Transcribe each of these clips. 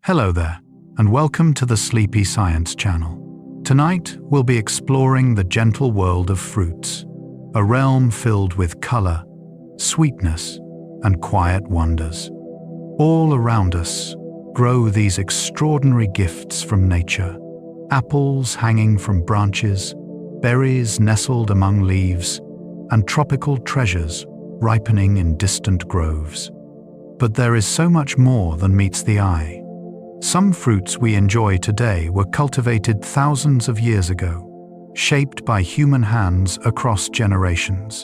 Hello there, and welcome to the Sleepy Science channel. Tonight, we'll be exploring the gentle world of fruits, a realm filled with color, sweetness, and quiet wonders. All around us grow these extraordinary gifts from nature: apples hanging from branches, berries nestled among leaves, and tropical treasures ripening in distant groves. But there is so much more than meets the eye. Some fruits we enjoy today were cultivated thousands of years ago, shaped by human hands across generations.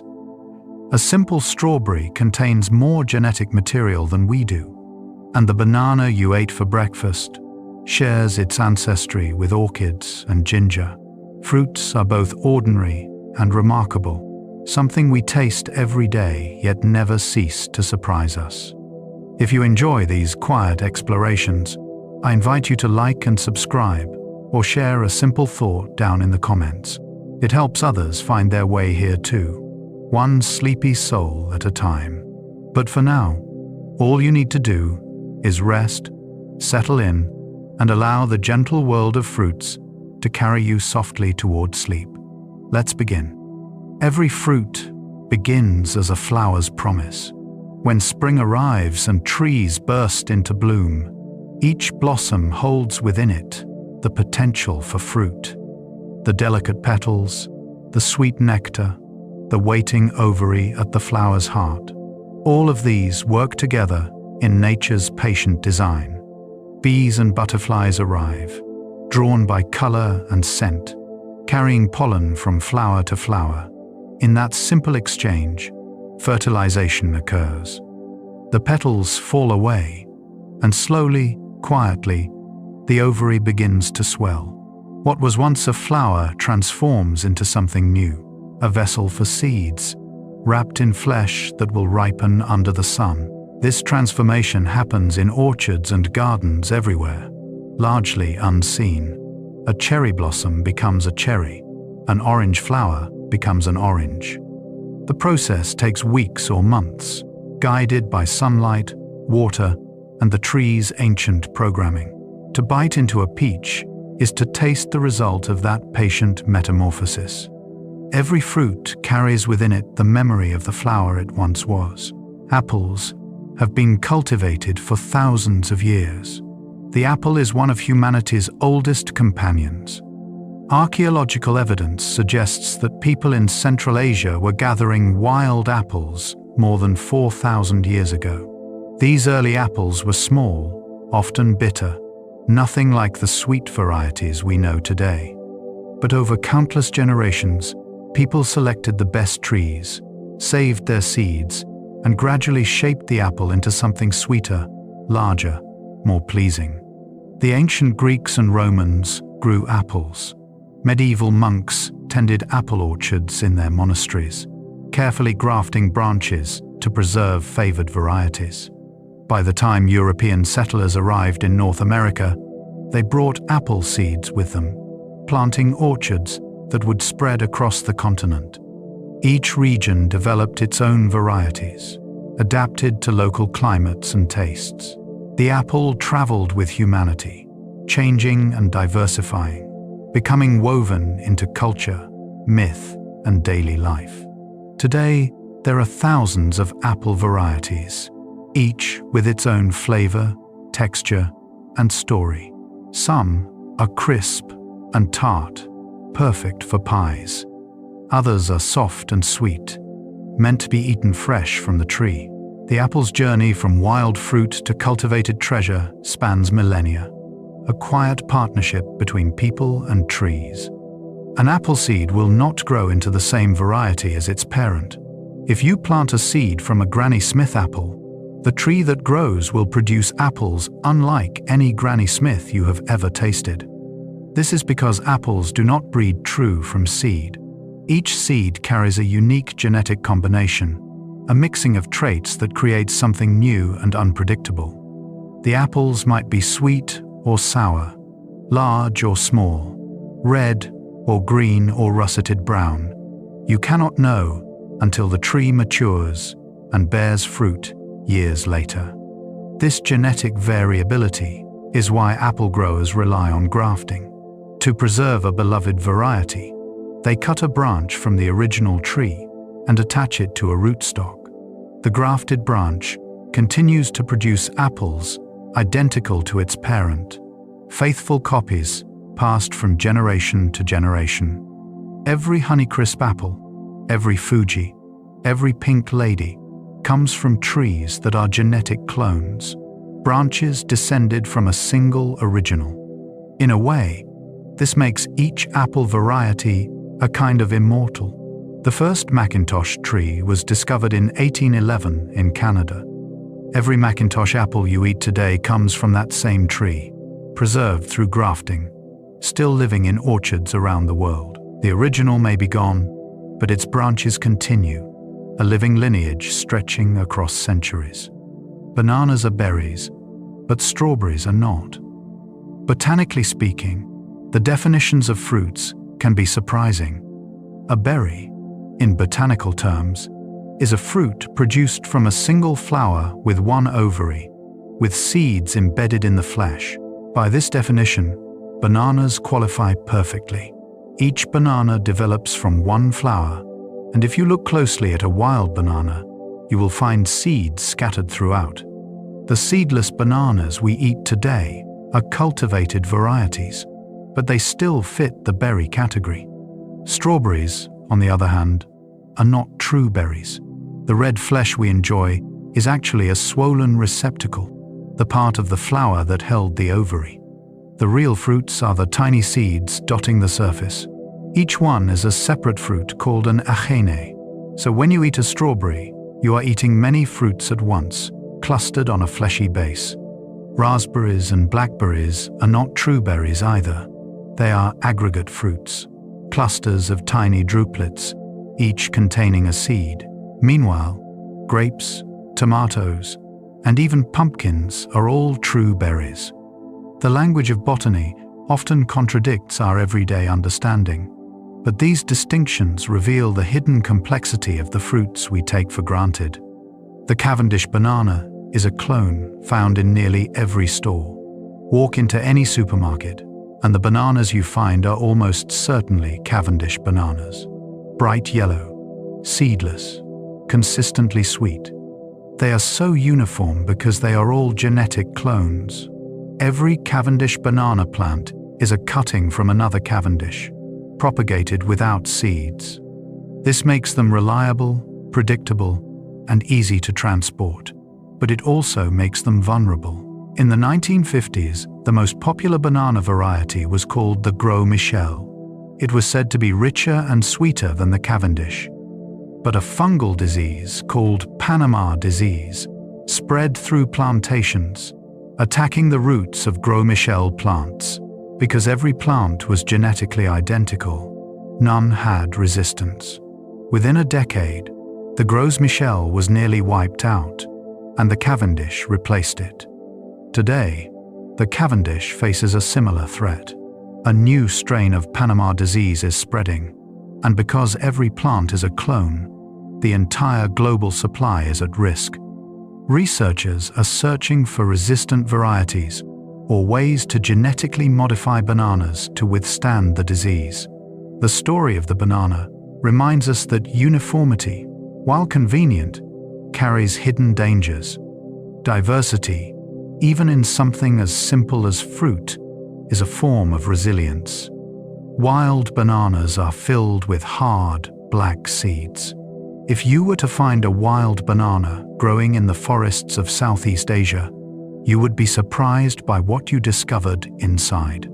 A simple strawberry contains more genetic material than we do, and the banana you ate for breakfast shares its ancestry with orchids and ginger. Fruits are both ordinary and remarkable, something we taste every day yet never cease to surprise us. If you enjoy these quiet explorations, I invite you to like and subscribe, or share a simple thought down in the comments. It helps others find their way here too, one sleepy soul at a time. But for now, all you need to do is rest, settle in, and allow the gentle world of fruits to carry you softly toward sleep. Let's begin. Every fruit begins as a flower's promise. When spring arrives and trees burst into bloom, each blossom holds within it the potential for fruit. The delicate petals, the sweet nectar, the waiting ovary at the flower's heart. All of these work together in nature's patient design. Bees and butterflies arrive, drawn by color and scent, carrying pollen from flower to flower. In that simple exchange, fertilization occurs. The petals fall away, and slowly, quietly, the ovary begins to swell. What was once a flower transforms into something new, a vessel for seeds, wrapped in flesh that will ripen under the sun. This transformation happens in orchards and gardens everywhere, largely unseen. A cherry blossom becomes a cherry, an orange flower becomes an orange. The process takes weeks or months, guided by sunlight, water, and the tree's ancient programming. To bite into a peach is to taste the result of that patient metamorphosis. Every fruit carries within it the memory of the flower it once was. Apples have been cultivated for thousands of years. The apple is one of humanity's oldest companions. Archaeological evidence suggests that people in Central Asia were gathering wild apples more than 4,000 years ago. These early apples were small, often bitter, nothing like the sweet varieties we know today. But over countless generations, people selected the best trees, saved their seeds, and gradually shaped the apple into something sweeter, larger, more pleasing. The ancient Greeks and Romans grew apples. Medieval monks tended apple orchards in their monasteries, carefully grafting branches to preserve favored varieties. By the time European settlers arrived in North America, they brought apple seeds with them, planting orchards that would spread across the continent. Each region developed its own varieties, adapted to local climates and tastes. The apple traveled with humanity, changing and diversifying, becoming woven into culture, myth, and daily life. Today, there are thousands of apple varieties, each with its own flavor, texture, and story. Some are crisp and tart, perfect for pies. Others are soft and sweet, meant to be eaten fresh from the tree. The apple's journey from wild fruit to cultivated treasure spans millennia, a quiet partnership between people and trees. An apple seed will not grow into the same variety as its parent. If you plant a seed from a Granny Smith apple, the tree that grows will produce apples unlike any Granny Smith you have ever tasted. This is because apples do not breed true from seed. Each seed carries a unique genetic combination, a mixing of traits that creates something new and unpredictable. The apples might be sweet or sour, large or small, red or green or russeted brown. You cannot know until the tree matures and bears fruit years later. This genetic variability is why apple growers rely on grafting. To preserve a beloved variety, they cut a branch from the original tree and attach it to a rootstock. The grafted branch continues to produce apples identical to its parent, faithful copies passed from generation to generation. Every Honeycrisp apple, every Fuji, every Pink Lady comes from trees that are genetic clones, branches descended from a single original. In a way, this makes each apple variety a kind of immortal. The first Macintosh tree was discovered in 1811 in Canada. Every Macintosh apple you eat today comes from that same tree, preserved through grafting, still living in orchards around the world. The original may be gone, but its branches continue, a living lineage stretching across centuries. Bananas are berries, but strawberries are not. Botanically speaking, the definitions of fruits can be surprising. A berry, in botanical terms, is a fruit produced from a single flower with one ovary, with seeds embedded in the flesh. By this definition, bananas qualify perfectly. Each banana develops from one flower, and if you look closely at a wild banana, you will find seeds scattered throughout. The seedless bananas we eat today are cultivated varieties, but they still fit the berry category. Strawberries, on the other hand, are not true berries. The red flesh we enjoy is actually a swollen receptacle, the part of the flower that held the ovary. The real fruits are the tiny seeds dotting the surface. Each one is a separate fruit called an achene. So when you eat a strawberry, you are eating many fruits at once, clustered on a fleshy base. Raspberries and blackberries are not true berries either. They are aggregate fruits, clusters of tiny drupelets, each containing a seed. Meanwhile, grapes, tomatoes, and even pumpkins are all true berries. The language of botany often contradicts our everyday understanding, but these distinctions reveal the hidden complexity of the fruits we take for granted. The Cavendish banana is a clone found in nearly every store. Walk into any supermarket, and the bananas you find are almost certainly Cavendish bananas. Bright yellow, seedless, consistently sweet. They are so uniform because they are all genetic clones. Every Cavendish banana plant is a cutting from another Cavendish, propagated without seeds. This makes them reliable, predictable, and easy to transport, but it also makes them vulnerable. In the 1950s, the most popular banana variety was called the Gros Michel. It was said to be richer and sweeter than the Cavendish. But a fungal disease called Panama disease spread through plantations, attacking the roots of Gros Michel plants. Because every plant was genetically identical, none had resistance. Within a decade, the Gros Michel was nearly wiped out, and the Cavendish replaced it. Today, the Cavendish faces a similar threat. A new strain of Panama disease is spreading, and because every plant is a clone, the entire global supply is at risk. Researchers are searching for resistant varieties or ways to genetically modify bananas to withstand the disease. The story of the banana reminds us that uniformity, while convenient, carries hidden dangers. Diversity, even in something as simple as fruit, is a form of resilience. Wild bananas are filled with hard, black seeds. If you were to find a wild banana growing in the forests of Southeast Asia, you would be surprised by what you discovered inside.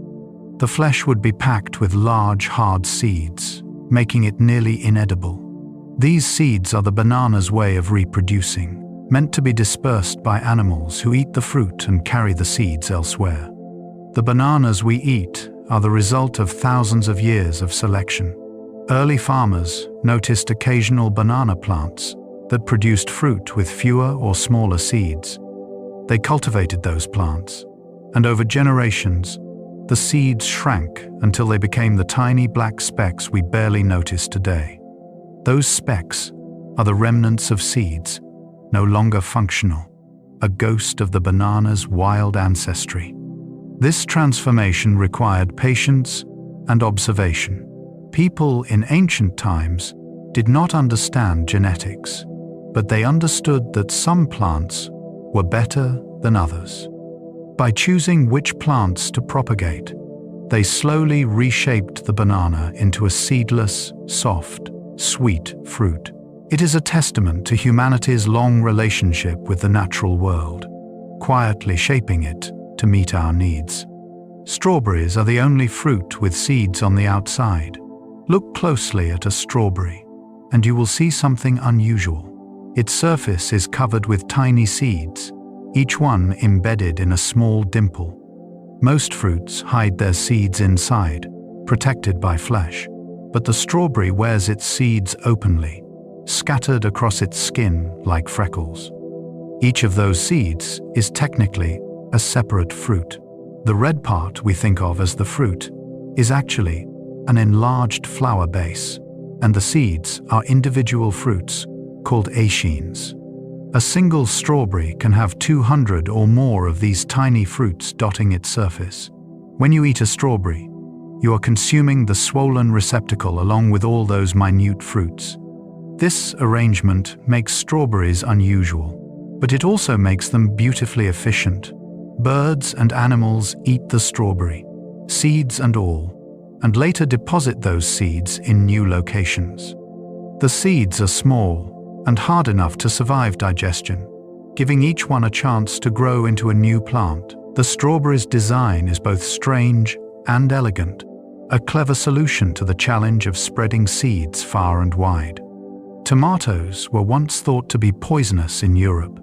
The flesh would be packed with large, hard seeds, making it nearly inedible. These seeds are the banana's way of reproducing, meant to be dispersed by animals who eat the fruit and carry the seeds elsewhere. The bananas we eat are the result of thousands of years of selection. Early farmers noticed occasional banana plants that produced fruit with fewer or smaller seeds. They cultivated those plants, and over generations, the seeds shrank until they became the tiny black specks we barely notice today. Those specks are the remnants of seeds, no longer functional, a ghost of the banana's wild ancestry. This transformation required patience and observation. People in ancient times did not understand genetics, but they understood that some plants were better than others. By choosing which plants to propagate, they slowly reshaped the banana into a seedless, soft, sweet fruit. It is a testament to humanity's long relationship with the natural world, quietly shaping it to meet our needs. Strawberries are the only fruit with seeds on the outside. Look closely at a strawberry, and you will see something unusual. Its surface is covered with tiny seeds, each one embedded in a small dimple. Most fruits hide their seeds inside, protected by flesh, but the strawberry wears its seeds openly, scattered across its skin like freckles. Each of those seeds is technically a separate fruit. The red part we think of as the fruit is actually an enlarged flower base, and the seeds are individual fruits called achenes. A single strawberry can have 200 or more of these tiny fruits dotting its surface. When you eat a strawberry, you are consuming the swollen receptacle along with all those minute fruits. This arrangement makes strawberries unusual, but it also makes them beautifully efficient. Birds and animals eat the strawberry, seeds and all, and later deposit those seeds in new locations. The seeds are small and hard enough to survive digestion, giving each one a chance to grow into a new plant. The strawberry's design is both strange and elegant, a clever solution to the challenge of spreading seeds far and wide. Tomatoes were once thought to be poisonous in Europe.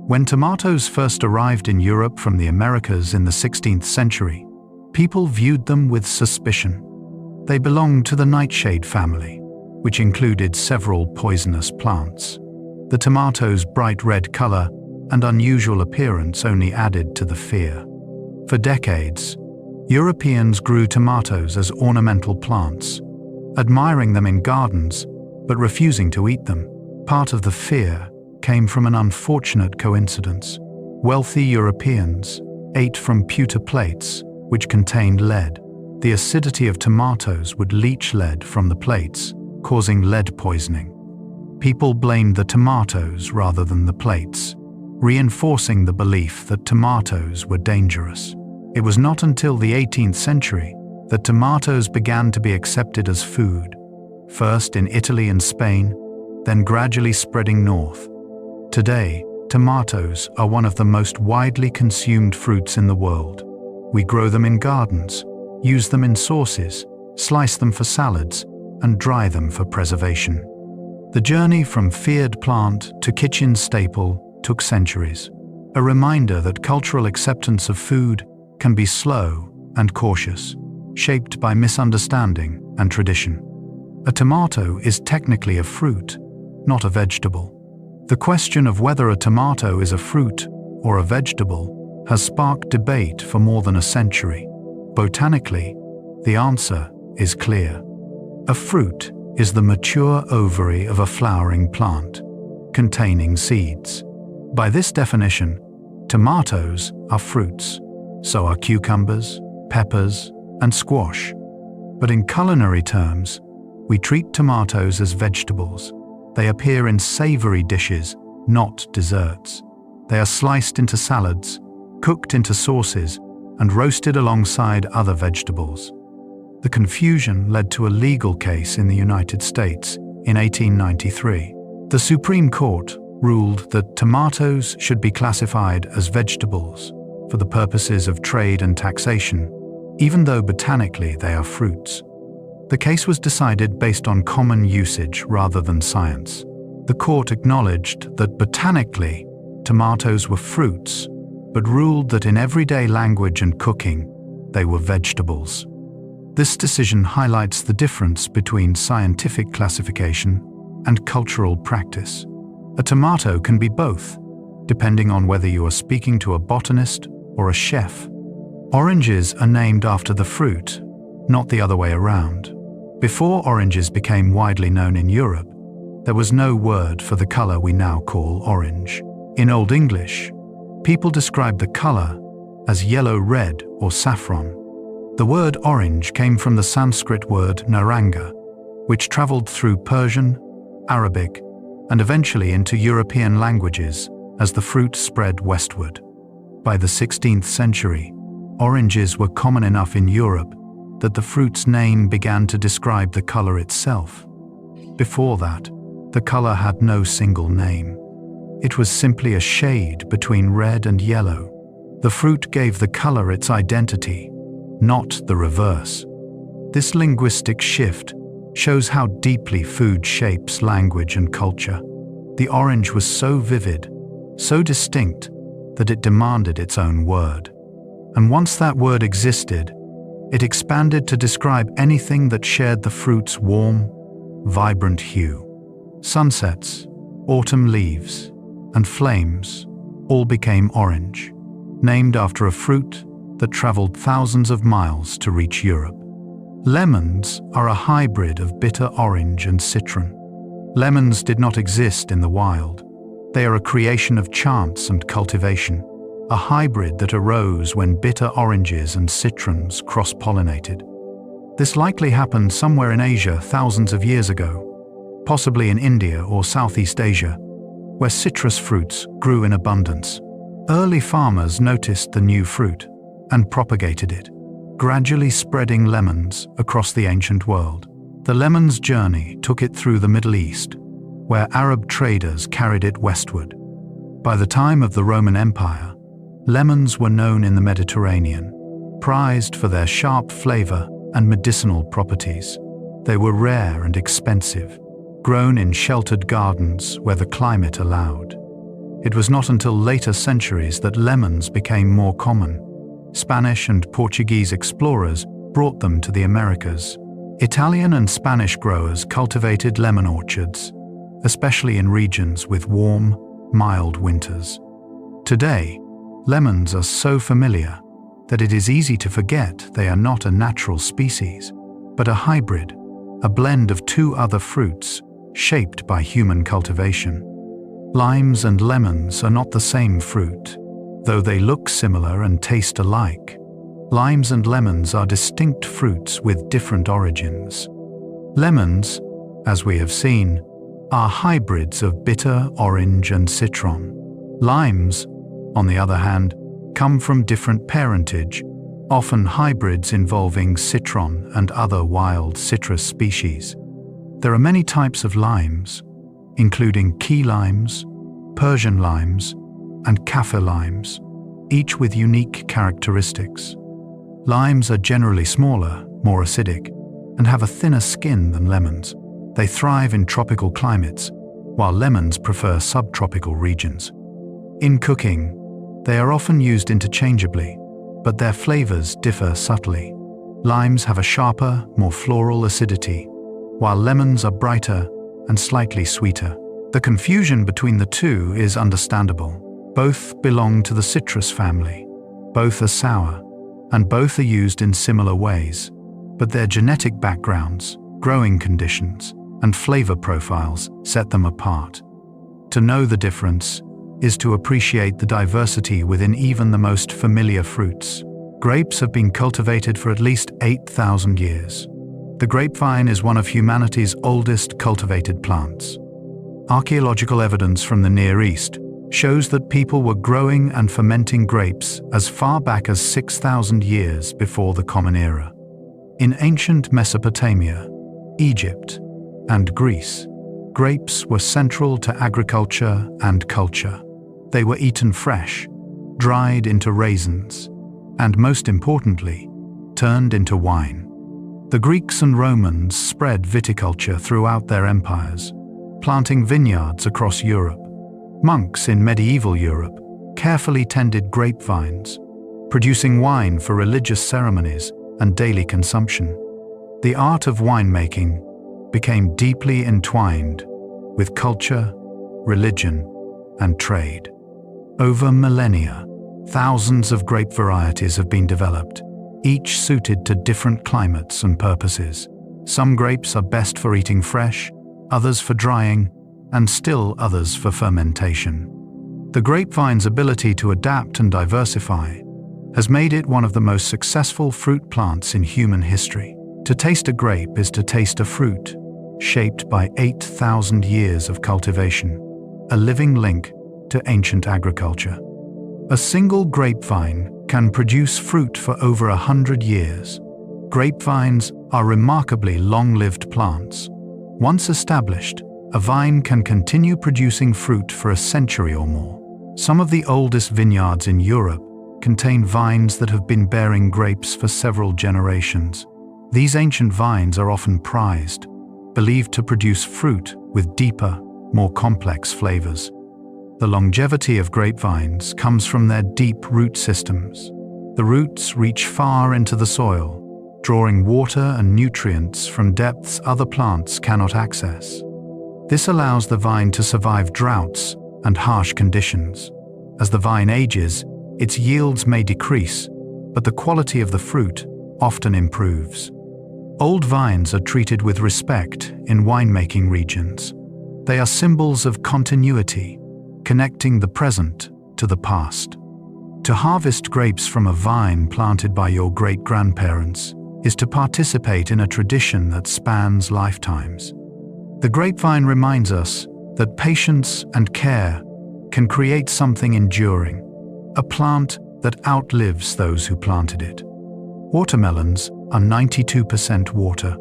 When tomatoes first arrived in Europe from the Americas in the 16th century, people viewed them with suspicion. They belonged to the nightshade family, which included several poisonous plants. The tomato's bright red color and unusual appearance only added to the fear. For decades, Europeans grew tomatoes as ornamental plants, admiring them in gardens but refusing to eat them. Part of the fear came from an unfortunate coincidence. Wealthy Europeans ate from pewter plates which contained lead. The acidity of tomatoes would leach lead from the plates, causing lead poisoning. People blamed the tomatoes rather than the plates, reinforcing the belief that tomatoes were dangerous. It was not until the 18th century that tomatoes began to be accepted as food, first in Italy and Spain, then gradually spreading north. Today, tomatoes are one of the most widely consumed fruits in the world. We grow them in gardens, use them in sauces, slice them for salads, and dry them for preservation. The journey from feared plant to kitchen staple took centuries, a reminder that cultural acceptance of food can be slow and cautious, shaped by misunderstanding and tradition. A tomato is technically a fruit, not a vegetable. The question of whether a tomato is a fruit or a vegetable has sparked debate for more than a century. Botanically, the answer is clear. A fruit is the mature ovary of a flowering plant, containing seeds. By this definition, tomatoes are fruits. So are cucumbers, peppers, and squash. But in culinary terms, we treat tomatoes as vegetables. They appear in savory dishes, not desserts. They are sliced into salads, cooked into sauces, and roasted alongside other vegetables. The confusion led to a legal case in the United States in 1893. The Supreme Court ruled that tomatoes should be classified as vegetables for the purposes of trade and taxation, even though botanically they are fruits. The case was decided based on common usage rather than science. The court acknowledged that botanically tomatoes were fruits, but ruled that in everyday language and cooking, they were vegetables. This decision highlights the difference between scientific classification and cultural practice. A tomato can be both, depending on whether you are speaking to a botanist or a chef. Oranges are named after the fruit, not the other way around. Before oranges became widely known in Europe, there was no word for the color we now call orange. In Old English, people described the color as yellow red or saffron. The word orange came from the Sanskrit word naranga, which traveled through Persian, Arabic, and eventually into European languages as the fruit spread westward. By the 16th century, oranges were common enough in Europe that the fruit's name began to describe the color itself. Before that, the color had no single name. It was simply a shade between red and yellow. The fruit gave the color its identity, not the reverse. This linguistic shift shows how deeply food shapes language and culture. The orange was so vivid, so distinct, that it demanded its own word. And once that word existed, it expanded to describe anything that shared the fruit's warm, vibrant hue. Sunsets, autumn leaves, and flames all became orange, named after a fruit that traveled thousands of miles to reach Europe. Lemons are a hybrid of bitter orange and citron. Lemons did not exist in the wild. They are a creation of chance and cultivation, a hybrid that arose when bitter oranges and citrons cross-pollinated. This likely happened somewhere in Asia thousands of years ago, possibly in India or Southeast Asia, where citrus fruits grew in abundance. Early farmers noticed the new fruit and propagated it, gradually spreading lemons across the ancient world. The lemon's journey took it through the Middle East, where Arab traders carried it westward. By the time of the Roman Empire, lemons were known in the Mediterranean, prized for their sharp flavor and medicinal properties. They were rare and expensive, grown in sheltered gardens where the climate allowed. It was not until later centuries that lemons became more common. Spanish and Portuguese explorers brought them to the Americas. Italian and Spanish growers cultivated lemon orchards, especially in regions with warm, mild winters. Today, lemons are so familiar that it is easy to forget they are not a natural species, but a hybrid, a blend of two other fruits shaped by human cultivation. Limes and lemons are not the same fruit, though they look similar and taste alike. Limes and lemons are distinct fruits with different origins. Lemons, as we have seen, are hybrids of bitter orange and citron. Limes, on the other hand, come from different parentage, often hybrids involving citron and other wild citrus species. There are many types of limes, including key limes, Persian limes, and kaffir limes, each with unique characteristics. Limes are generally smaller, more acidic, and have a thinner skin than lemons. They thrive in tropical climates, while lemons prefer subtropical regions. In cooking, they are often used interchangeably, but their flavors differ subtly. Limes have a sharper, more floral acidity, while lemons are brighter and slightly sweeter. The confusion between the two is understandable. Both belong to the citrus family. Both are sour, and both are used in similar ways, but their genetic backgrounds, growing conditions, and flavor profiles set them apart. To know the difference is to appreciate the diversity within even the most familiar fruits. Grapes have been cultivated for at least 8,000 years. The grapevine is one of humanity's oldest cultivated plants. Archaeological evidence from the Near East shows that people were growing and fermenting grapes as far back as 6,000 years before the Common Era. In ancient Mesopotamia, Egypt, and Greece, grapes were central to agriculture and culture. They were eaten fresh, dried into raisins, and most importantly, turned into wine. The Greeks and Romans spread viticulture throughout their empires, planting vineyards across Europe. Monks in medieval Europe carefully tended grapevines, producing wine for religious ceremonies and daily consumption. The art of winemaking became deeply entwined with culture, religion, and trade. Over millennia, thousands of grape varieties have been developed, each suited to different climates and purposes. Some grapes are best for eating fresh, others for drying, and still others for fermentation. The grapevine's ability to adapt and diversify has made it one of the most successful fruit plants in human history. To taste a grape is to taste a fruit, shaped by 8,000 years of cultivation, a living link to ancient agriculture. A single grapevine can produce fruit for over 100 years. Grapevines are remarkably long-lived plants. Once established, a vine can continue producing fruit for a century or more. Some of the oldest vineyards in Europe contain vines that have been bearing grapes for several generations. These ancient vines are often prized, believed to produce fruit with deeper, more complex flavors. The longevity of grapevines comes from their deep root systems. The roots reach far into the soil, drawing water and nutrients from depths other plants cannot access. This allows the vine to survive droughts and harsh conditions. As the vine ages, its yields may decrease, but the quality of the fruit often improves. Old vines are treated with respect in winemaking regions. They are symbols of continuity, connecting the present to the past. To harvest grapes from a vine planted by your great-grandparents is to participate in a tradition that spans lifetimes. The grapevine reminds us that patience and care can create something enduring, a plant that outlives those who planted it. Watermelons are 92% water.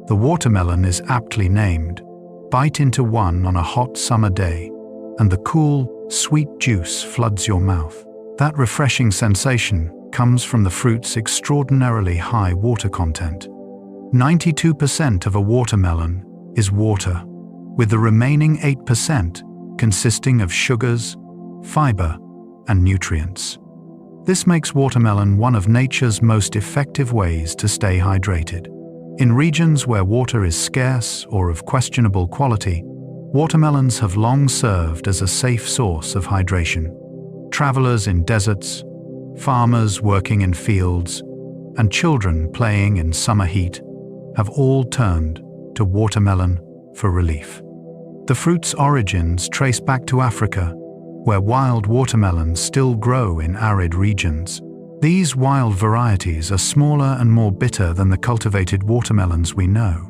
The watermelon is aptly named. Bite into one on a hot summer day, and the cool, sweet juice floods your mouth. That refreshing sensation comes from the fruit's extraordinarily high water content. 92% of a watermelon is water, with the remaining 8% consisting of sugars, fiber, and nutrients. This makes watermelon one of nature's most effective ways to stay hydrated. In regions where water is scarce or of questionable quality, watermelons have long served as a safe source of hydration. Travelers in deserts, farmers working in fields, and children playing in summer heat have all turned to watermelon for relief. The fruit's origins trace back to Africa, where wild watermelons still grow in arid regions. These wild varieties are smaller and more bitter than the cultivated watermelons we know,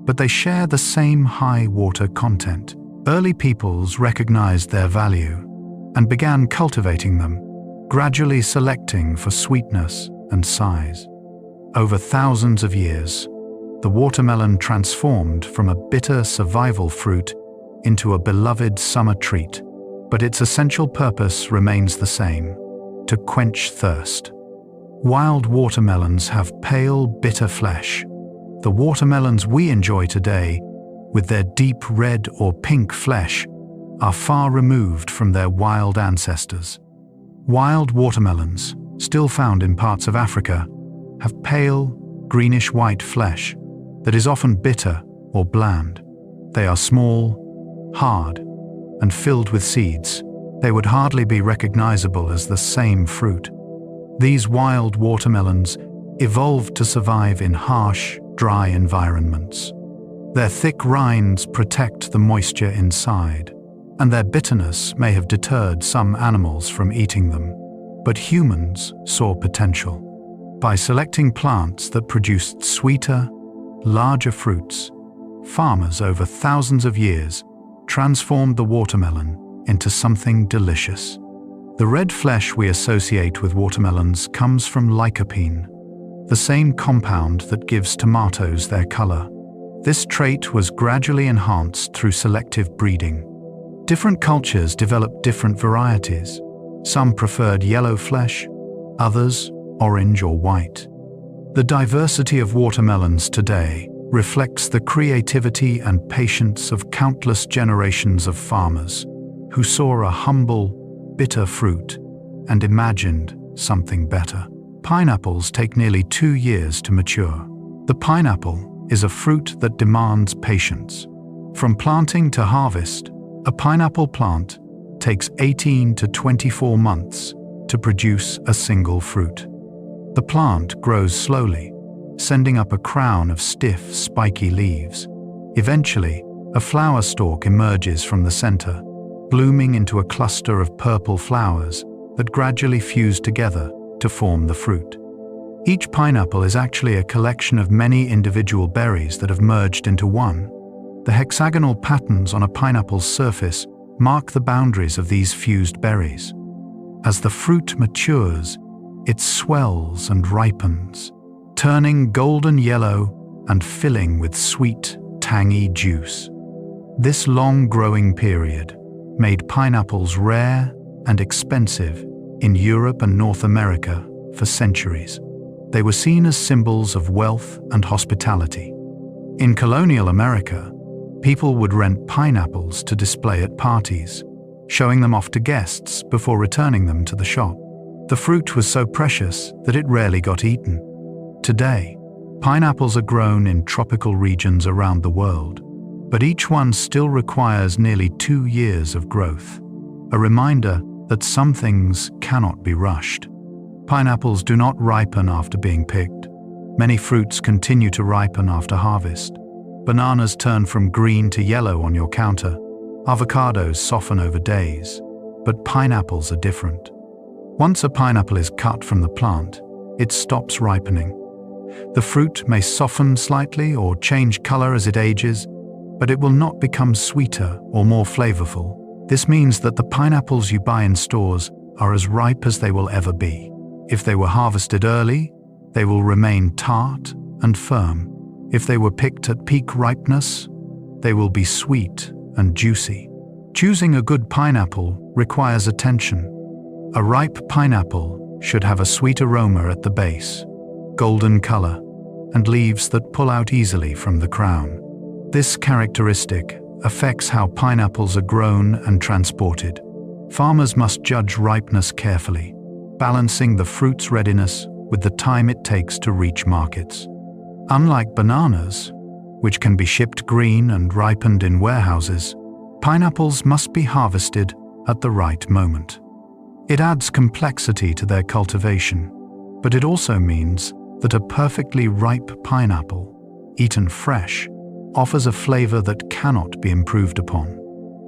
but they share the same high water content. Early peoples recognized their value and began cultivating them, gradually selecting for sweetness and size. Over thousands of years, the watermelon transformed from a bitter survival fruit into a beloved summer treat, but its essential purpose remains the same: to quench thirst. Wild watermelons have pale, bitter flesh. The watermelons we enjoy today, with their deep red or pink flesh, are far removed from their wild ancestors. Wild watermelons, still found in parts of Africa, have pale, greenish-white flesh that is often bitter or bland. They are small, hard, and filled with seeds. They would hardly be recognizable as the same fruit. These wild watermelons evolved to survive in harsh, dry environments. Their thick rinds protect the moisture inside, and their bitterness may have deterred some animals from eating them. But humans saw potential. By selecting plants that produced sweeter, larger fruits, farmers over thousands of years transformed the watermelon into something delicious. The red flesh we associate with watermelons comes from lycopene, the same compound that gives tomatoes their color. This trait was gradually enhanced through selective breeding. Different cultures developed different varieties. Some preferred yellow flesh, others orange or white. The diversity of watermelons today reflects the creativity and patience of countless generations of farmers who saw a humble, bitter fruit and imagined something better. Pineapples take nearly 2 years to mature. The pineapple is a fruit that demands patience. From planting to harvest, a pineapple plant takes 18 to 24 months to produce a single fruit. The plant grows slowly, sending up a crown of stiff, spiky leaves. Eventually, a flower stalk emerges from the center, blooming into a cluster of purple flowers that gradually fuse together to form the fruit. Each pineapple is actually a collection of many individual berries that have merged into one. The hexagonal patterns on a pineapple's surface mark the boundaries of these fused berries. As the fruit matures, it swells and ripens, turning golden yellow and filling with sweet, tangy juice. This long growing period made pineapples rare and expensive in Europe and North America for centuries. They were seen as symbols of wealth and hospitality. In colonial America, people would rent pineapples to display at parties, showing them off to guests before returning them to the shop. The fruit was so precious that it rarely got eaten. Today, pineapples are grown in tropical regions around the world, but each one still requires nearly 2 years of growth, a reminder that some things cannot be rushed. Pineapples do not ripen after being picked. Many fruits continue to ripen after harvest. Bananas turn from green to yellow on your counter. Avocados soften over days. But pineapples are different. Once a pineapple is cut from the plant, it stops ripening. The fruit may soften slightly or change color as it ages, but it will not become sweeter or more flavorful. This means that the pineapples you buy in stores are as ripe as they will ever be. If they were harvested early, they will remain tart and firm. If they were picked at peak ripeness, they will be sweet and juicy. Choosing a good pineapple requires attention. A ripe pineapple should have a sweet aroma at the base, golden color, and leaves that pull out easily from the crown. This characteristic affects how pineapples are grown and transported. Farmers must judge ripeness carefully, balancing the fruit's readiness with the time it takes to reach markets. Unlike bananas, which can be shipped green and ripened in warehouses, pineapples must be harvested at the right moment. It adds complexity to their cultivation, but it also means that a perfectly ripe pineapple, eaten fresh, offers a flavor that cannot be improved upon.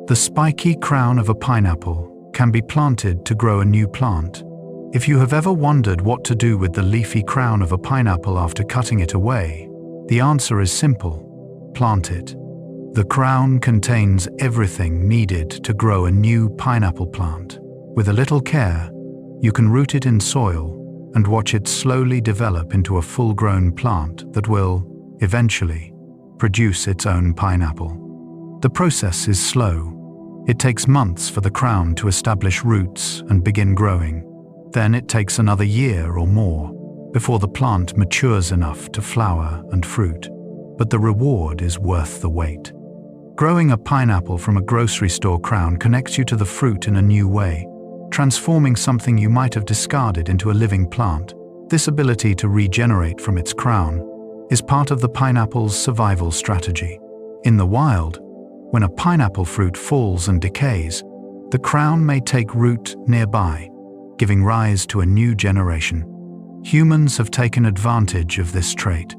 The spiky crown of a pineapple can be planted to grow a new plant. If you have ever wondered what to do with the leafy crown of a pineapple after cutting it away, the answer is simple: plant it. The crown contains everything needed to grow a new pineapple plant. With a little care, you can root it in soil and watch it slowly develop into a full-grown plant that will, eventually, produce its own pineapple. The process is slow. It takes months for the crown to establish roots and begin growing. Then it takes another year or more before the plant matures enough to flower and fruit. But the reward is worth the wait. Growing a pineapple from a grocery store crown connects you to the fruit in a new way, transforming something you might have discarded into a living plant. This ability to regenerate from its crown is part of the pineapple's survival strategy. In the wild, when a pineapple fruit falls and decays, the crown may take root nearby, giving rise to a new generation. Humans have taken advantage of this trait,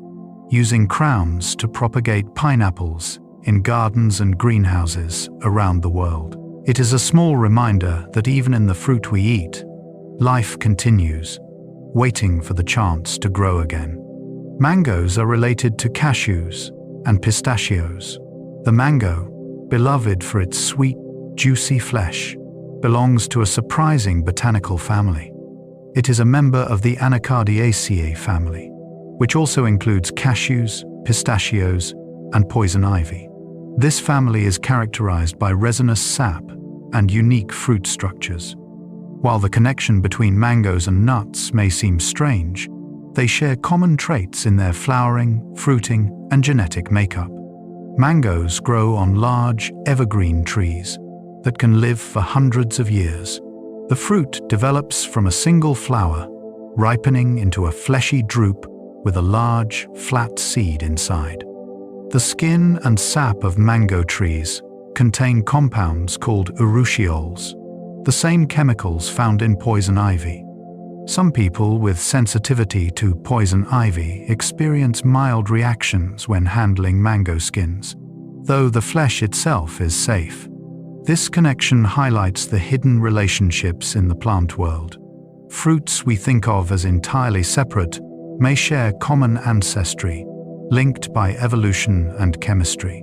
using crowns to propagate pineapples in gardens and greenhouses around the world. It is a small reminder that even in the fruit we eat, life continues, waiting for the chance to grow again. Mangoes are related to cashews and pistachios. The mango, beloved for its sweet, juicy flesh, belongs to a surprising botanical family. It is a member of the Anacardiaceae family, which also includes cashews, pistachios, and poison ivy. This family is characterized by resinous sap and unique fruit structures. While the connection between mangoes and nuts may seem strange, they share common traits in their flowering, fruiting, and genetic makeup. Mangoes grow on large, evergreen trees that can live for hundreds of years. The fruit develops from a single flower, ripening into a fleshy drupe with a large, flat seed inside. The skin and sap of mango trees contain compounds called urushiol, the same chemicals found in poison ivy. Some people with sensitivity to poison ivy experience mild reactions when handling mango skins, though the flesh itself is safe. This connection highlights the hidden relationships in the plant world. Fruits we think of as entirely separate may share common ancestry, linked by evolution and chemistry.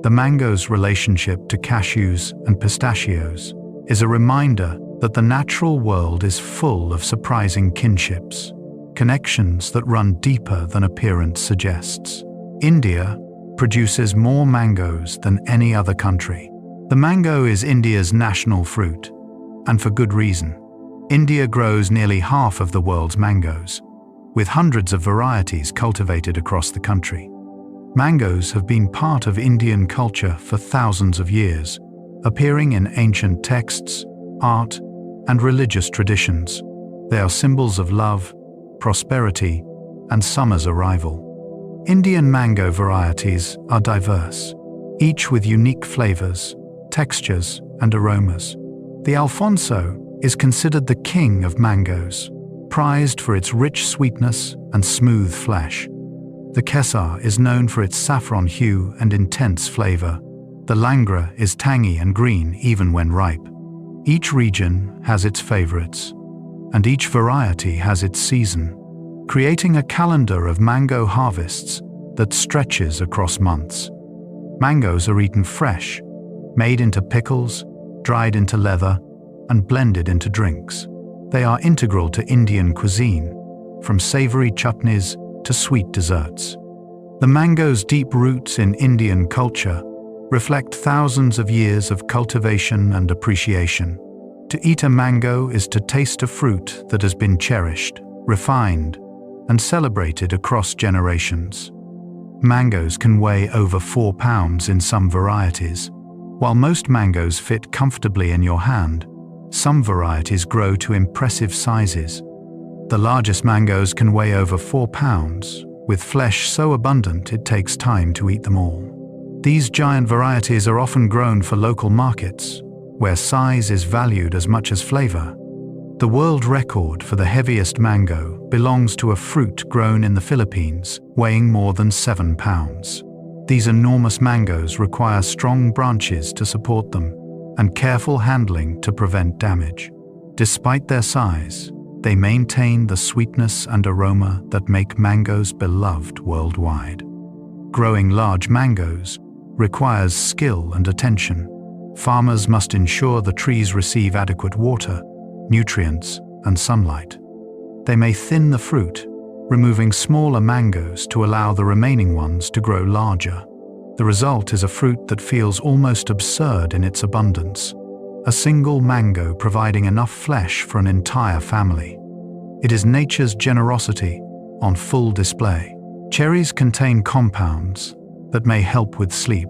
The mango's relationship to cashews and pistachios is a reminder that the natural world is full of surprising kinships, connections that run deeper than appearance suggests. India produces more mangoes than any other country. The mango is India's national fruit, and for good reason. India grows nearly half of the world's mangoes, with hundreds of varieties cultivated across the country. Mangoes have been part of Indian culture for thousands of years, appearing in ancient texts, art, and religious traditions. They are symbols of love, prosperity, and summer's arrival. Indian mango varieties are diverse, each with unique flavors, textures, and aromas. The Alfonso is considered the king of mangoes, prized for its rich sweetness and smooth flesh. The Kesar is known for its saffron hue and intense flavor. The Langra is tangy and green even when ripe. Each region has its favorites, and each variety has its season, creating a calendar of mango harvests that stretches across months. Mangoes are eaten fresh, made into pickles, dried into leather, and blended into drinks. They are integral to Indian cuisine, from savory chutneys to sweet desserts. The mango's deep roots in Indian culture reflect thousands of years of cultivation and appreciation. To eat a mango is to taste a fruit that has been cherished, refined, and celebrated across generations. Mangoes can weigh over 4 pounds in some varieties. While most mangoes fit comfortably in your hand, some varieties grow to impressive sizes. The largest mangoes can weigh over 4 pounds, with flesh so abundant it takes time to eat them all. These giant varieties are often grown for local markets, where size is valued as much as flavor. The world record for the heaviest mango belongs to a fruit grown in the Philippines, weighing more than 7 pounds. These enormous mangoes require strong branches to support them and careful handling to prevent damage. Despite their size, they maintain the sweetness and aroma that make mangoes beloved worldwide. Growing large mangoes requires skill and attention. Farmers must ensure the trees receive adequate water, nutrients, and sunlight. They may thin the fruit, removing smaller mangoes to allow the remaining ones to grow larger. The result is a fruit that feels almost absurd in its abundance, a single mango providing enough flesh for an entire family. It is nature's generosity on full display. Cherries contain compounds that may help with sleep.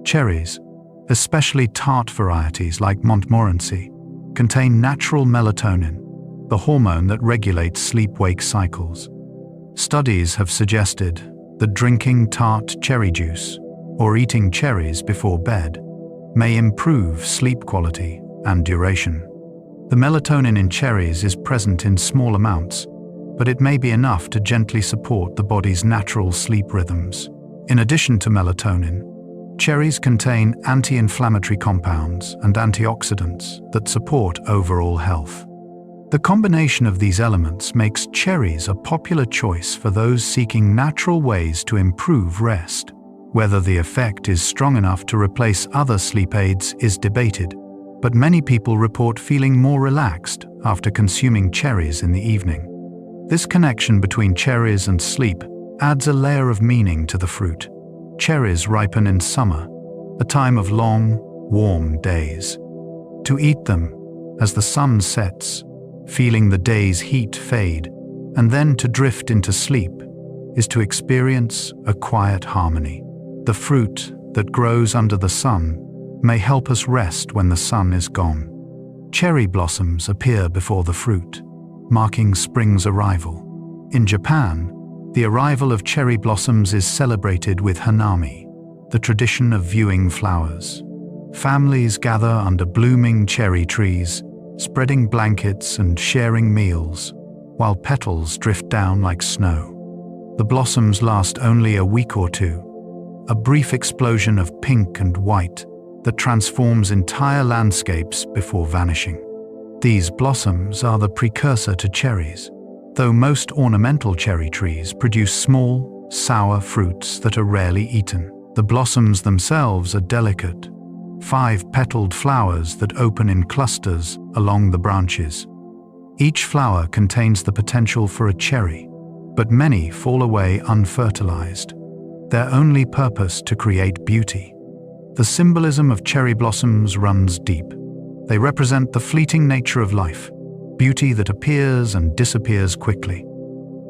Cherries, especially tart varieties like Montmorency, contain natural melatonin, the hormone that regulates sleep-wake cycles. Studies have suggested that drinking tart cherry juice or eating cherries before bed may improve sleep quality and duration. The melatonin in cherries is present in small amounts, but it may be enough to gently support the body's natural sleep rhythms. In addition to melatonin, cherries contain anti-inflammatory compounds and antioxidants that support overall health. The combination of these elements makes cherries a popular choice for those seeking natural ways to improve rest. Whether the effect is strong enough to replace other sleep aids is debated, but many people report feeling more relaxed after consuming cherries in the evening. This connection between cherries and sleep adds a layer of meaning to the fruit. Cherries ripen in summer, a time of long, warm days. To eat them as the sun sets, feeling the day's heat fade, and then to drift into sleep, is to experience a quiet harmony. The fruit that grows under the sun may help us rest when the sun is gone. Cherry blossoms appear before the fruit, marking spring's arrival. In Japan, the arrival of cherry blossoms is celebrated with hanami, the tradition of viewing flowers. Families gather under blooming cherry trees, spreading blankets and sharing meals, while petals drift down like snow. The blossoms last only a week or two, a brief explosion of pink and white that transforms entire landscapes before vanishing. These blossoms are the precursor to cherries, though most ornamental cherry trees produce small, sour fruits that are rarely eaten. The blossoms themselves are delicate, 5-petaled flowers that open in clusters along the branches. Each flower contains the potential for a cherry, but many fall away unfertilized, their only purpose to create beauty. The symbolism of cherry blossoms runs deep. They represent the fleeting nature of life, beauty that appears and disappears quickly.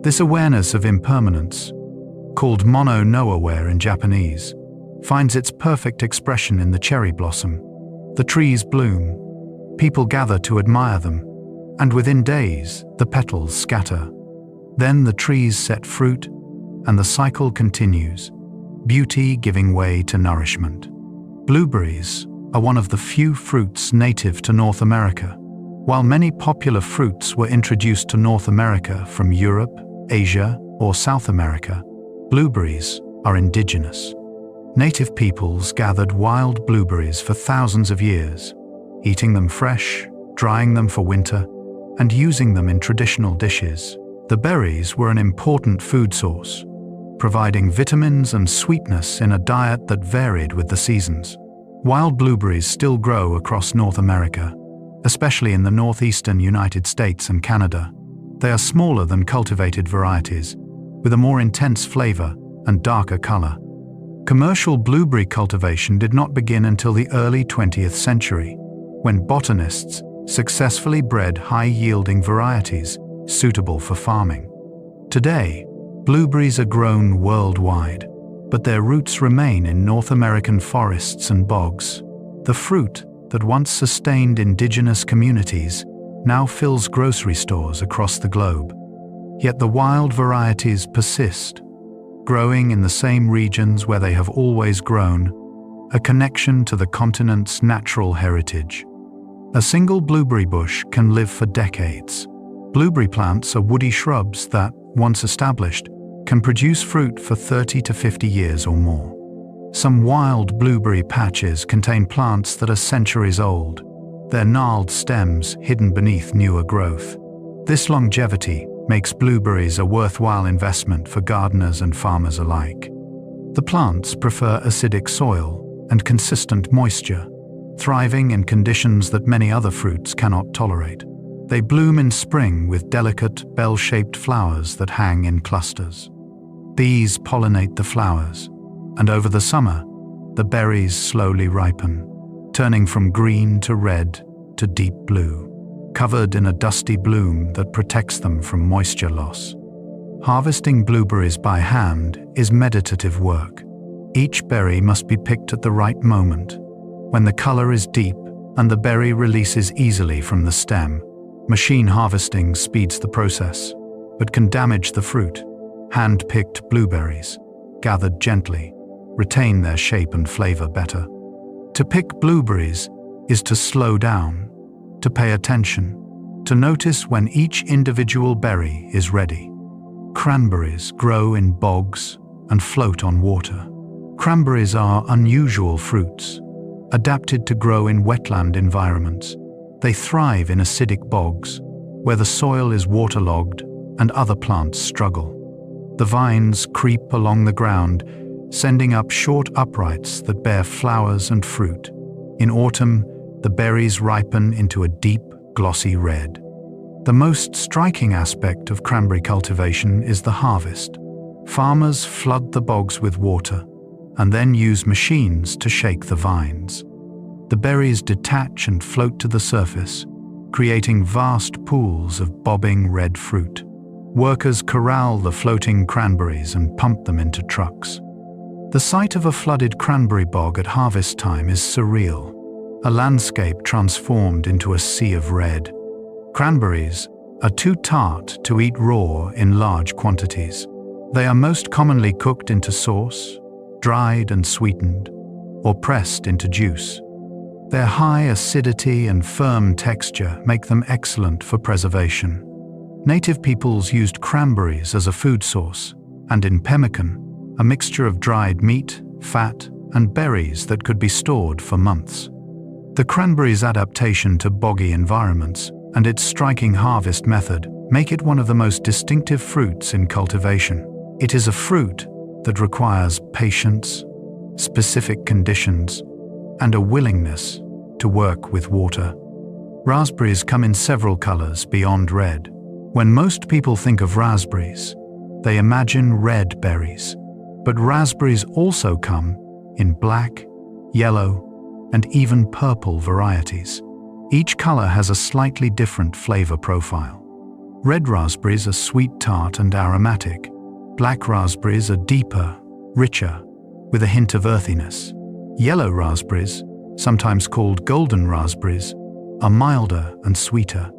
This awareness of impermanence, called mono-no-aware in Japanese, finds its perfect expression in the cherry blossom. The trees bloom, people gather to admire them, and within days, the petals scatter. Then the trees set fruit, and the cycle continues, beauty giving way to nourishment. Blueberries are one of the few fruits native to North America. While many popular fruits were introduced to North America from Europe, Asia, or South America, blueberries are indigenous. Native peoples gathered wild blueberries for thousands of years, eating them fresh, drying them for winter, and using them in traditional dishes. The berries were an important food source, providing vitamins and sweetness in a diet that varied with the seasons. Wild blueberries still grow across North America, especially in the northeastern United States and Canada. They are smaller than cultivated varieties, with a more intense flavor and darker color. Commercial blueberry cultivation did not begin until the early 20th century, when botanists successfully bred high-yielding varieties suitable for farming. Today, blueberries are grown worldwide, but their roots remain in North American forests and bogs. The fruit that once sustained indigenous communities now fills grocery stores across the globe. Yet the wild varieties persist, growing in the same regions where they have always grown, a connection to the continent's natural heritage. A single blueberry bush can live for decades. Blueberry plants are woody shrubs that, once established, can produce fruit for 30 to 50 years or more. Some wild blueberry patches contain plants that are centuries old, their gnarled stems hidden beneath newer growth. This longevity makes blueberries a worthwhile investment for gardeners and farmers alike. The plants prefer acidic soil and consistent moisture, thriving in conditions that many other fruits cannot tolerate. They bloom in spring with delicate, bell-shaped flowers that hang in clusters. Bees pollinate the flowers, and over the summer, the berries slowly ripen, turning from green to red to deep blue, covered in a dusty bloom that protects them from moisture loss. Harvesting blueberries by hand is meditative work. Each berry must be picked at the right moment, when the color is deep and the berry releases easily from the stem. Machine harvesting speeds the process, but can damage the fruit. Hand-picked blueberries, gathered gently, retain their shape and flavor better. To pick blueberries is to slow down, to pay attention, to notice when each individual berry is ready. Cranberries grow in bogs and float on water. Cranberries are unusual fruits, adapted to grow in wetland environments. They thrive in acidic bogs, where the soil is waterlogged and other plants struggle. The vines creep along the ground, sending up short uprights that bear flowers and fruit. In autumn, the berries ripen into a deep, glossy red. The most striking aspect of cranberry cultivation is the harvest. Farmers flood the bogs with water and then use machines to shake the vines. The berries detach and float to the surface, creating vast pools of bobbing red fruit. Workers corral the floating cranberries and pump them into trucks. The sight of a flooded cranberry bog at harvest time is surreal, a landscape transformed into a sea of red. Cranberries are too tart to eat raw in large quantities. They are most commonly cooked into sauce, dried and sweetened, or pressed into juice. Their high acidity and firm texture make them excellent for preservation. Native peoples used cranberries as a food source, and in pemmican, a mixture of dried meat, fat, and berries that could be stored for months. The cranberry's adaptation to boggy environments and its striking harvest method make it one of the most distinctive fruits in cultivation. It is a fruit that requires patience, specific conditions, and a willingness to work with water. Raspberries come in several colors beyond red. When most people think of raspberries, they imagine red berries. But raspberries also come in black, yellow, and even purple varieties. Each color has a slightly different flavor profile. Red raspberries are sweet, tart, and aromatic. Black raspberries are deeper, richer, with a hint of earthiness. Yellow raspberries, sometimes called golden raspberries, are milder and sweeter.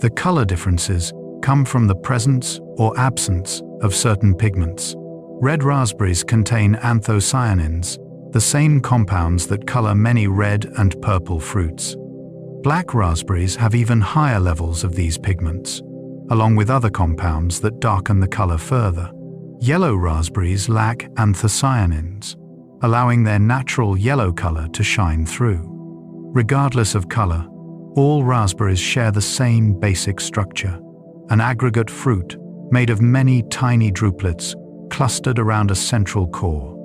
The color differences come from the presence or absence of certain pigments. Red raspberries contain anthocyanins, the same compounds that color many red and purple fruits. Black raspberries have even higher levels of these pigments, along with other compounds that darken the color further. Yellow raspberries lack anthocyanins, allowing their natural yellow color to shine through. Regardless of color, all raspberries share the same basic structure, an aggregate fruit made of many tiny drupelets clustered around a central core.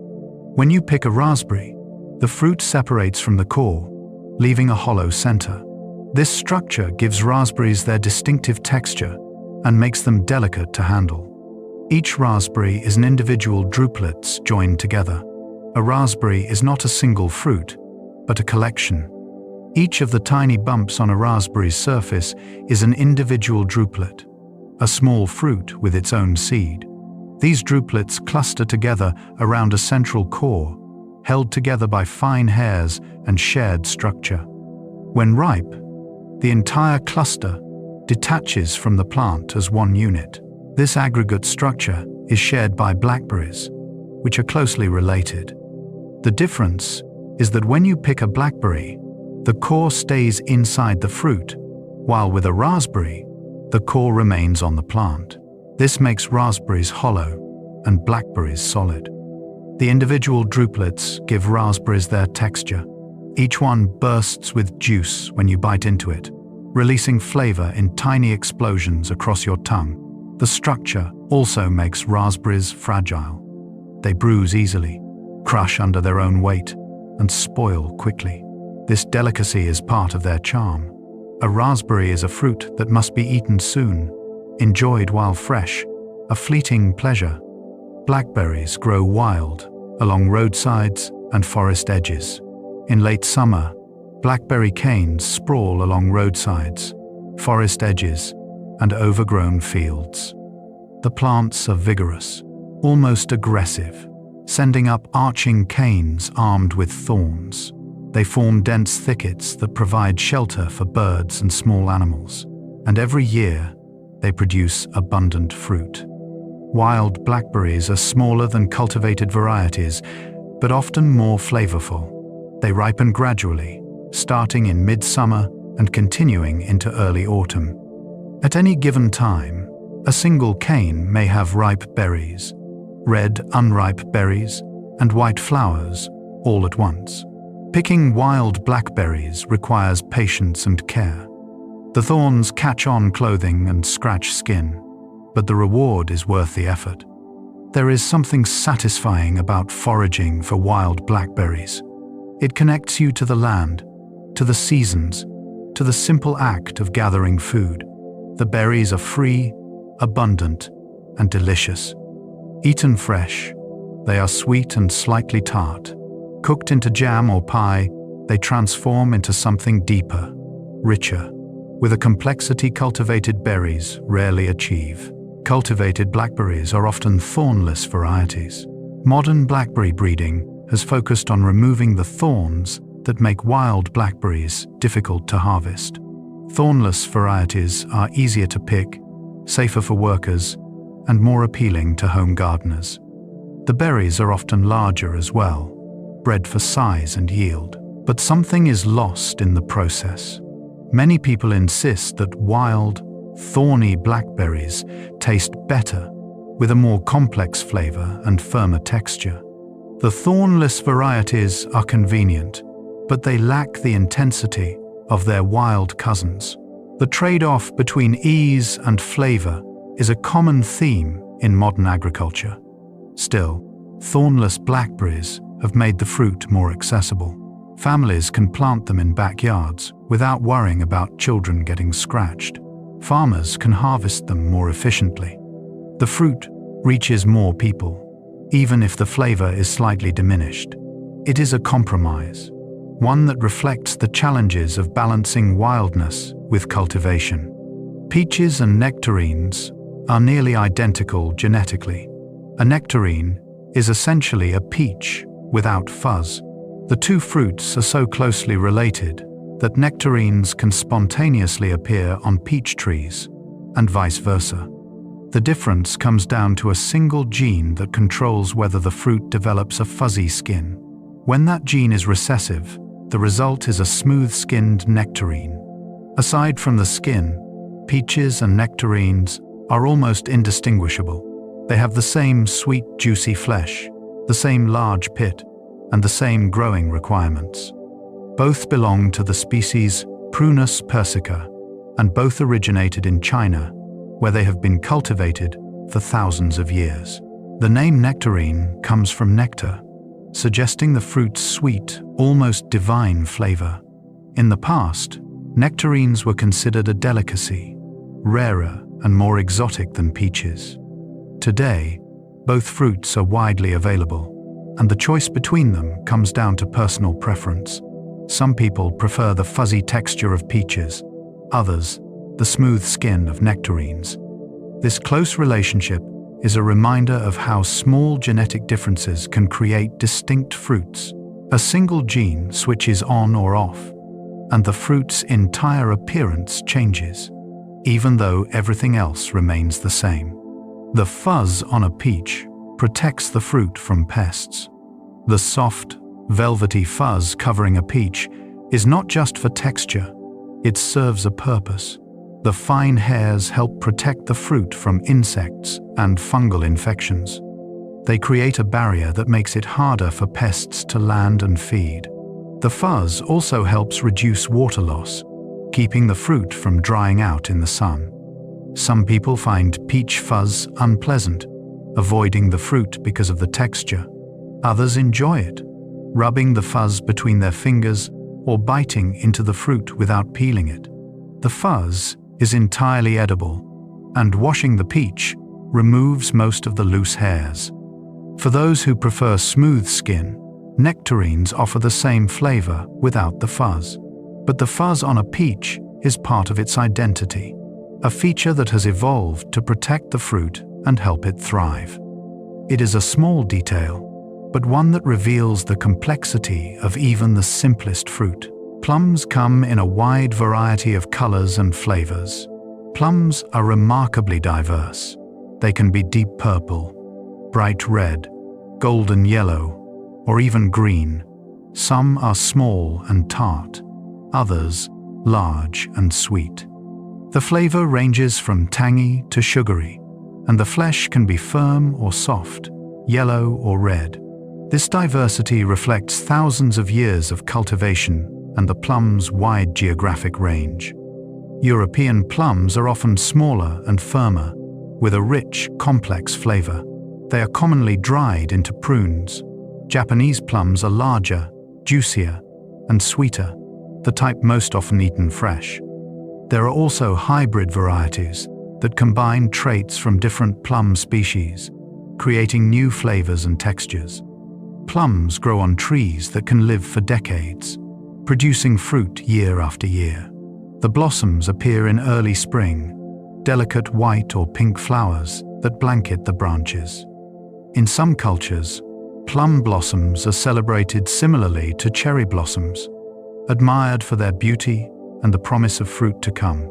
When you pick a raspberry, the fruit separates from the core, leaving a hollow center. This structure gives raspberries their distinctive texture and makes them delicate to handle. Each raspberry is an individual druplets joined together. A raspberry is not a single fruit, but a collection. Each of the tiny bumps on a raspberry's surface is an individual druplet, a small fruit with its own seed. These druplets cluster together around a central core, held together by fine hairs and shared structure. When ripe, the entire cluster detaches from the plant as one unit. This aggregate structure is shared by blackberries, which are closely related. The difference is that when you pick a blackberry, the core stays inside the fruit, while with a raspberry, the core remains on the plant. This makes raspberries hollow and blackberries solid. The individual druplets give raspberries their texture. Each one bursts with juice when you bite into it, releasing flavor in tiny explosions across your tongue. The structure also makes raspberries fragile. They bruise easily, crush under their own weight, and spoil quickly. This delicacy is part of their charm. A raspberry is a fruit that must be eaten soon, enjoyed while fresh, a fleeting pleasure. Blackberries grow wild along roadsides and forest edges. In late summer, blackberry canes sprawl along roadsides, forest edges, and overgrown fields. The plants are vigorous, almost aggressive, sending up arching canes armed with thorns. They form dense thickets that provide shelter for birds and small animals, and every year they produce abundant fruit. Wild blackberries are smaller than cultivated varieties, but often more flavorful. They ripen gradually, starting in midsummer and continuing into early autumn. At any given time, a single cane may have ripe berries, red unripe berries, and white flowers all at once. Picking wild blackberries requires patience and care. The thorns catch on clothing and scratch skin, but the reward is worth the effort. There is something satisfying about foraging for wild blackberries. It connects you to the land, to the seasons, to the simple act of gathering food. The berries are free, abundant, and delicious. Eaten fresh, they are sweet and slightly tart. Cooked into jam or pie, they transform into something deeper, richer, with a complexity cultivated berries rarely achieve. Cultivated blackberries are often thornless varieties. Modern blackberry breeding has focused on removing the thorns that make wild blackberries difficult to harvest. Thornless varieties are easier to pick, safer for workers, and more appealing to home gardeners. The berries are often larger as well, bred for size and yield. But something is lost in the process. Many people insist that wild, thorny blackberries taste better, with a more complex flavor and firmer texture. The thornless varieties are convenient, but they lack the intensity of their wild cousins. The trade-off between ease and flavor is a common theme in modern agriculture. Still, thornless blackberries have made the fruit more accessible. Families can plant them in backyards without worrying about children getting scratched. Farmers can harvest them more efficiently. The fruit reaches more people, even if the flavor is slightly diminished. It is a compromise, one that reflects the challenges of balancing wildness with cultivation. Peaches and nectarines are nearly identical genetically. A nectarine is essentially a peach without fuzz. The two fruits are so closely related that nectarines can spontaneously appear on peach trees, and vice versa. The difference comes down to a single gene that controls whether the fruit develops a fuzzy skin. When that gene is recessive, the result is a smooth-skinned nectarine. Aside from the skin, peaches and nectarines are almost indistinguishable. They have the same sweet, juicy flesh, the same large pit, and the same growing requirements. Both belong to the species Prunus persica, and both originated in China, where they have been cultivated for thousands of years. The name nectarine comes from nectar, suggesting the fruit's sweet, almost divine flavor. In the past, nectarines were considered a delicacy, rarer and more exotic than peaches. Today, both fruits are widely available, and the choice between them comes down to personal preference. Some people prefer the fuzzy texture of peaches, others, the smooth skin of nectarines. This close relationship is a reminder of how small genetic differences can create distinct fruits. A single gene switches on or off, and the fruit's entire appearance changes, even though everything else remains the same. The fuzz on a peach protects the fruit from pests. The soft, velvety fuzz covering a peach is not just for texture, it serves a purpose. The fine hairs help protect the fruit from insects and fungal infections. They create a barrier that makes it harder for pests to land and feed. The fuzz also helps reduce water loss, keeping the fruit from drying out in the sun. Some people find peach fuzz unpleasant, avoiding the fruit because of the texture. Others enjoy it, rubbing the fuzz between their fingers or biting into the fruit without peeling it. The fuzz is entirely edible, and washing the peach removes most of the loose hairs. For those who prefer smooth skin, nectarines offer the same flavor without the fuzz. But the fuzz on a peach is part of its identity, a feature that has evolved to protect the fruit and help it thrive. It is a small detail, but one that reveals the complexity of even the simplest fruit. Plums come in a wide variety of colors and flavors. Plums are remarkably diverse. They can be deep purple, bright red, golden yellow, or even green. Some are small and tart, others large and sweet. The flavor ranges from tangy to sugary, and the flesh can be firm or soft, yellow or red. This diversity reflects thousands of years of cultivation and the plum's wide geographic range. European plums are often smaller and firmer, with a rich, complex flavor. They are commonly dried into prunes. Japanese plums are larger, juicier, and sweeter, the type most often eaten fresh. There are also hybrid varieties that combine traits from different plum species, creating new flavors and textures. Plums grow on trees that can live for decades, producing fruit year after year. The blossoms appear in early spring, delicate white or pink flowers that blanket the branches. In some cultures, plum blossoms are celebrated similarly to cherry blossoms, admired for their beauty and the promise of fruit to come.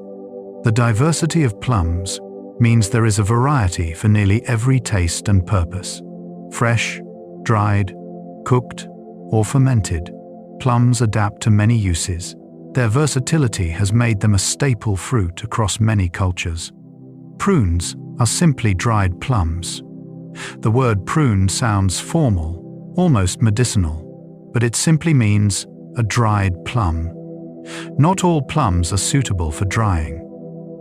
The diversity of plums means there is a variety for nearly every taste and purpose. Fresh, dried, cooked, or fermented, plums adapt to many uses. Their versatility has made them a staple fruit across many cultures. Prunes are simply dried plums. The word prune sounds formal, almost medicinal, but it simply means a dried plum. Not all plums are suitable for drying.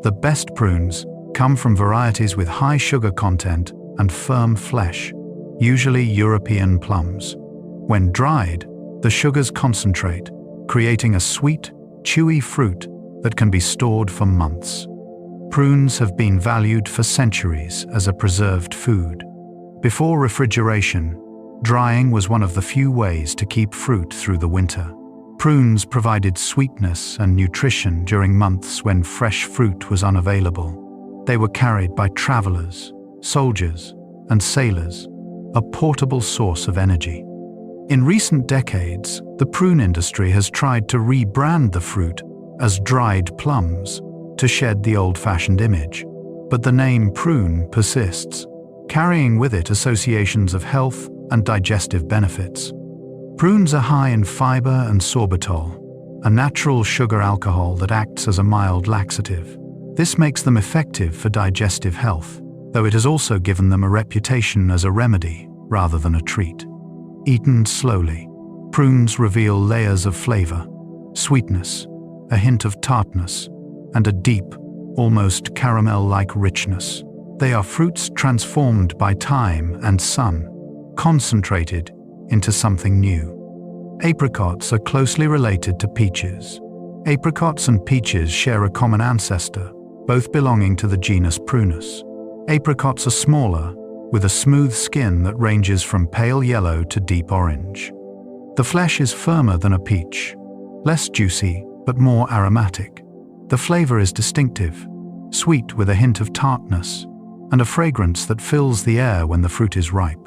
The best prunes come from varieties with high sugar content and firm flesh, usually European plums. When dried, the sugars concentrate, creating a sweet, chewy fruit that can be stored for months. Prunes have been valued for centuries as a preserved food. Before refrigeration, drying was one of the few ways to keep fruit through the winter. Prunes provided sweetness and nutrition during months when fresh fruit was unavailable. They were carried by travelers, soldiers, and sailors, a portable source of energy. In recent decades, the prune industry has tried to rebrand the fruit as dried plums to shed the old-fashioned image. But the name prune persists, carrying with it associations of health and digestive benefits. Prunes are high in fiber and sorbitol, a natural sugar alcohol that acts as a mild laxative. This makes them effective for digestive health, though it has also given them a reputation as a remedy rather than a treat. Eaten slowly, prunes reveal layers of flavor, sweetness, a hint of tartness, and a deep, almost caramel-like richness. They are fruits transformed by time and sun, concentrated into something new. Apricots are closely related to peaches. Apricots and peaches share a common ancestor, both belonging to the genus Prunus. Apricots are smaller, with a smooth skin that ranges from pale yellow to deep orange. The flesh is firmer than a peach, less juicy but more aromatic. The flavor is distinctive, sweet with a hint of tartness, and a fragrance that fills the air when the fruit is ripe.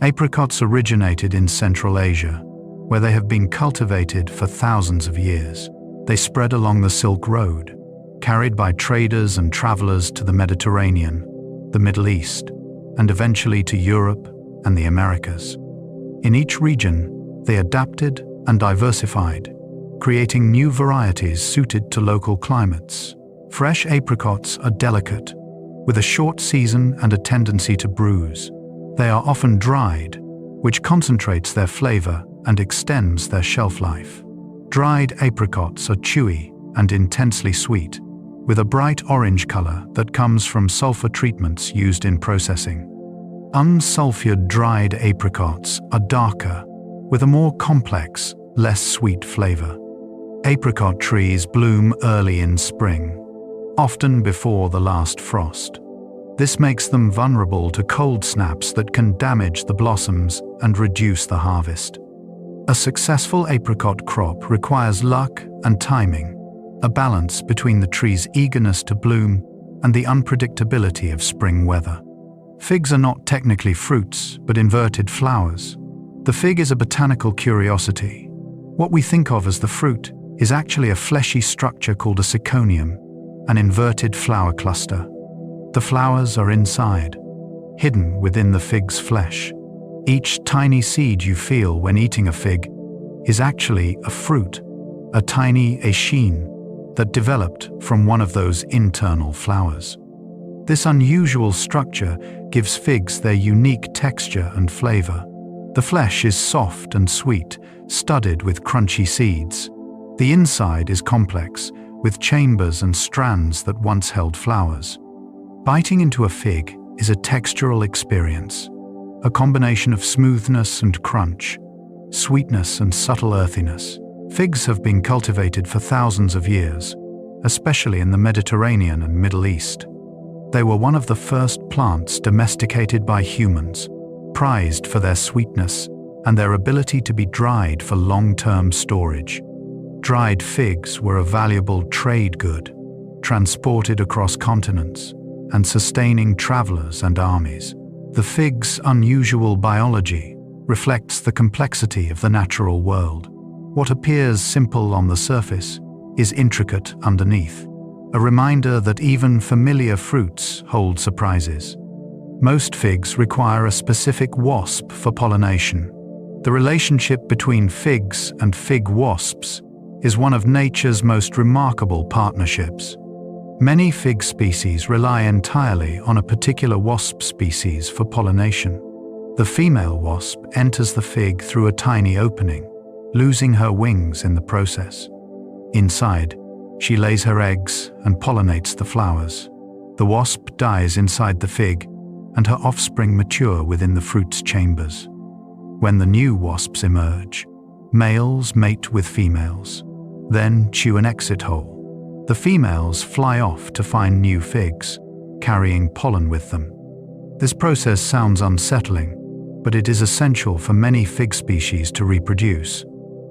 Apricots originated in Central Asia, where they have been cultivated for thousands of years. They spread along the Silk Road, carried by traders and travelers to the Mediterranean, the Middle East, and eventually to Europe and the Americas. In each region, they adapted and diversified, creating new varieties suited to local climates. Fresh apricots are delicate, with a short season and a tendency to bruise. They are often dried, which concentrates their flavor and extends their shelf life. Dried apricots are chewy and intensely sweet, with a bright orange color that comes from sulfur treatments used in processing. Unsulfured dried apricots are darker, with a more complex, less sweet flavor. Apricot trees bloom early in spring, often before the last frost. This makes them vulnerable to cold snaps that can damage the blossoms and reduce the harvest. A successful apricot crop requires luck and timing, a balance between the tree's eagerness to bloom and the unpredictability of spring weather. Figs are not technically fruits, but inverted flowers. The fig is a botanical curiosity. What we think of as the fruit is actually a fleshy structure called a syconium, an inverted flower cluster. The flowers are inside, hidden within the fig's flesh. Each tiny seed you feel when eating a fig is actually a fruit, a tiny achene that developed from one of those internal flowers. This unusual structure gives figs their unique texture and flavor. The flesh is soft and sweet, studded with crunchy seeds. The inside is complex, with chambers and strands that once held flowers. Biting into a fig is a textural experience, a combination of smoothness and crunch, sweetness and subtle earthiness. Figs have been cultivated for thousands of years, especially in the Mediterranean and Middle East. They were one of the first plants domesticated by humans, prized for their sweetness and their ability to be dried for long-term storage. Dried figs were a valuable trade good, transported across continents and sustaining travelers and armies. The fig's unusual biology reflects the complexity of the natural world. What appears simple on the surface is intricate underneath, a reminder that even familiar fruits hold surprises. Most figs require a specific wasp for pollination. The relationship between figs and fig wasps is one of nature's most remarkable partnerships. Many fig species rely entirely on a particular wasp species for pollination. The female wasp enters the fig through a tiny opening, losing her wings in the process. Inside, she lays her eggs and pollinates the flowers. The wasp dies inside the fig, and her offspring mature within the fruit's chambers. When the new wasps emerge, males mate with females, then chew an exit hole. The females fly off to find new figs, carrying pollen with them. This process sounds unsettling, but it is essential for many fig species to reproduce.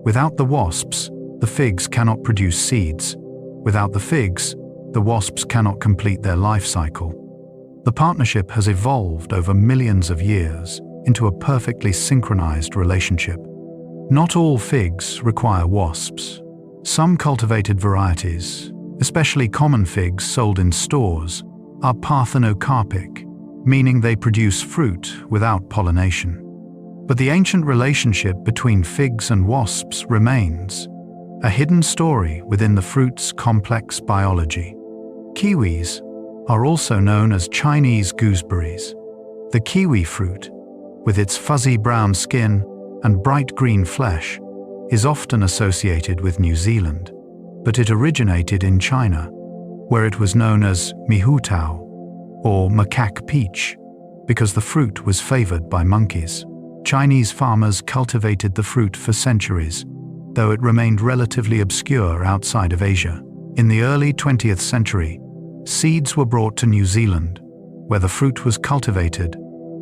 Without the wasps, the figs cannot produce seeds. Without the figs, the wasps cannot complete their life cycle. The partnership has evolved over millions of years into a perfectly synchronized relationship. Not all figs require wasps. Some cultivated varieties, especially common figs sold in stores, are parthenocarpic, meaning they produce fruit without pollination. But the ancient relationship between figs and wasps remains, a hidden story within the fruit's complex biology. Kiwis are also known as Chinese gooseberries. The kiwi fruit, with its fuzzy brown skin and bright green flesh, is often associated with New Zealand, but it originated in China, where it was known as mihutao, or macaque peach, because the fruit was favored by monkeys. Chinese farmers cultivated the fruit for centuries, though it remained relatively obscure outside of Asia. In the early 20th century, seeds were brought to New Zealand, where the fruit was cultivated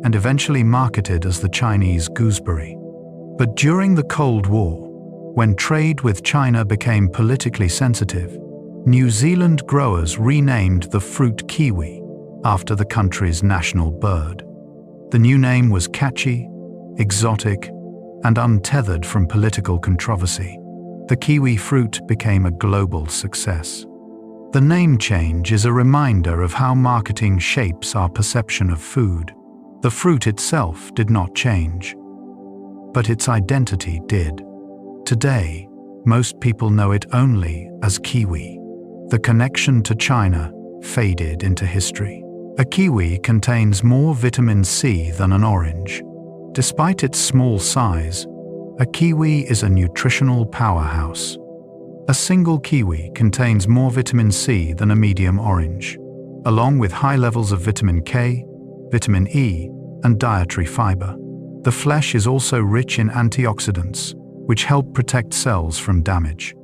and eventually marketed as the Chinese gooseberry. But during the Cold War, when trade with China became politically sensitive, New Zealand growers renamed the fruit kiwi after the country's national bird. The new name was catchy, exotic, and untethered from political controversy. The kiwi fruit became a global success. The name change is a reminder of how marketing shapes our perception of food. The fruit itself did not change, but its identity did. Today, most people know it only as kiwi. The connection to China faded into history. A kiwi contains more vitamin C than an orange. Despite its small size, a kiwi is a nutritional powerhouse. A single kiwi contains more vitamin C than a medium orange, along with high levels of vitamin K, vitamin E, and dietary fiber. The flesh is also rich in antioxidants, which help protect cells from damage.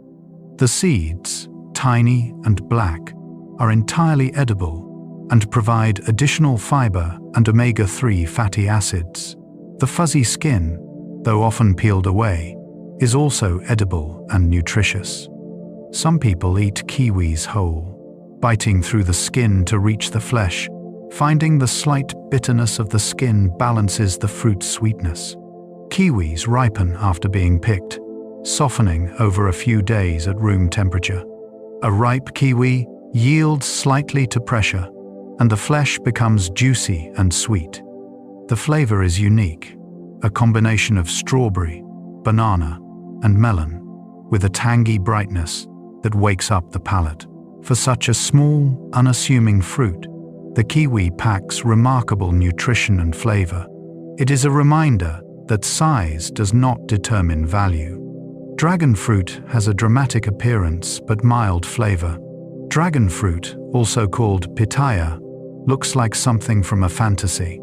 The seeds, tiny and black, are entirely edible and provide additional fiber and omega-3 fatty acids. The fuzzy skin, though often peeled away, is also edible and nutritious. Some people eat kiwis whole, biting through the skin to reach the flesh. Finding the slight bitterness of the skin balances the fruit's sweetness. Kiwis ripen after being picked, softening over a few days at room temperature. A ripe kiwi yields slightly to pressure, and the flesh becomes juicy and sweet. The flavor is unique, a combination of strawberry, banana, and melon, with a tangy brightness that wakes up the palate. For such a small, unassuming fruit, the kiwi packs remarkable nutrition and flavor. It is a reminder that size does not determine value. Dragon fruit has a dramatic appearance but mild flavor. Dragon fruit, also called pitaya, looks like something from a fantasy.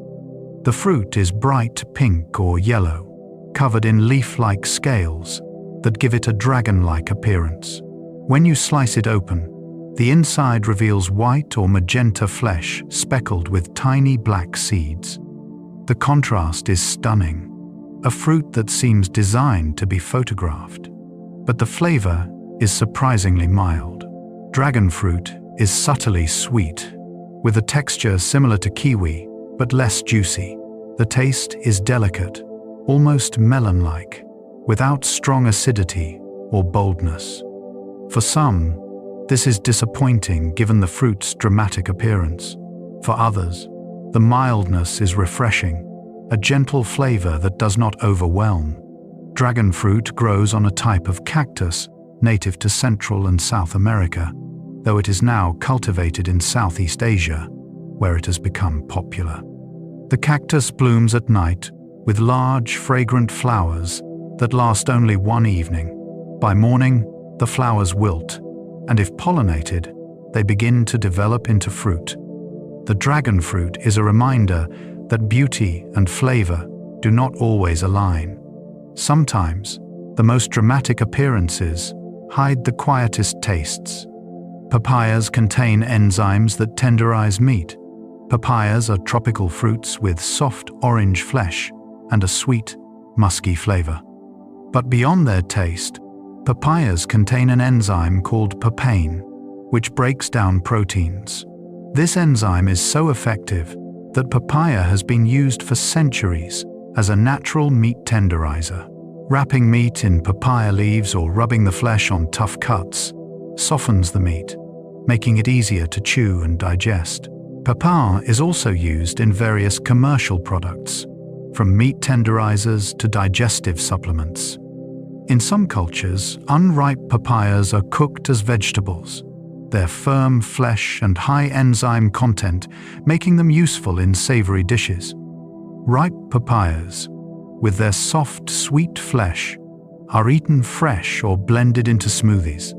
The fruit is bright pink or yellow, covered in leaf-like scales that give it a dragon-like appearance. When you slice it open, the inside reveals white or magenta flesh speckled with tiny black seeds. The contrast is stunning, a fruit that seems designed to be photographed. But the flavor is surprisingly mild. Dragon fruit is subtly sweet, with a texture similar to kiwi, but less juicy. The taste is delicate, almost melon-like, without strong acidity or boldness. For some, this is disappointing given the fruit's dramatic appearance. For others, the mildness is refreshing, a gentle flavor that does not overwhelm. Dragon fruit grows on a type of cactus native to Central and South America, though it is now cultivated in Southeast Asia, where it has become popular. The cactus blooms at night with large, fragrant flowers that last only one evening. By morning, the flowers wilt, and if pollinated, they begin to develop into fruit. The dragon fruit is a reminder that beauty and flavor do not always align. Sometimes, the most dramatic appearances hide the quietest tastes. Papayas contain enzymes that tenderize meat. Papayas are tropical fruits with soft orange flesh and a sweet, musky flavor. But beyond their taste, papayas contain an enzyme called papain, which breaks down proteins. This enzyme is so effective that papaya has been used for centuries as a natural meat tenderizer. Wrapping meat in papaya leaves or rubbing the flesh on tough cuts softens the meat, making it easier to chew and digest. Papaya is also used in various commercial products, from meat tenderizers to digestive supplements. In some cultures, unripe papayas are cooked as vegetables, their firm flesh and high enzyme content making them useful in savory dishes. Ripe papayas, with their soft, sweet flesh, are eaten fresh or blended into smoothies.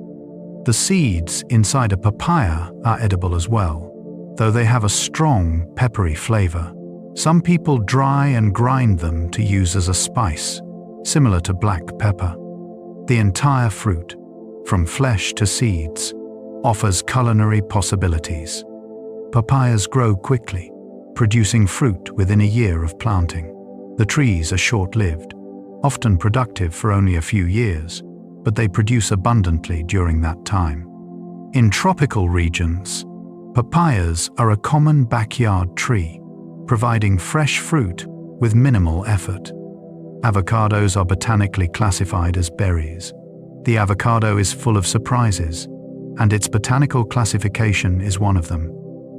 The seeds inside a papaya are edible as well, though they have a strong, peppery flavor. Some people dry and grind them to use as a spice, similar to black pepper. The entire fruit, from flesh to seeds, offers culinary possibilities. Papayas grow quickly, producing fruit within a year of planting. The trees are short-lived, often productive for only a few years, but they produce abundantly during that time. In tropical regions, papayas are a common backyard tree, providing fresh fruit with minimal effort. Avocados are botanically classified as berries. The avocado is full of surprises, and its botanical classification is one of them.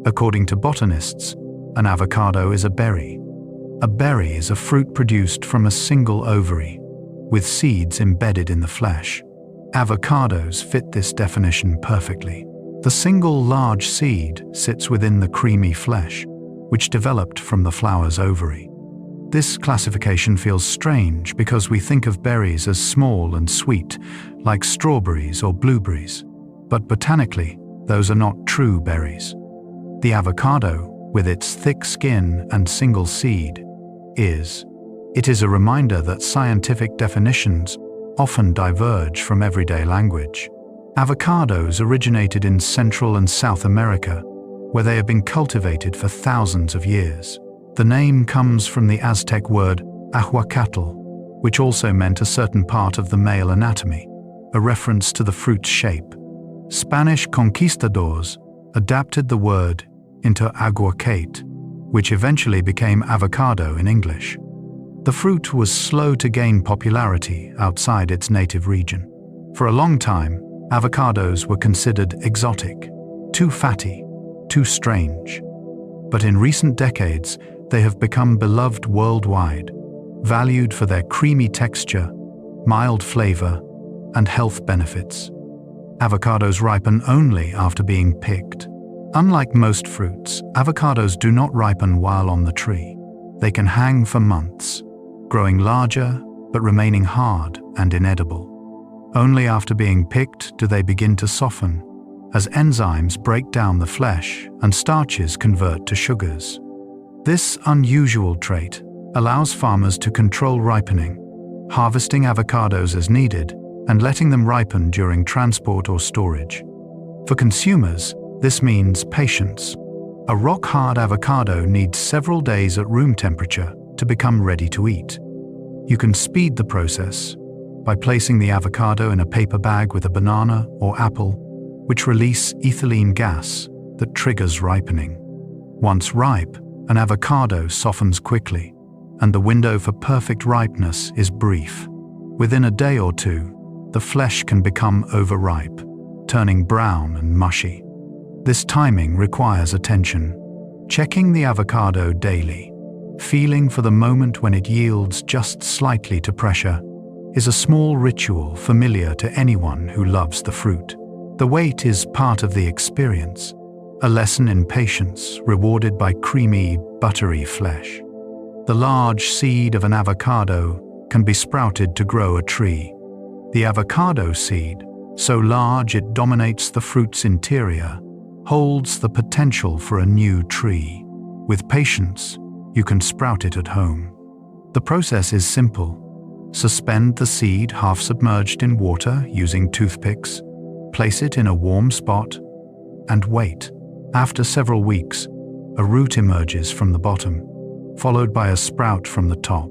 According to botanists, an avocado is a berry. A berry is a fruit produced from a single ovary, with seeds embedded in the flesh. Avocados fit this definition perfectly. The single large seed sits within the creamy flesh, which developed from the flower's ovary. This classification feels strange because we think of berries as small and sweet, like strawberries or blueberries. But botanically, those are not true berries. The avocado, with its thick skin and single seed, is. It is a reminder that scientific definitions often diverge from everyday language. Avocados originated in Central and South America, where they have been cultivated for thousands of years. The name comes from the Aztec word ahuacatl, which also meant a certain part of the male anatomy, a reference to the fruit's shape. Spanish conquistadors adapted the word into aguacate, which eventually became avocado in English. The fruit was slow to gain popularity outside its native region. For a long time, avocados were considered exotic, too fatty, too strange. But in recent decades, they have become beloved worldwide, valued for their creamy texture, mild flavor, and health benefits. Avocados ripen only after being picked. Unlike most fruits, avocados do not ripen while on the tree. They can hang for months, growing larger but remaining hard and inedible. Only after being picked do they begin to soften, as enzymes break down the flesh and starches convert to sugars. This unusual trait allows farmers to control ripening, harvesting avocados as needed and letting them ripen during transport or storage. For consumers, this means patience. A rock-hard avocado needs several days at room temperature to become ready to eat. You can speed the process by placing the avocado in a paper bag with a banana or apple, which release ethylene gas that triggers ripening. Once ripe, an avocado softens quickly, and the window for perfect ripeness is brief. Within a day or two, the flesh can become overripe, turning brown and mushy. This timing requires attention. Checking the avocado daily, feeling for the moment when it yields just slightly to pressure, is a small ritual familiar to anyone who loves the fruit. The wait is part of the experience, a lesson in patience rewarded by creamy, buttery flesh. The large seed of an avocado can be sprouted to grow a tree. The avocado seed So large it dominates the fruit's interior, holds the potential for a new tree. With patience, you can sprout it at home. The process is simple. Suspend the seed half submerged in water using toothpicks, place it in a warm spot, and wait. After several weeks, a root emerges from the bottom, followed by a sprout from the top.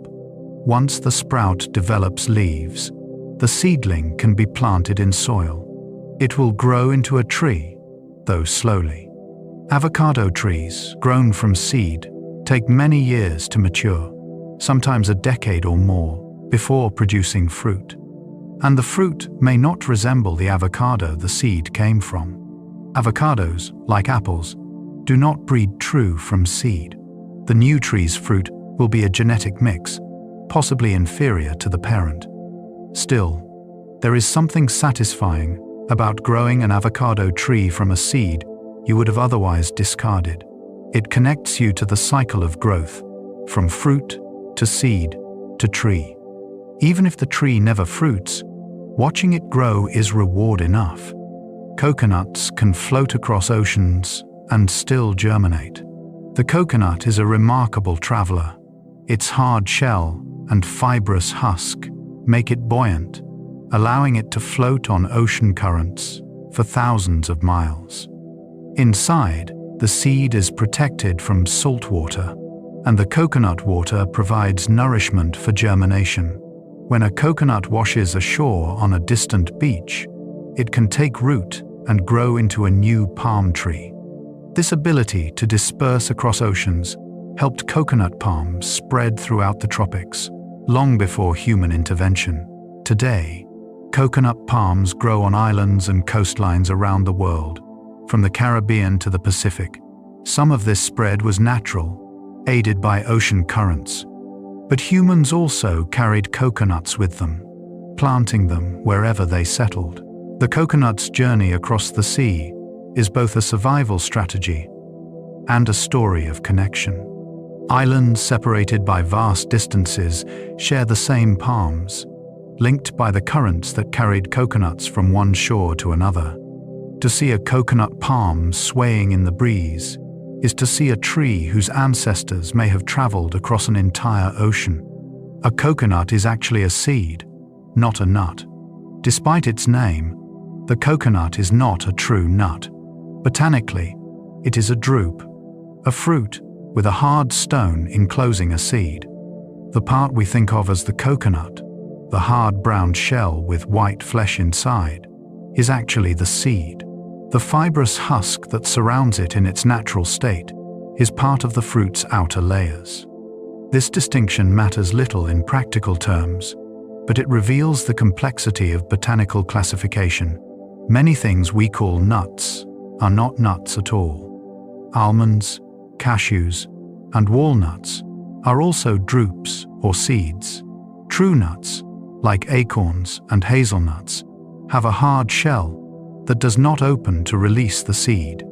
Once the sprout develops leaves, the seedling can be planted in soil. It will grow into a tree, though slowly. Avocado trees, grown from seed, take many years to mature, sometimes a decade or more, before producing fruit. And the fruit may not resemble the avocado the seed came from. Avocados, like apples, do not breed true from seed. The new tree's fruit will be a genetic mix, possibly inferior to the parent. Still, there is something satisfying about growing an avocado tree from a seed you would have otherwise discarded. It connects you to the cycle of growth, from fruit to seed to tree. Even if the tree never fruits, watching it grow is reward enough. Coconuts can float across oceans and still germinate. The coconut is a remarkable traveler. Its hard shell and fibrous husk make it buoyant, allowing it to float on ocean currents for thousands of miles. Inside, the seed is protected from salt water, and the coconut water provides nourishment for germination. When a coconut washes ashore on a distant beach, it can take root and grow into a new palm tree. This ability to disperse across oceans helped coconut palms spread throughout the tropics, long before human intervention. Today, coconut palms grow on islands and coastlines around the world, from the Caribbean to the Pacific. Some of this spread was natural, aided by ocean currents. But humans also carried coconuts with them, planting them wherever they settled. The coconut's journey across the sea is both a survival strategy and a story of connection. Islands separated by vast distances share the same palms, linked by the currents that carried coconuts from one shore to another. To see a coconut palm swaying in the breeze is to see a tree whose ancestors may have traveled across an entire ocean. A coconut is actually a seed, not a nut. Despite its name, the coconut is not a true nut. Botanically, it is a drupe, a fruit with a hard stone enclosing a seed. The part we think of as the coconut, the hard brown shell with white flesh inside, is actually the seed. The fibrous husk that surrounds it in its natural state is part of the fruit's outer layers. This distinction matters little in practical terms, but it reveals the complexity of botanical classification. Many things we call nuts are not nuts at all. Almonds, cashews, and walnuts are also drupes or seeds. True nuts, like acorns and hazelnuts, have a hard shell that does not open to release the seed.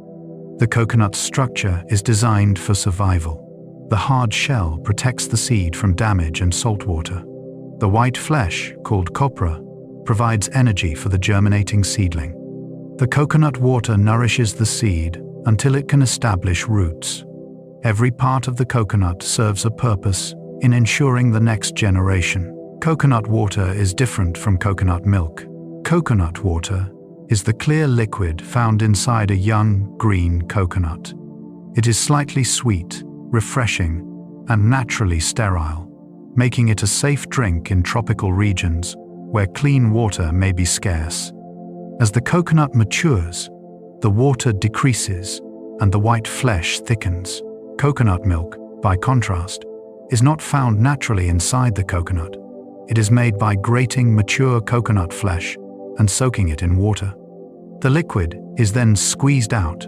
The coconut's structure is designed for survival. The hard shell protects the seed from damage and saltwater. The white flesh, called copra, provides energy for the germinating seedling. The coconut water nourishes the seed until it can establish roots. Every part of the coconut serves a purpose in ensuring the next generation. Coconut water is different from coconut milk. Coconut water is the clear liquid found inside a young, green coconut. It is slightly sweet, refreshing, and naturally sterile, making it a safe drink in tropical regions where clean water may be scarce. As the coconut matures, the water decreases and the white flesh thickens. Coconut milk, by contrast, is not found naturally inside the coconut. It is made by grating mature coconut flesh and soaking it in water. The liquid is then squeezed out,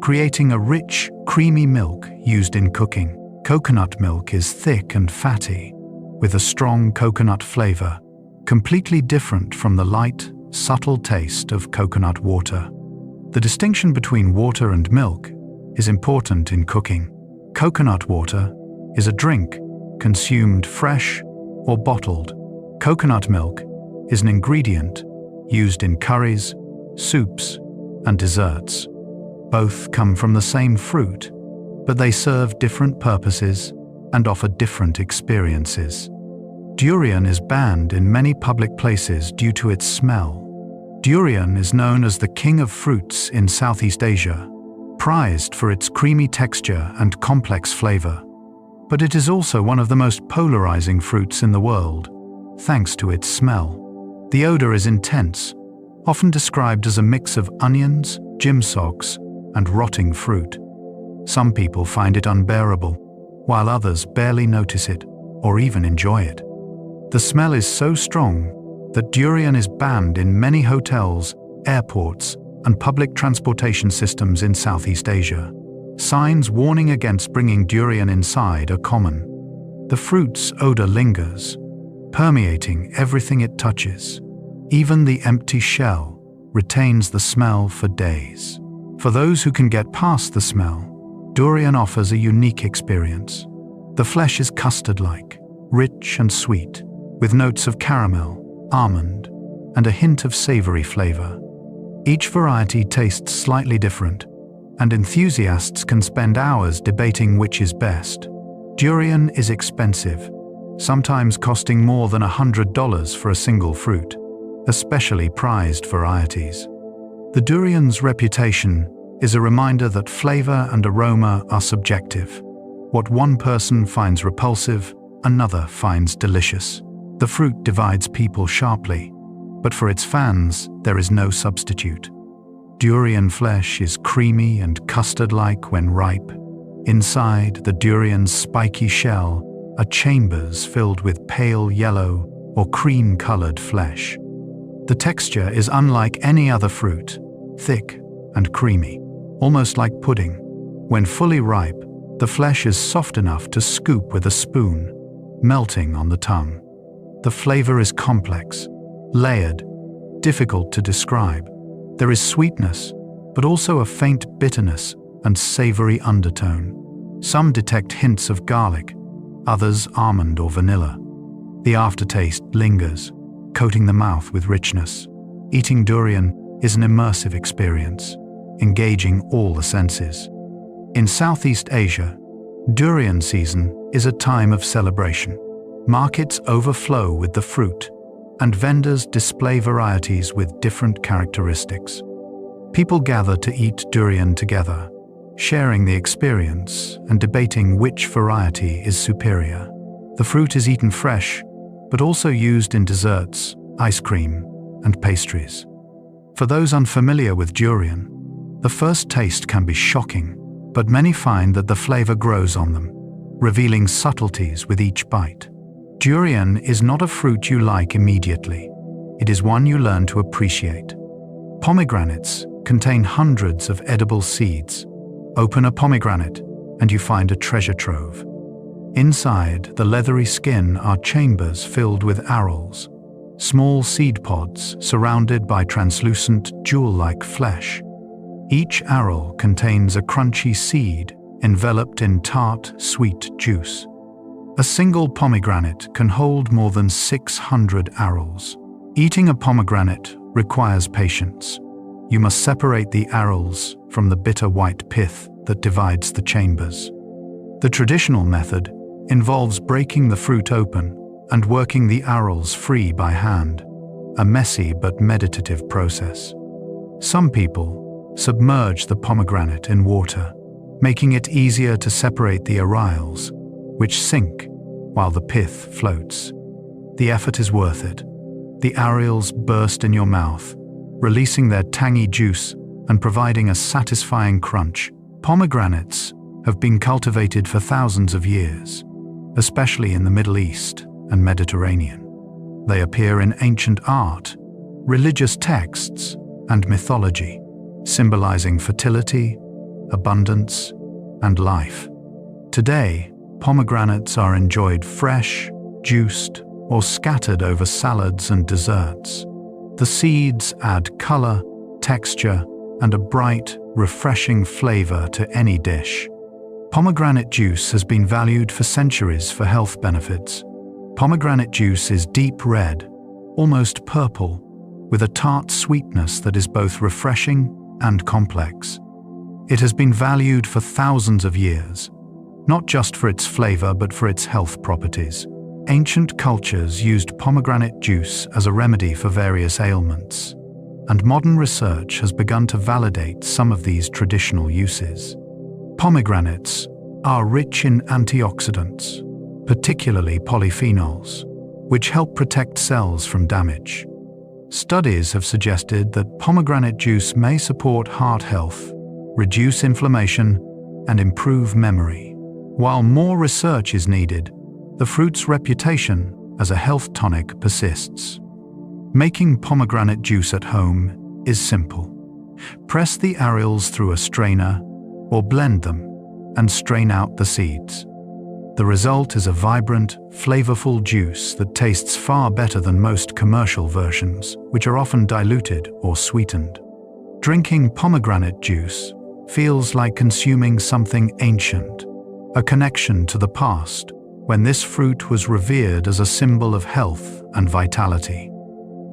creating a rich, creamy milk used in cooking. Coconut milk is thick and fatty, with a strong coconut flavor, completely different from the light, subtle taste of coconut water. The distinction between water and milk is important in cooking. Coconut water is a drink consumed fresh or bottled. Coconut milk is an ingredient used in curries, soups, and desserts. Both come from the same fruit, but they serve different purposes and offer different experiences. Durian is banned in many public places due to its smell. Durian is known as the king of fruits in Southeast Asia, prized for its creamy texture and complex flavor. But it is also one of the most polarizing fruits in the world, thanks to its smell. The odor is intense, often described as a mix of onions, gym socks, and rotting fruit. Some people find it unbearable, while others barely notice it or even enjoy it. The smell is so strong that durian is banned in many hotels, airports, and public transportation systems in Southeast Asia. Signs warning against bringing durian inside are common. The fruit's odor lingers, permeating everything it touches. Even the empty shell retains the smell for days. For those who can get past the smell, durian offers a unique experience. The flesh is custard-like, rich and sweet, with notes of caramel, almond, and a hint of savory flavor. Each variety tastes slightly different, and enthusiasts can spend hours debating which is best. Durian is expensive, sometimes costing more than $100 for a single fruit, especially prized varieties. The durian's reputation is a reminder that flavor and aroma are subjective. What one person finds repulsive, another finds delicious. The fruit divides people sharply, but for its fans, there is no substitute. Durian flesh is creamy and custard-like when ripe. Inside the durian's spiky shell are chambers filled with pale yellow or cream-colored flesh. The texture is unlike any other fruit, thick and creamy, almost like pudding. When fully ripe, the flesh is soft enough to scoop with a spoon, melting on the tongue. The flavor is complex, layered, difficult to describe. There is sweetness, but also a faint bitterness and savory undertone. Some detect hints of garlic, others almond or vanilla. The aftertaste lingers, coating the mouth with richness. Eating durian is an immersive experience, engaging all the senses. In Southeast Asia, durian season is a time of celebration. Markets overflow with the fruit, and vendors display varieties with different characteristics. People gather to eat durian together, sharing the experience and debating which variety is superior. The fruit is eaten fresh, but also used in desserts, ice cream, and pastries. For those unfamiliar with durian, the first taste can be shocking, but many find that the flavor grows on them, revealing subtleties with each bite. Durian is not a fruit you like immediately. It is one you learn to appreciate. Pomegranates contain hundreds of edible seeds. Open a pomegranate, and you find a treasure trove. Inside the leathery skin are chambers filled with arils, small seed pods surrounded by translucent jewel-like flesh. Each aril contains a crunchy seed enveloped in tart, sweet juice. A single pomegranate can hold more than 600 arils. Eating a pomegranate requires patience. You must separate the arils from the bitter white pith that divides the chambers. The traditional method involves breaking the fruit open and working the arils free by hand, a messy but meditative process. Some people submerge the pomegranate in water, making it easier to separate the arils, which sink while the pith floats. The effort is worth it. The arils burst in your mouth, releasing their tangy juice and providing a satisfying crunch. Pomegranates have been cultivated for thousands of years, especially in the Middle East and Mediterranean. They appear in ancient art, religious texts, and mythology, symbolizing fertility, abundance, and life. Today, pomegranates are enjoyed fresh, juiced, or scattered over salads and desserts. The seeds add color, texture, and a bright, refreshing flavor to any dish. Pomegranate juice has been valued for centuries for health benefits. Pomegranate juice is deep red, almost purple, with a tart sweetness that is both refreshing and complex. It has been valued for thousands of years, not just for its flavor but for its health properties. Ancient cultures used pomegranate juice as a remedy for various ailments, and modern research has begun to validate some of these traditional uses. Pomegranates are rich in antioxidants, particularly polyphenols, which help protect cells from damage. Studies have suggested that pomegranate juice may support heart health, reduce inflammation, and improve memory. While more research is needed, the fruit's reputation as a health tonic persists. Making pomegranate juice at home is simple. Press the areoles through a strainer or blend them and strain out the seeds. The result is a vibrant, flavorful juice that tastes far better than most commercial versions, which are often diluted or sweetened. Drinking pomegranate juice feels like consuming something ancient, a connection to the past, when this fruit was revered as a symbol of health and vitality.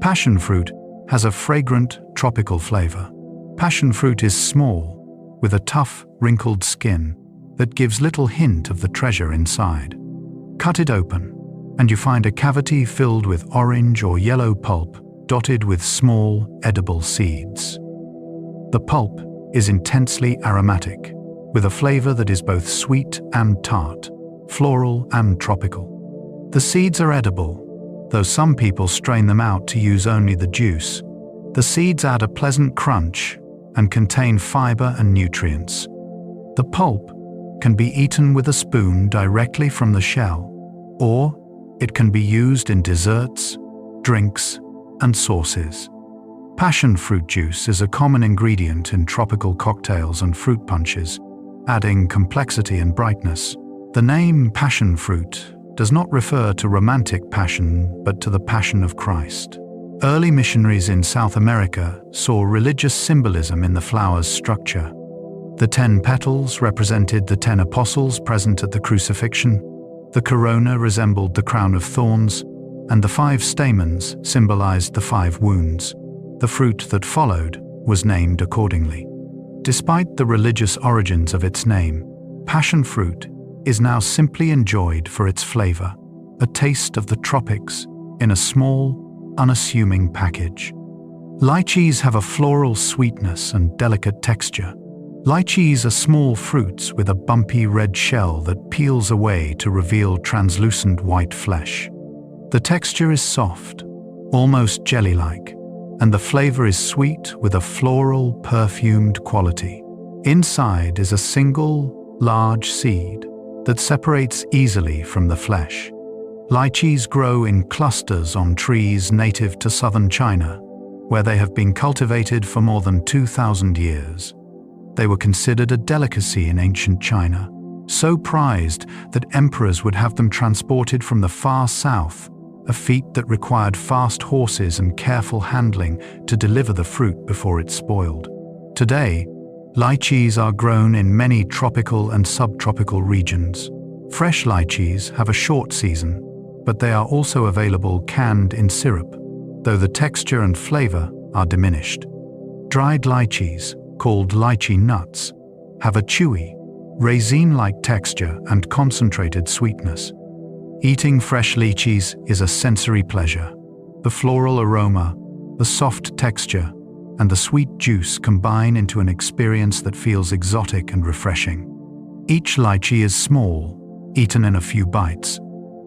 Passion fruit has a fragrant, tropical flavor. Passion fruit is small, with a tough, wrinkled skin that gives little hint of the treasure inside. Cut it open, and you find a cavity filled with orange or yellow pulp dotted with small, edible seeds. The pulp is intensely aromatic, with a flavor that is both sweet and tart, floral and tropical. The seeds are edible, though some people strain them out to use only the juice. The seeds add a pleasant crunch and contain fiber and nutrients. The pulp can be eaten with a spoon directly from the shell, or it can be used in desserts, drinks, and sauces. Passion fruit juice is a common ingredient in tropical cocktails and fruit punches, adding complexity and brightness. The name passion fruit does not refer to romantic passion, but to the Passion of Christ. Early missionaries in South America saw religious symbolism in the flower's structure. The 10 petals represented the 10 apostles present at the crucifixion, the corona resembled the crown of thorns, and the 5 stamens symbolized the 5 wounds. The fruit that followed was named accordingly. Despite the religious origins of its name, passion fruit is now simply enjoyed for its flavor, a taste of the tropics in a small, unassuming package. Lychees have a floral sweetness and delicate texture. Lychees are small fruits with a bumpy red shell that peels away to reveal translucent white flesh. The texture is soft, almost jelly-like, and the flavor is sweet with a floral, perfumed quality. Inside is a single, large seed that separates easily from the flesh. Lychees grow in clusters on trees native to southern China, where they have been cultivated for more than 2,000 years. They were considered a delicacy in ancient China, so prized that emperors would have them transported from the far south, a feat that required fast horses and careful handling to deliver the fruit before it spoiled. Today, lychees are grown in many tropical and subtropical regions. Fresh lychees have a short season, but they are also available canned in syrup, though the texture and flavor are diminished. Dried lychees, called lychee nuts, have a chewy, raisin-like texture and concentrated sweetness. Eating fresh lychees is a sensory pleasure. The floral aroma, the soft texture, and the sweet juice combine into an experience that feels exotic and refreshing. Each lychee is small, eaten in a few bites,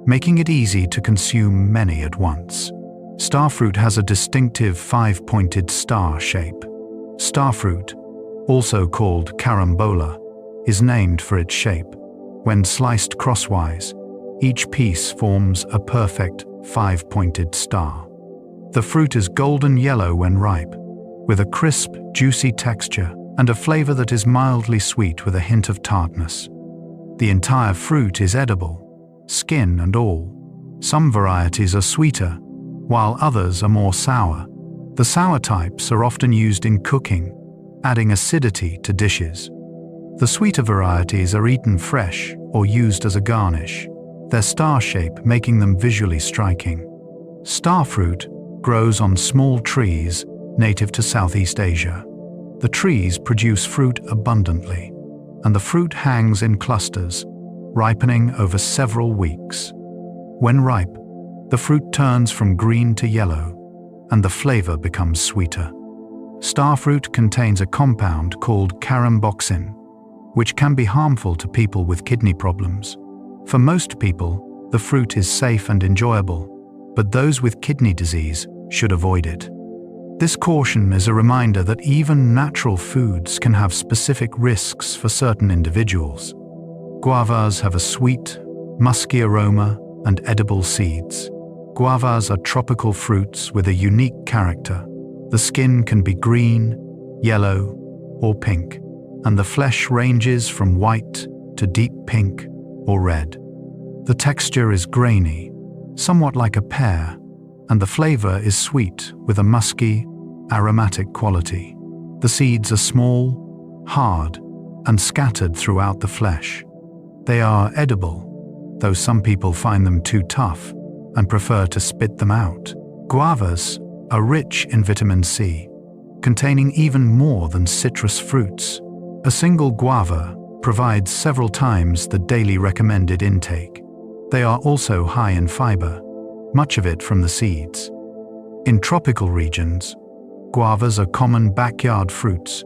making it easy to consume many at once. Starfruit has a distinctive 5-pointed star shape. Starfruit, also called carambola, is named for its shape. When sliced crosswise, each piece forms a perfect 5-pointed star. The fruit is golden yellow when ripe, with a crisp, juicy texture and a flavor that is mildly sweet with a hint of tartness. The entire fruit is edible, skin and all. Some varieties are sweeter, while others are more sour. The sour types are often used in cooking, adding acidity to dishes. The sweeter varieties are eaten fresh or used as a garnish, their star shape making them visually striking. Starfruit grows on small trees native to Southeast Asia. The trees produce fruit abundantly, and the fruit hangs in clusters, ripening over several weeks. When ripe, the fruit turns from green to yellow, and the flavor becomes sweeter. Starfruit contains a compound called caramboxin, which can be harmful to people with kidney problems. For most people, the fruit is safe and enjoyable, but those with kidney disease should avoid it. This caution is a reminder that even natural foods can have specific risks for certain individuals. Guavas have a sweet, musky aroma and edible seeds. Guavas are tropical fruits with a unique character. The skin can be green, yellow, or pink, and the flesh ranges from white to deep pink or red. The texture is grainy, somewhat like a pear, and the flavor is sweet with a musky, aromatic quality. The seeds are small, hard, and scattered throughout the flesh. They are edible, though some people find them too tough and prefer to spit them out. Guavas are rich in vitamin C, containing even more than citrus fruits. A single guava provides several times the daily recommended intake. They are also high in fiber, much of it from the seeds. In tropical regions, guavas are common backyard fruits,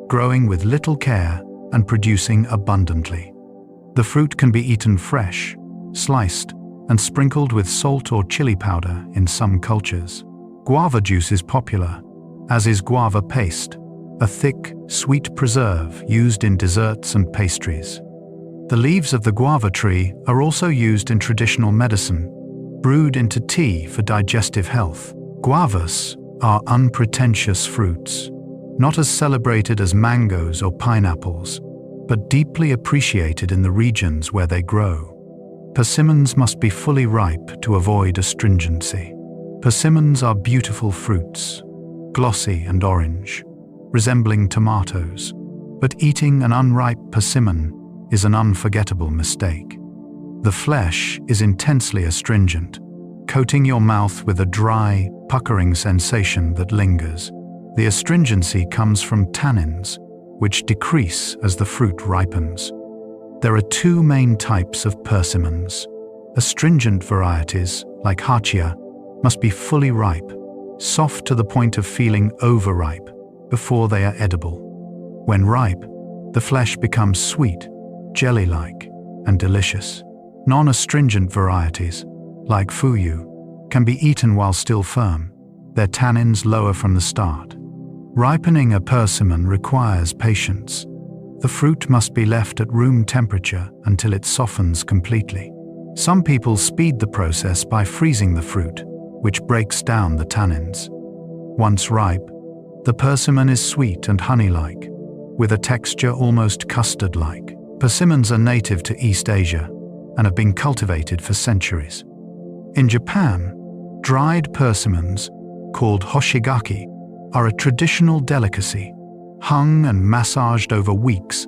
growing with little care and producing abundantly. The fruit can be eaten fresh, sliced, and sprinkled with salt or chili powder in some cultures. Guava juice is popular, as is guava paste, a thick, sweet preserve used in desserts and pastries. The leaves of the guava tree are also used in traditional medicine, brewed into tea for digestive health. Guavas are unpretentious fruits, not as celebrated as mangoes or pineapples, but deeply appreciated in the regions where they grow. Persimmons must be fully ripe to avoid astringency. Persimmons are beautiful fruits, glossy and orange, resembling tomatoes, but eating an unripe persimmon is an unforgettable mistake. The flesh is intensely astringent, coating your mouth with a dry, puckering sensation that lingers. The astringency comes from tannins, which decrease as the fruit ripens. There are two main types of persimmons. Astringent varieties, like hachia, must be fully ripe, soft to the point of feeling overripe, before they are edible. When ripe, the flesh becomes sweet, jelly-like, and delicious. Non-astringent varieties, like fuyu, can be eaten while still firm, their tannins lower from the start. Ripening a persimmon requires patience. The fruit must be left at room temperature until it softens completely. Some people speed the process by freezing the fruit, which breaks down the tannins. Once ripe, the persimmon is sweet and honey-like, with a texture almost custard-like. Persimmons are native to East Asia and have been cultivated for centuries. In Japan, dried persimmons, called hoshigaki, are a traditional delicacy, hung and massaged over weeks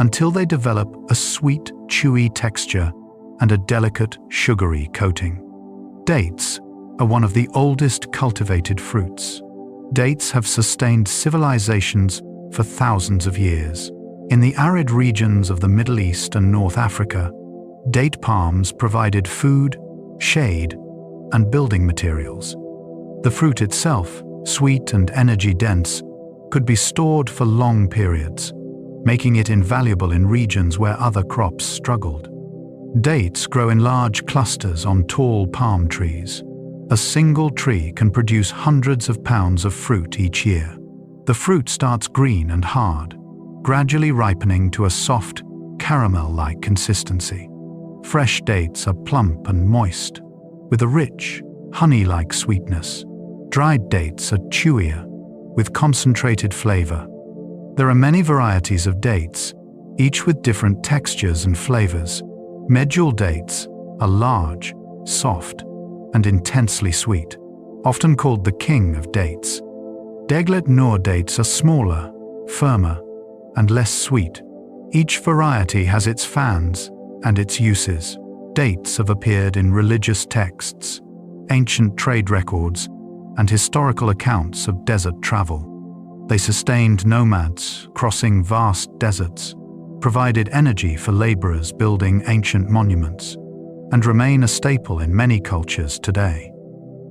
until they develop a sweet, chewy texture and a delicate, sugary coating. Dates are one of the oldest cultivated fruits. Dates have sustained civilizations for thousands of years. In the arid regions of the Middle East and North Africa, date palms provided food, shade, and building materials. The fruit itself, sweet and energy-dense, could be stored for long periods, making it invaluable in regions where other crops struggled. Dates grow in large clusters on tall palm trees. A single tree can produce hundreds of pounds of fruit each year. The fruit starts green and hard, gradually ripening to a soft, caramel-like consistency. Fresh dates are plump and moist, with a rich, honey-like sweetness. Dried dates are chewier, with concentrated flavor. There are many varieties of dates, each with different textures and flavors. Medjool dates are large, soft, and intensely sweet, often called the king of dates. Deglet Nur dates are smaller, firmer, and less sweet. Each variety has its fans and its uses. Dates have appeared in religious texts, ancient trade records, and historical accounts of desert travel. They sustained nomads crossing vast deserts, provided energy for laborers building ancient monuments, and remain a staple in many cultures today.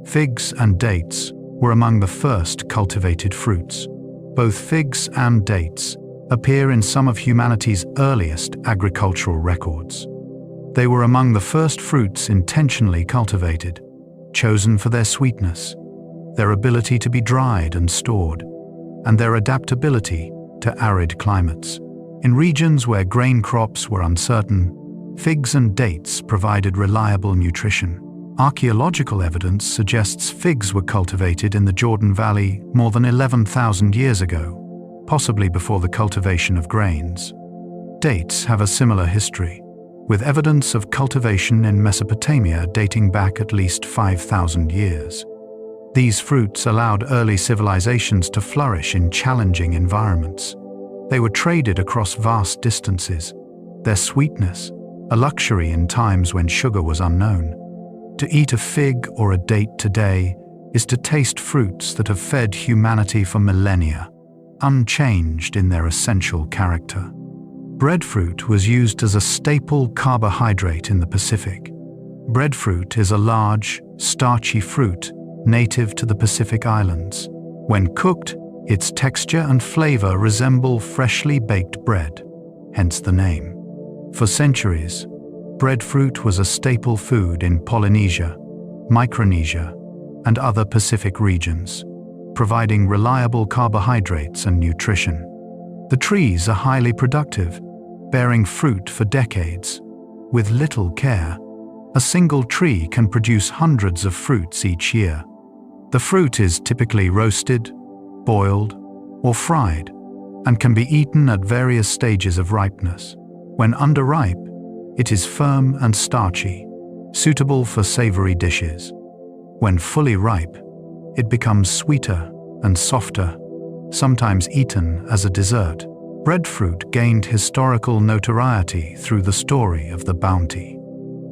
Figs and dates were among the first cultivated fruits. Both figs and dates appear in some of humanity's earliest agricultural records. They were among the first fruits intentionally cultivated, chosen for their sweetness, their ability to be dried and stored, and their adaptability to arid climates. In regions where grain crops were uncertain, figs and dates provided reliable nutrition. Archaeological evidence suggests figs were cultivated in the Jordan Valley more than 11,000 years ago, possibly before the cultivation of grains. Dates have a similar history, with evidence of cultivation in Mesopotamia dating back at least 5,000 years. These fruits allowed early civilizations to flourish in challenging environments. They were traded across vast distances, their sweetness a luxury in times when sugar was unknown. To eat a fig or a date today is to taste fruits that have fed humanity for millennia, unchanged in their essential character. Breadfruit was used as a staple carbohydrate in the Pacific. Breadfruit is a large, starchy fruit native to the Pacific Islands. When cooked, its texture and flavor resemble freshly baked bread, hence the name. For centuries, breadfruit was a staple food in Polynesia, Micronesia, and other Pacific regions, providing reliable carbohydrates and nutrition. The trees are highly productive, bearing fruit for decades. With little care, a single tree can produce hundreds of fruits each year. The fruit is typically roasted, boiled, or fried, and can be eaten at various stages of ripeness. When underripe, it is firm and starchy, suitable for savory dishes. When fully ripe, it becomes sweeter and softer, sometimes eaten as a dessert. Breadfruit gained historical notoriety through the story of the bounty.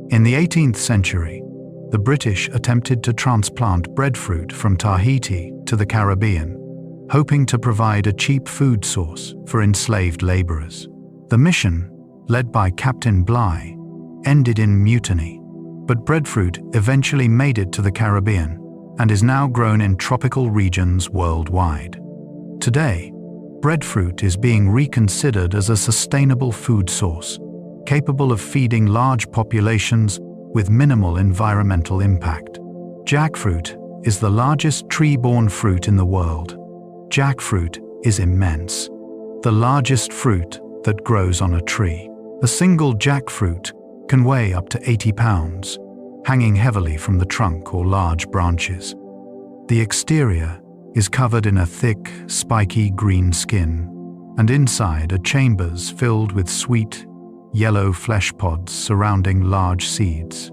In the 18th century, the British attempted to transplant breadfruit from Tahiti to the Caribbean, hoping to provide a cheap food source for enslaved laborers. The mission, led by Captain Bligh, ended in mutiny, but breadfruit eventually made it to the Caribbean and is now grown in tropical regions worldwide. Today, breadfruit is being reconsidered as a sustainable food source, capable of feeding large populations with minimal environmental impact. Jackfruit is the largest tree-borne fruit in the world. Jackfruit is immense, the largest fruit that grows on a tree. A single jackfruit can weigh up to 80 pounds, hanging heavily from the trunk or large branches. The exterior is covered in a thick, spiky green skin, and inside are chambers filled with sweet, yellow flesh pods surrounding large seeds.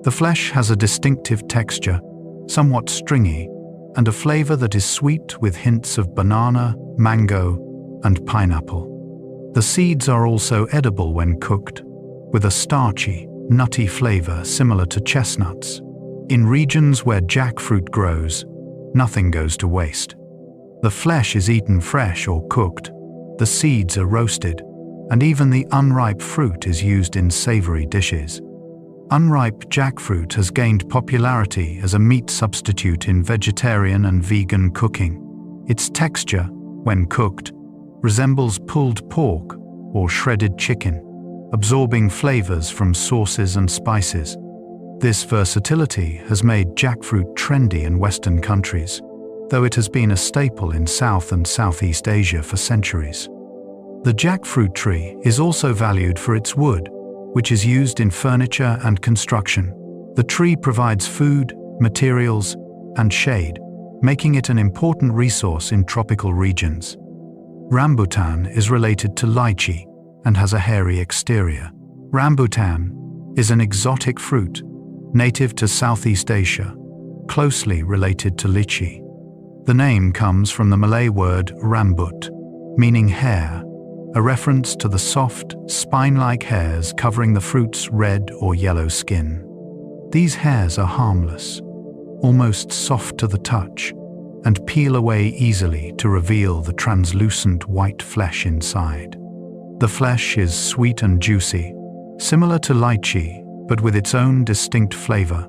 The flesh has a distinctive texture, somewhat stringy, and a flavor that is sweet with hints of banana, mango, and pineapple. The seeds are also edible when cooked, with a starchy, nutty flavor similar to chestnuts. In regions where jackfruit grows, nothing goes to waste. The flesh is eaten fresh or cooked, the seeds are roasted, and even the unripe fruit is used in savory dishes. Unripe jackfruit has gained popularity as a meat substitute in vegetarian and vegan cooking. Its texture, when cooked, resembles pulled pork or shredded chicken, absorbing flavors from sauces and spices. This versatility has made jackfruit trendy in Western countries, though it has been a staple in South and Southeast Asia for centuries. The jackfruit tree is also valued for its wood, which is used in furniture and construction. The tree provides food, materials, and shade, making it an important resource in tropical regions. Rambutan is related to lychee and has a hairy exterior. Rambutan is an exotic fruit, native to Southeast Asia, closely related to lychee. The name comes from the Malay word rambut, meaning hair, a reference to the soft, spine-like hairs covering the fruit's red or yellow skin. These hairs are harmless. almost soft to the touch, and peel away easily to reveal the translucent white flesh inside. The flesh is sweet and juicy, similar to lychee, but with its own distinct flavor.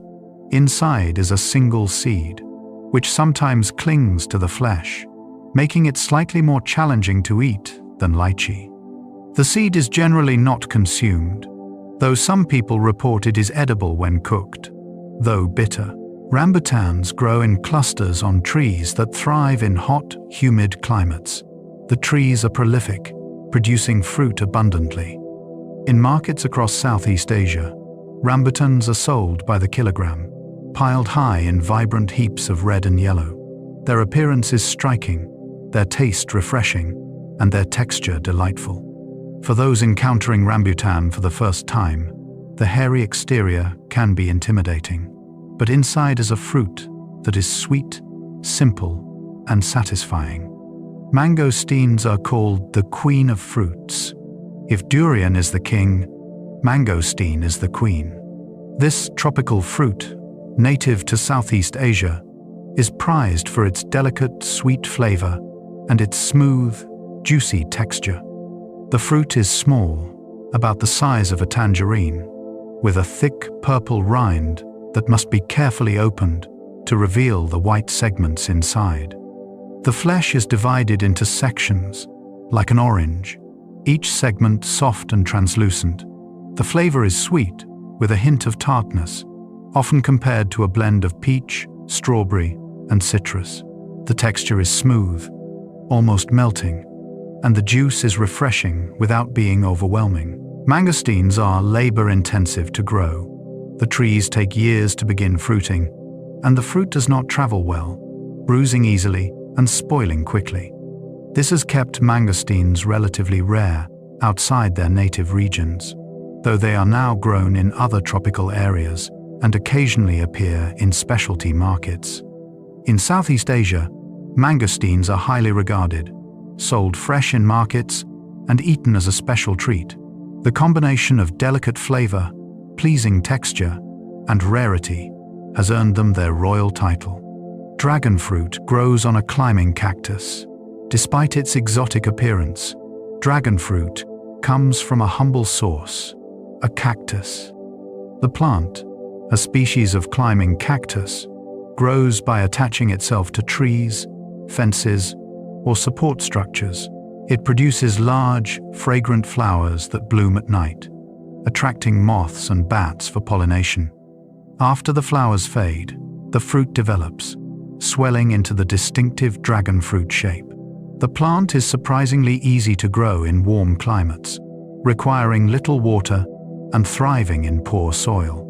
Inside is a single seed, which sometimes clings to the flesh, making it slightly more challenging to eat than lychee. The seed is generally not consumed, though some people report it is edible when cooked. Though bitter, rambutans grow in clusters on trees that thrive in hot, humid climates. The trees are prolific, producing fruit abundantly. In markets across Southeast Asia, rambutans are sold by the kilogram, piled high in vibrant heaps of red and yellow. Their appearance is striking, their taste refreshing, and their texture delightful. For those encountering rambutan for the first time, the hairy exterior can be intimidating, but inside is a fruit that is sweet, simple, and satisfying. Mangosteens are called the queen of fruits. If durian is the king, mangosteen is the queen. This tropical fruit, native to Southeast Asia, is prized for its delicate, sweet flavor and its smooth, juicy texture. The fruit is small, about the size of a tangerine, with a thick purple rind that must be carefully opened to reveal the white segments inside. The flesh is divided into sections, like an orange, each segment soft and translucent. The flavor is sweet, with a hint of tartness, often compared to a blend of peach, strawberry, and citrus. The texture is smooth, almost melting, and the juice is refreshing without being overwhelming. Mangosteens are labor-intensive to grow. The trees take years to begin fruiting, and the fruit does not travel well, bruising easily and spoiling quickly. This has kept mangosteens relatively rare outside their native regions, though they are now grown in other tropical areas and occasionally appear in specialty markets. In Southeast Asia, mangosteens are highly regarded, sold fresh in markets, and eaten as a special treat. The combination of delicate flavor, pleasing texture, and rarity has earned them their royal title. Dragon fruit grows on a climbing cactus. Despite its exotic appearance, dragon fruit comes from a humble source, a cactus. The plant, a species of climbing cactus, grows by attaching itself to trees, fences, or support structures. It produces large, fragrant flowers that bloom at night, attracting moths and bats for pollination. After the flowers fade, the fruit develops, swelling into the distinctive dragon fruit shape. The plant is surprisingly easy to grow in warm climates, requiring little water and thriving in poor soil.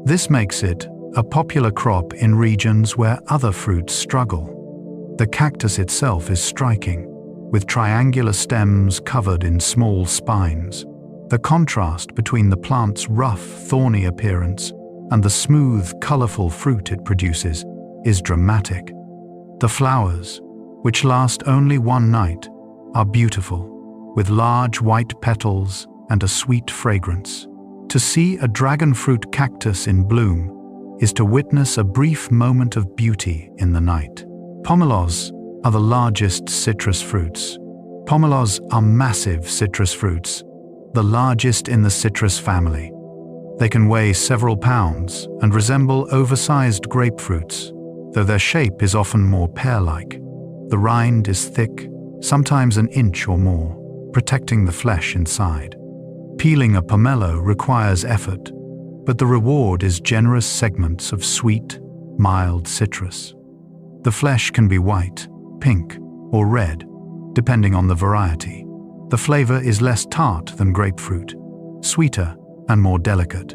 This makes it a popular crop in regions where other fruits struggle. The cactus itself is striking, with triangular stems covered in small spines. The contrast between the plant's rough, thorny appearance and the smooth, colorful fruit it produces is dramatic. The flowers, which last only one night, are beautiful, with large white petals and a sweet fragrance. To see a dragon fruit cactus in bloom is to witness a brief moment of beauty in the night. Pomelos are the largest citrus fruits. Pomelos are massive citrus fruits, the largest in the citrus family. They can weigh several pounds and resemble oversized grapefruits, though their shape is often more pear-like. The rind is thick, sometimes an inch or more, protecting the flesh inside. Peeling a pomelo requires effort, but the reward is generous segments of sweet, mild citrus. The flesh can be white, pink, or red, depending on the variety. The flavor is less tart than grapefruit, sweeter and more delicate.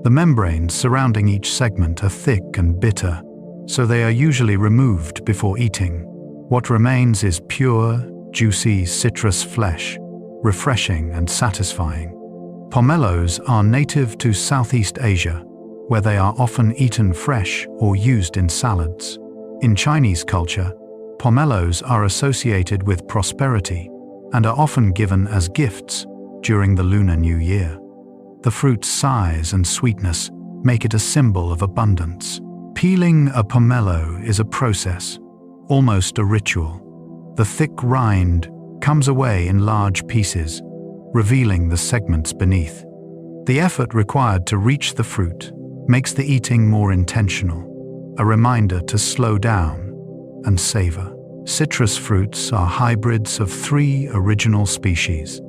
The membranes surrounding each segment are thick and bitter, so they are usually removed before eating. What remains is pure, juicy citrus flesh, refreshing and satisfying. Pomelos are native to Southeast Asia, where they are often eaten fresh or used in salads. In Chinese culture, pomelos are associated with prosperity and are often given as gifts during the Lunar New Year. The fruit's size and sweetness make it a symbol of abundance. Peeling a pomelo is a process, almost a ritual. The thick rind comes away in large pieces, revealing the segments beneath. The effort required to reach the fruit makes the eating more intentional, a reminder to slow down and savor. Citrus fruits are hybrids of 3 original species.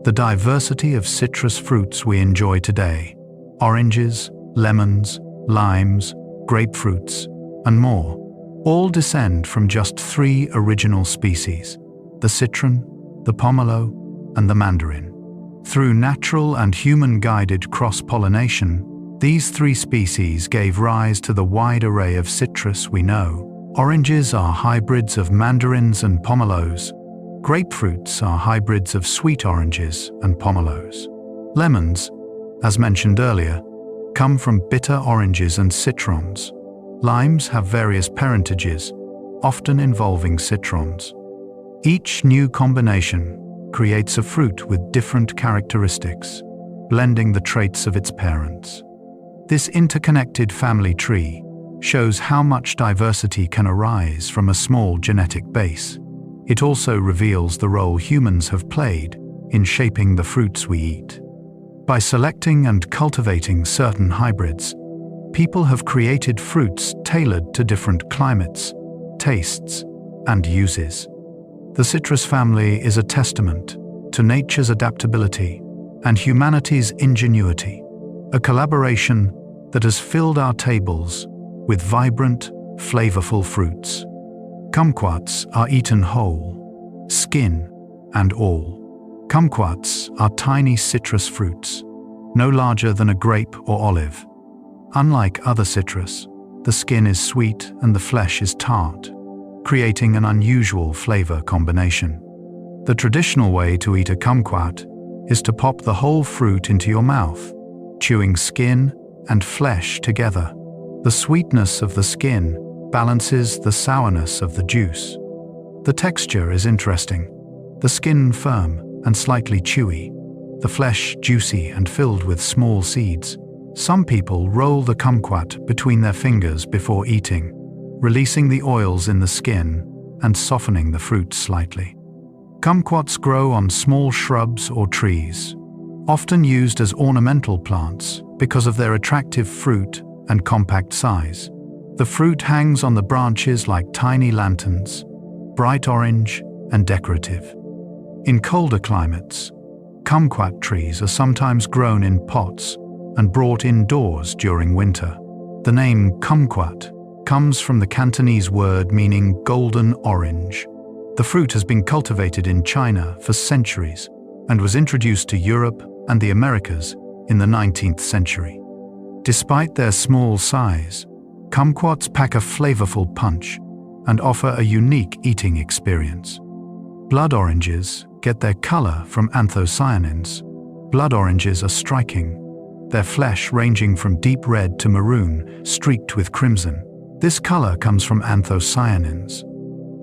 The diversity of citrus fruits we enjoy today, oranges, lemons, limes, grapefruits, and more, all descend from just 3 original species: the citron, the pomelo, and the mandarin. Through natural and human-guided cross-pollination, these 3 species gave rise to the wide array of citrus we know. Oranges are hybrids of mandarins and pomelos. Grapefruits are hybrids of sweet oranges and pomelos. Lemons, as mentioned earlier, come from bitter oranges and citrons. Limes have various parentages, often involving citrons. Each new combination creates a fruit with different characteristics, blending the traits of its parents. This interconnected family tree shows how much diversity can arise from a small genetic base. It also reveals the role humans have played in shaping the fruits we eat. By selecting and cultivating certain hybrids, people have created fruits tailored to different climates, tastes, and uses. The citrus family is a testament to nature's adaptability and humanity's ingenuity, a collaboration that has filled our tables with vibrant, flavorful fruits. Kumquats are eaten whole, skin and all. Kumquats are tiny citrus fruits, no larger than a grape or olive. Unlike other citrus, the skin is sweet and the flesh is tart, creating an unusual flavor combination. The traditional way to eat a kumquat is to pop the whole fruit into your mouth, chewing skin and flesh together. The sweetness of the skin balances the sourness of the juice. The texture is interesting. The skin firm and slightly chewy, the flesh juicy and filled with small seeds. Some people roll the kumquat between their fingers before eating, releasing the oils in the skin and softening the fruit slightly. Kumquats grow on small shrubs or trees, often used as ornamental plants because of their attractive fruit and compact size. The fruit hangs on the branches like tiny lanterns, bright orange and decorative. In colder climates, kumquat trees are sometimes grown in pots and brought indoors during winter. The name kumquat comes from the Cantonese word meaning golden orange. The fruit has been cultivated in China for centuries and was introduced to Europe and the Americas in the 19th century. Despite their small size, kumquats pack a flavorful punch and offer a unique eating experience. Blood oranges get their color from anthocyanins. Blood oranges are striking, their flesh ranging from deep red to maroon, streaked with crimson. This color comes from anthocyanins,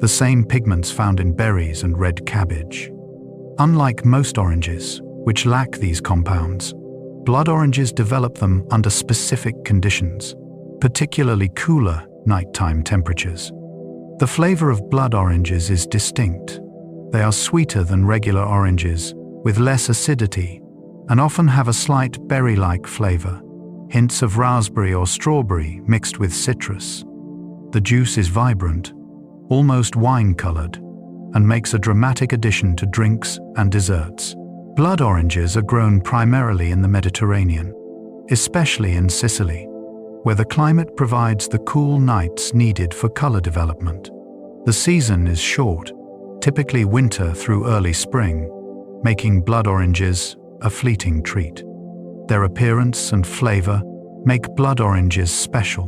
the same pigments found in berries and red cabbage. Unlike most oranges, which lack these compounds, blood oranges develop them under specific conditions, particularly cooler nighttime temperatures. The flavor of blood oranges is distinct. They are sweeter than regular oranges, with less acidity, and often have a slight berry-like flavor, hints of raspberry or strawberry mixed with citrus. The juice is vibrant, almost wine-colored, and makes a dramatic addition to drinks and desserts. Blood oranges are grown primarily in the Mediterranean, especially in Sicily, where the climate provides the cool nights needed for color development. The season is short, typically winter through early spring, making blood oranges a fleeting treat. Their appearance and flavor make blood oranges special,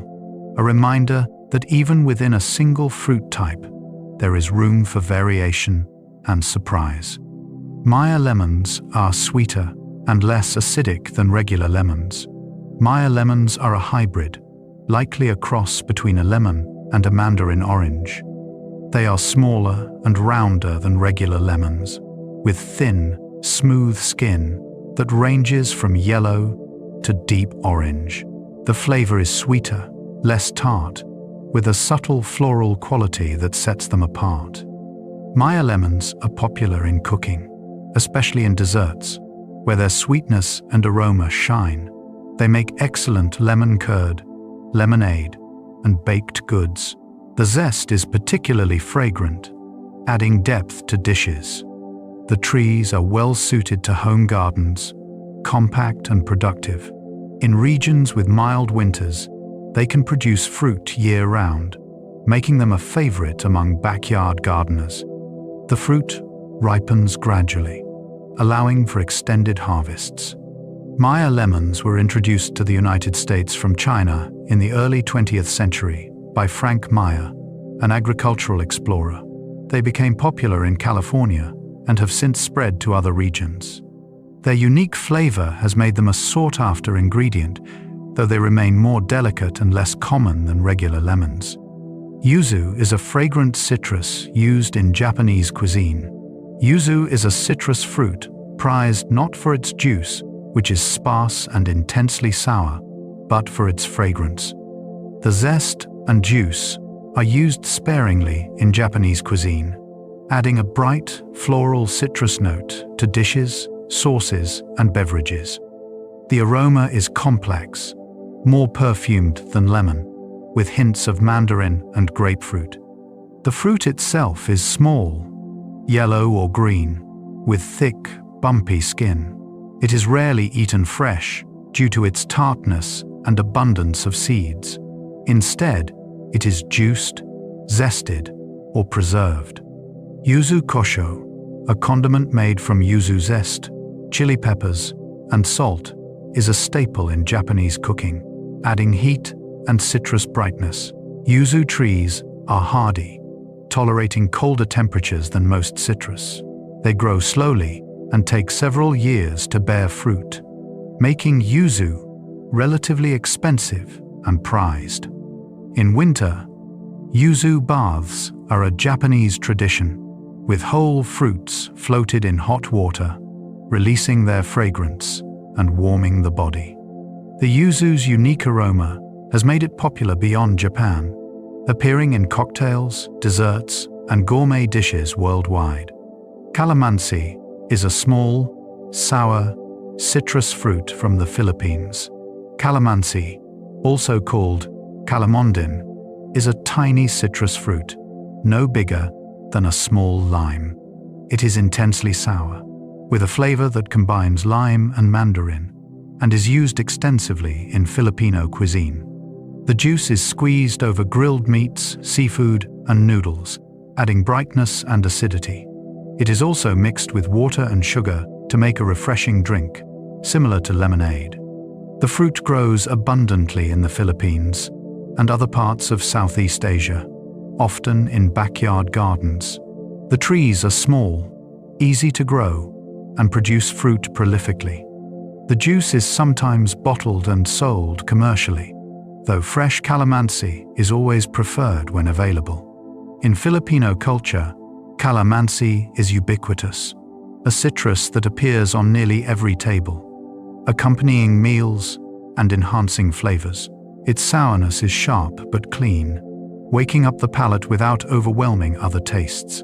a reminder that even within a single fruit type, there is room for variation and surprise. Meyer lemons are sweeter and less acidic than regular lemons. Meyer lemons are a hybrid, likely a cross between a lemon and a mandarin orange. They are smaller and rounder than regular lemons, with thin, smooth skin that ranges from yellow to deep orange. The flavor is sweeter, less tart, with a subtle floral quality that sets them apart. Meyer lemons are popular in cooking, especially in desserts, where their sweetness and aroma shine. They make excellent lemon curd, lemonade, and baked goods. The zest is particularly fragrant, adding depth to dishes. The trees are well suited to home gardens, compact and productive. In regions with mild winters, they can produce fruit year-round, making them a favorite among backyard gardeners. The fruit ripens gradually, allowing for extended harvests. Meyer lemons were introduced to the United States from China in the early 20th century by Frank Meyer, an agricultural explorer. They became popular in California and have since spread to other regions. Their unique flavor has made them a sought-after ingredient, though they remain more delicate and less common than regular lemons. Yuzu is a fragrant citrus used in Japanese cuisine. Yuzu is a citrus fruit prized not for its juice, which is sparse and intensely sour, but for its fragrance. The zest and juice are used sparingly in Japanese cuisine, adding a bright, floral citrus note to dishes, sauces, and beverages. The aroma is complex, more perfumed than lemon, with hints of mandarin and grapefruit. The fruit itself is small, yellow or green, with thick, bumpy skin. It is rarely eaten fresh due to its tartness and abundance of seeds. Instead, it is juiced, zested, or preserved. Yuzu kosho, a condiment made from yuzu zest, chili peppers, and salt, is a staple in Japanese cooking, adding heat and citrus brightness. Yuzu trees are hardy, tolerating colder temperatures than most citrus. They grow slowly and take several years to bear fruit, making yuzu relatively expensive and prized. In winter, yuzu baths are a Japanese tradition, with whole fruits floated in hot water, releasing their fragrance and warming the body. The yuzu's unique aroma has made it popular beyond Japan, appearing in cocktails, desserts, and gourmet dishes worldwide. Calamansi is a small, sour, citrus fruit from the Philippines. Calamansi, also called calamondin, is a tiny citrus fruit, no bigger than a small lime. It is intensely sour, with a flavor that combines lime and mandarin, and is used extensively in Filipino cuisine. The juice is squeezed over grilled meats, seafood, and noodles, adding brightness and acidity. It is also mixed with water and sugar to make a refreshing drink, similar to lemonade. The fruit grows abundantly in the Philippines and other parts of Southeast Asia, often in backyard gardens. The trees are small, easy to grow, and produce fruit prolifically. The juice is sometimes bottled and sold commercially, though fresh calamansi is always preferred when available. In Filipino culture, calamansi is ubiquitous, a citrus that appears on nearly every table, accompanying meals and enhancing flavors. Its sourness is sharp but clean, waking up the palate without overwhelming other tastes.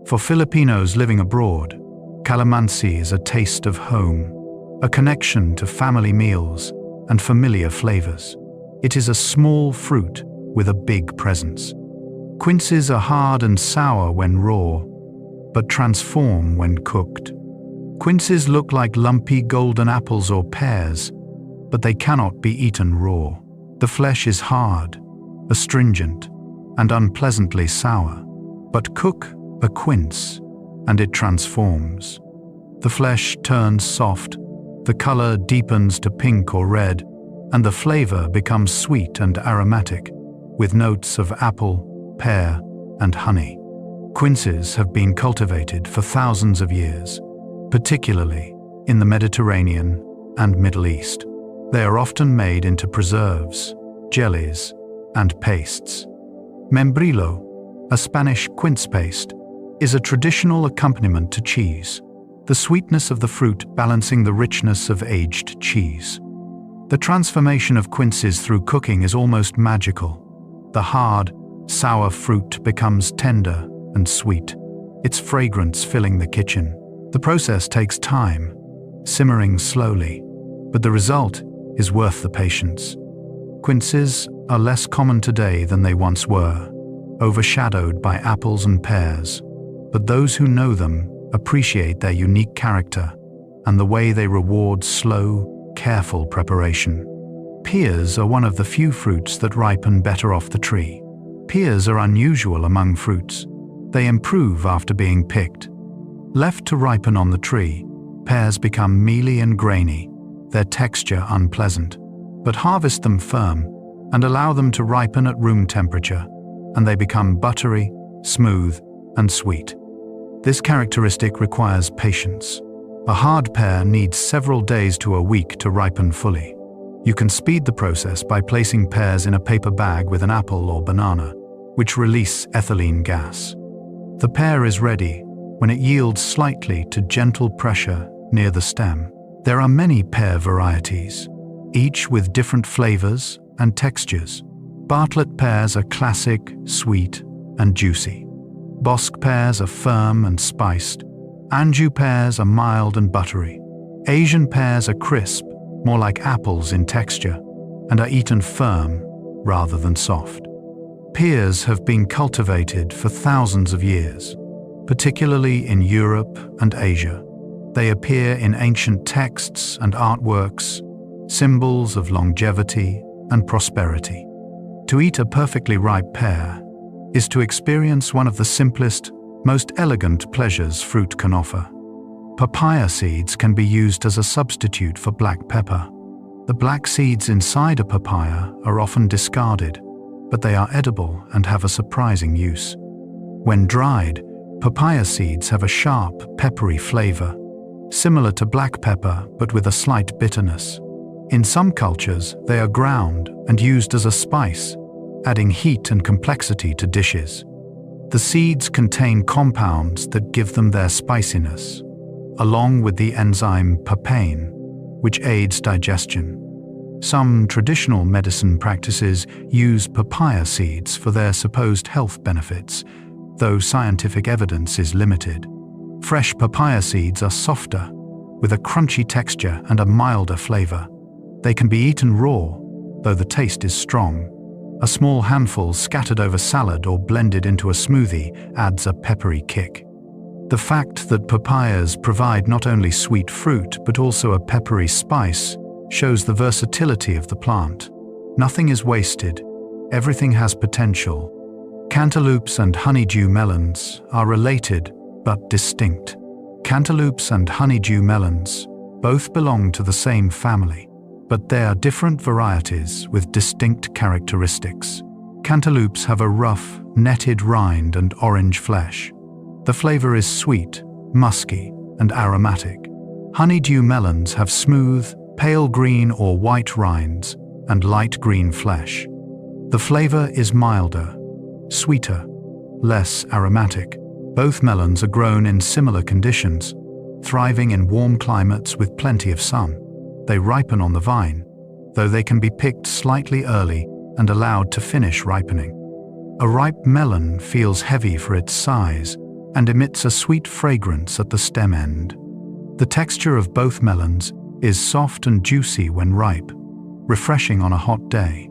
For Filipinos living abroad, calamansi is a taste of home, a connection to family meals and familiar flavors. It is a small fruit with a big presence. Quinces are hard and sour when raw, but transform when cooked. Quinces look like lumpy golden apples or pears, but they cannot be eaten raw. The flesh is hard, astringent, and unpleasantly sour. But cook a quince, and it transforms. The flesh turns soft, the color deepens to pink or red, and the flavor becomes sweet and aromatic, with notes of apple, pear, and honey. Quinces have been cultivated for thousands of years, particularly in the Mediterranean and Middle East. They are often made into preserves, jellies, and pastes. Membrillo, a Spanish quince paste, is a traditional accompaniment to cheese, the sweetness of the fruit balancing the richness of aged cheese. The transformation of quinces through cooking is almost magical. The hard, sour fruit becomes tender and sweet, its fragrance filling the kitchen. The process takes time, simmering slowly, but the result is worth the patience. Quinces are less common today than they once were, overshadowed by apples and pears, but those who know them appreciate their unique character and the way they reward slow, careful preparation. Pears are one of the few fruits that ripen better off the tree. Pears are unusual among fruits. They improve after being picked. Left to ripen on the tree, pears become mealy and grainy, their texture unpleasant. But harvest them firm and allow them to ripen at room temperature, and they become buttery, smooth, and sweet. This characteristic requires patience. A hard pear needs several days to a week to ripen fully. You can speed the process by placing pears in a paper bag with an apple or banana, which release ethylene gas. The pear is ready when it yields slightly to gentle pressure near the stem. There are many pear varieties, each with different flavors and textures. Bartlett pears are classic, sweet, and juicy. Bosc pears are firm and spiced. Anjou pears are mild and buttery. Asian pears are crisp, more like apples in texture, and are eaten firm rather than soft. Pears have been cultivated for thousands of years, particularly in Europe and Asia. They appear in ancient texts and artworks, symbols of longevity and prosperity. To eat a perfectly ripe pear is to experience one of the simplest, most elegant pleasures fruit can offer. Papaya seeds can be used as a substitute for black pepper. The black seeds inside a papaya are often discarded, but they are edible and have a surprising use. When dried, papaya seeds have a sharp, peppery flavor, similar to black pepper but with a slight bitterness. In some cultures, they are ground and used as a spice, adding heat and complexity to dishes. The seeds contain compounds that give them their spiciness, along with the enzyme papain, which aids digestion. Some traditional medicine practices use papaya seeds for their supposed health benefits, though scientific evidence is limited. Fresh papaya seeds are softer, with a crunchy texture and a milder flavor. They can be eaten raw, though the taste is strong. A small handful scattered over salad or blended into a smoothie adds a peppery kick. The fact that papayas provide not only sweet fruit but also a peppery spice shows the versatility of the plant. Nothing is wasted. Everything has potential. Cantaloupes and honeydew melons are related but distinct. Cantaloupes and honeydew melons both belong to the same family, but they are different varieties with distinct characteristics. Cantaloupes have a rough, netted rind and orange flesh. The flavor is sweet, musky, and aromatic. Honeydew melons have smooth, pale green or white rinds and light green flesh. The flavor is milder, sweeter, less aromatic. Both melons are grown in similar conditions, thriving in warm climates with plenty of sun. They ripen on the vine, though they can be picked slightly early and allowed to finish ripening. A ripe melon feels heavy for its size and emits a sweet fragrance at the stem end. The texture of both melons is soft and juicy when ripe, refreshing on a hot day.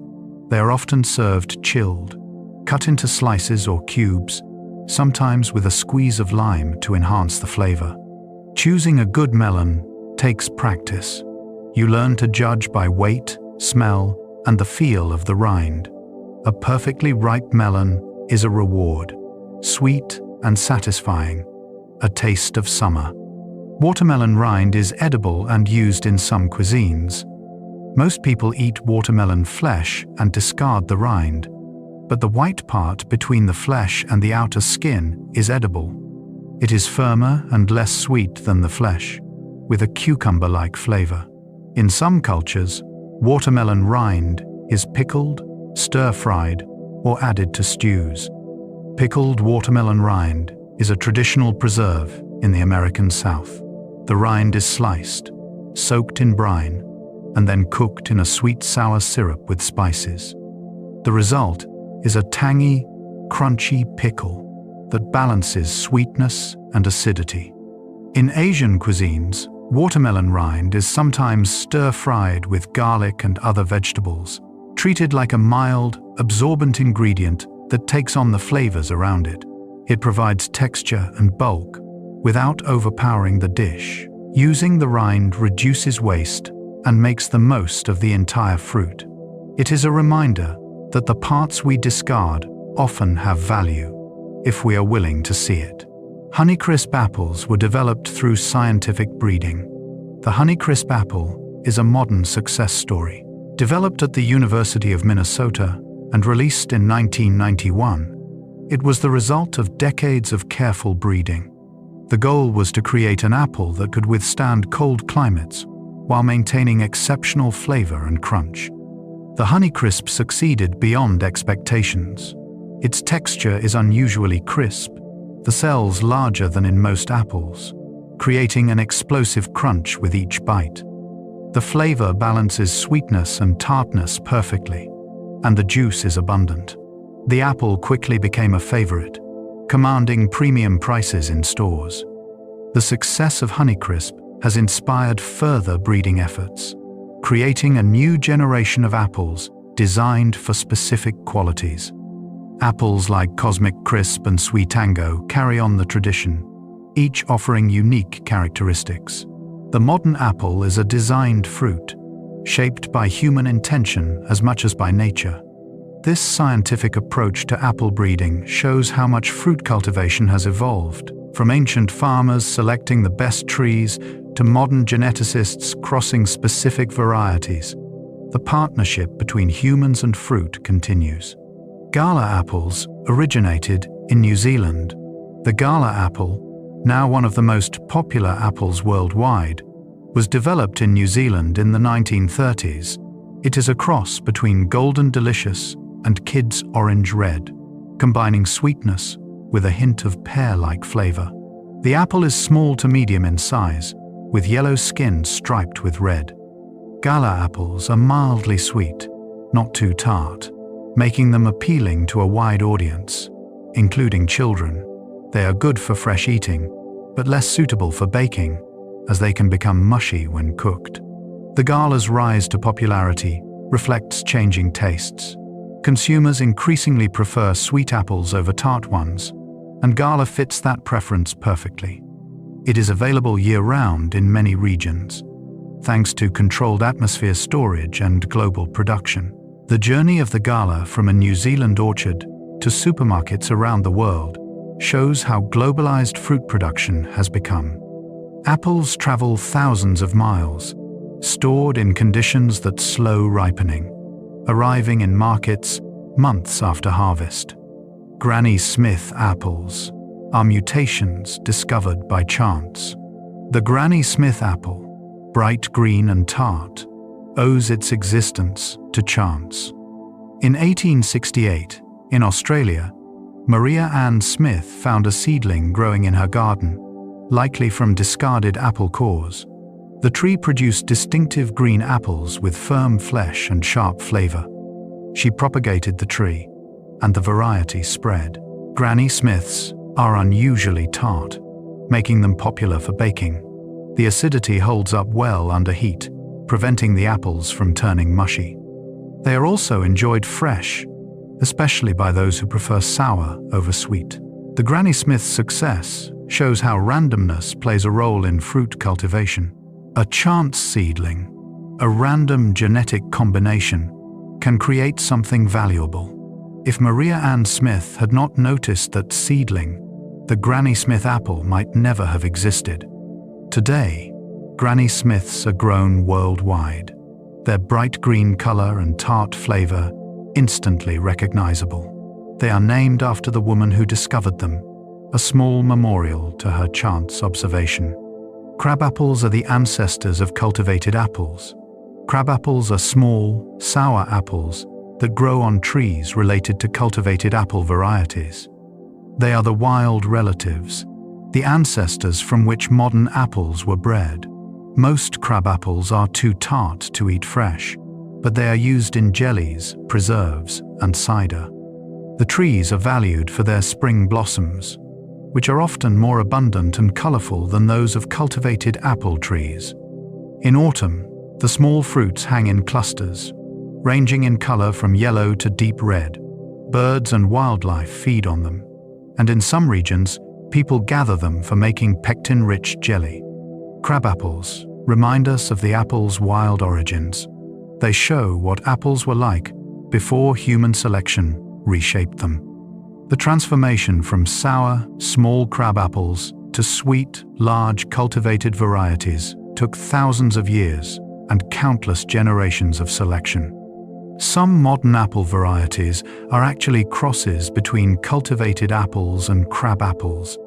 They are often served chilled, cut into slices or cubes, sometimes with a squeeze of lime to enhance the flavor. Choosing a good melon takes practice. You learn to judge by weight, smell, and the feel of the rind. A perfectly ripe melon is a reward, sweet and satisfying, a taste of summer. Watermelon rind is edible and used in some cuisines. Most people eat watermelon flesh and discard the rind, but the white part between the flesh and the outer skin is edible. It is firmer and less sweet than the flesh, with a cucumber-like flavor. In some cultures, watermelon rind is pickled, stir-fried, or added to stews. Pickled watermelon rind is a traditional preserve in the American South. The rind is sliced, soaked in brine, and then cooked in a sweet-sour syrup with spices. The result is a tangy, crunchy pickle that balances sweetness and acidity. In Asian cuisines, watermelon rind is sometimes stir-fried with garlic and other vegetables, treated like a mild, absorbent ingredient that takes on the flavors around it. It provides texture and bulk without overpowering the dish. Using the rind reduces waste and makes the most of the entire fruit. It is a reminder that the parts we discard often have value, if we are willing to see it. Honeycrisp apples were developed through scientific breeding. The Honeycrisp apple is a modern success story. Developed at the University of Minnesota and released in 1991, it was the result of decades of careful breeding. The goal was to create an apple that could withstand cold climates while maintaining exceptional flavor and crunch. The Honeycrisp succeeded beyond expectations. Its texture is unusually crisp, the cells larger than in most apples, creating an explosive crunch with each bite. The flavor balances sweetness and tartness perfectly, and the juice is abundant. The apple quickly became a favorite, commanding premium prices in stores. The success of Honeycrisp has inspired further breeding efforts, creating a new generation of apples designed for specific qualities. Apples like Cosmic Crisp and Sweet Tango carry on the tradition, each offering unique characteristics. The modern apple is a designed fruit, shaped by human intention as much as by nature. This scientific approach to apple breeding shows how much fruit cultivation has evolved, from ancient farmers selecting the best trees to modern geneticists crossing specific varieties. The partnership between humans and fruit continues. Gala apples originated in New Zealand. The Gala apple, now one of the most popular apples worldwide, was developed in New Zealand in the 1930s. It is a cross between Golden Delicious and Kids Orange Red, combining sweetness with a hint of pear-like flavor. The apple is small to medium in size, with yellow skin striped with red. Gala apples are mildly sweet, not too tart, making them appealing to a wide audience, including children. They are good for fresh eating, but less suitable for baking, as they can become mushy when cooked. The Gala's rise to popularity reflects changing tastes. Consumers increasingly prefer sweet apples over tart ones, and Gala fits that preference perfectly. It is available year-round in many regions, thanks to controlled atmosphere storage and global production. The journey of the Gala from a New Zealand orchard to supermarkets around the world shows how globalized fruit production has become. Apples travel thousands of miles, stored in conditions that slow ripening, arriving in markets months after harvest. Granny Smith apples are mutations discovered by chance. The Granny Smith apple, bright green and tart, owes its existence to chance. In 1868, in Australia, Maria Ann Smith found a seedling growing in her garden, likely from discarded apple cores. The tree produced distinctive green apples with firm flesh and sharp flavor. She propagated the tree, and the variety spread. Granny Smiths are unusually tart, making them popular for baking. The acidity holds up well under heat, preventing the apples from turning mushy. They are also enjoyed fresh, especially by those who prefer sour over sweet. The Granny Smith's success shows how randomness plays a role in fruit cultivation. A chance seedling, a random genetic combination, can create something valuable. If Maria Ann Smith had not noticed that seedling, the Granny Smith apple might never have existed. Today, Granny Smiths are grown worldwide. Their bright green color and tart flavor instantly recognizable. They are named after the woman who discovered them, a small memorial to her chance observation. Crabapples are the ancestors of cultivated apples. Crabapples are small, sour apples that grow on trees related to cultivated apple varieties. They are the wild relatives, the ancestors from which modern apples were bred. Most crab apples are too tart to eat fresh, but they are used in jellies, preserves, and cider. The trees are valued for their spring blossoms, which are often more abundant and colorful than those of cultivated apple trees. In autumn, the small fruits hang in clusters, ranging in color from yellow to deep red. Birds and wildlife feed on them, and in some regions, people gather them for making pectin-rich jelly. Crab apples remind us of the apple's wild origins. They show what apples were like before human selection reshaped them. The transformation from sour, small crab apples to sweet, large, cultivated varieties took thousands of years and countless generations of selection. Some modern apple varieties are actually crosses between cultivated apples and crab apples,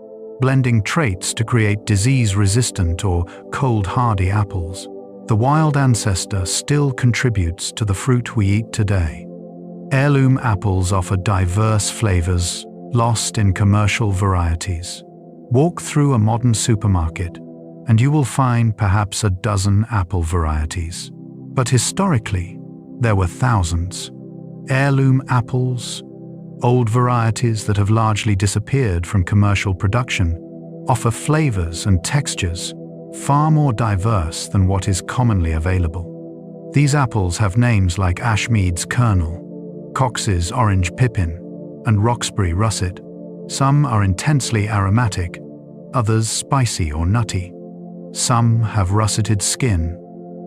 blending traits to create disease-resistant or cold-hardy apples. The wild ancestor still contributes to the fruit we eat today. Heirloom apples offer diverse flavors lost in commercial varieties. Walk through a modern supermarket, and you will find perhaps a dozen apple varieties. But historically, there were thousands. Heirloom apples, old varieties that have largely disappeared from commercial production, offer flavors and textures far more diverse than what is commonly available. These apples have names like Ashmead's Kernel, Cox's Orange Pippin, and Roxbury Russet. Some are intensely aromatic, others spicy or nutty. Some have russeted skin,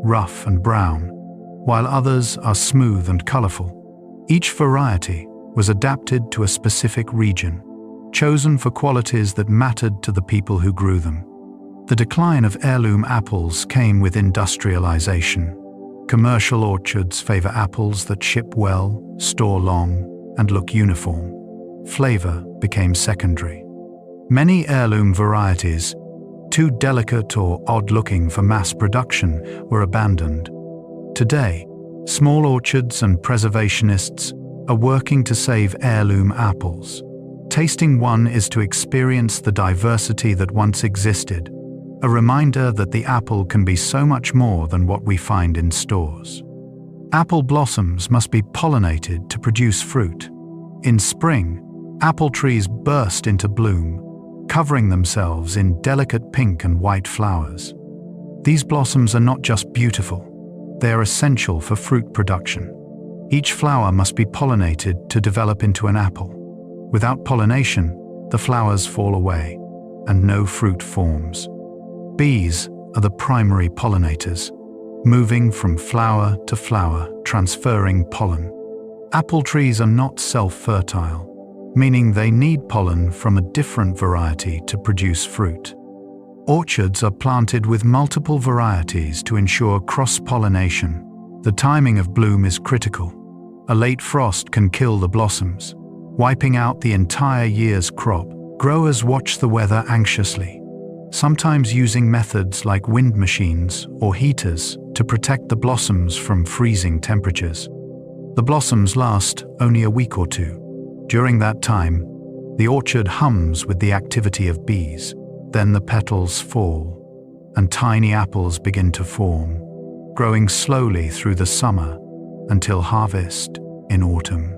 rough and brown, while others are smooth and colorful. Each variety was adapted to a specific region, chosen for qualities that mattered to the people who grew them. The decline of heirloom apples came with industrialization. Commercial orchards favor apples that ship well, store long, and look uniform. Flavor became secondary. Many heirloom varieties, too delicate or odd-looking for mass production, were abandoned. Today, small orchards and preservationists are working to save heirloom apples. Tasting one is to experience the diversity that once existed, a reminder that the apple can be so much more than what we find in stores. Apple blossoms must be pollinated to produce fruit. In spring, apple trees burst into bloom, covering themselves in delicate pink and white flowers. These blossoms are not just beautiful, they are essential for fruit production. Each flower must be pollinated to develop into an apple. Without pollination, the flowers fall away, and no fruit forms. Bees are the primary pollinators, moving from flower to flower, transferring pollen. Apple trees are not self-fertile, meaning they need pollen from a different variety to produce fruit. Orchards are planted with multiple varieties to ensure cross-pollination. The timing of bloom is critical. A late frost can kill the blossoms, wiping out the entire year's crop. Growers watch the weather anxiously, sometimes using methods like wind machines or heaters to protect the blossoms from freezing temperatures. The blossoms last only a week or two. During that time, the orchard hums with the activity of bees. Then the petals fall, and tiny apples begin to form, growing slowly through the summer until harvest in autumn.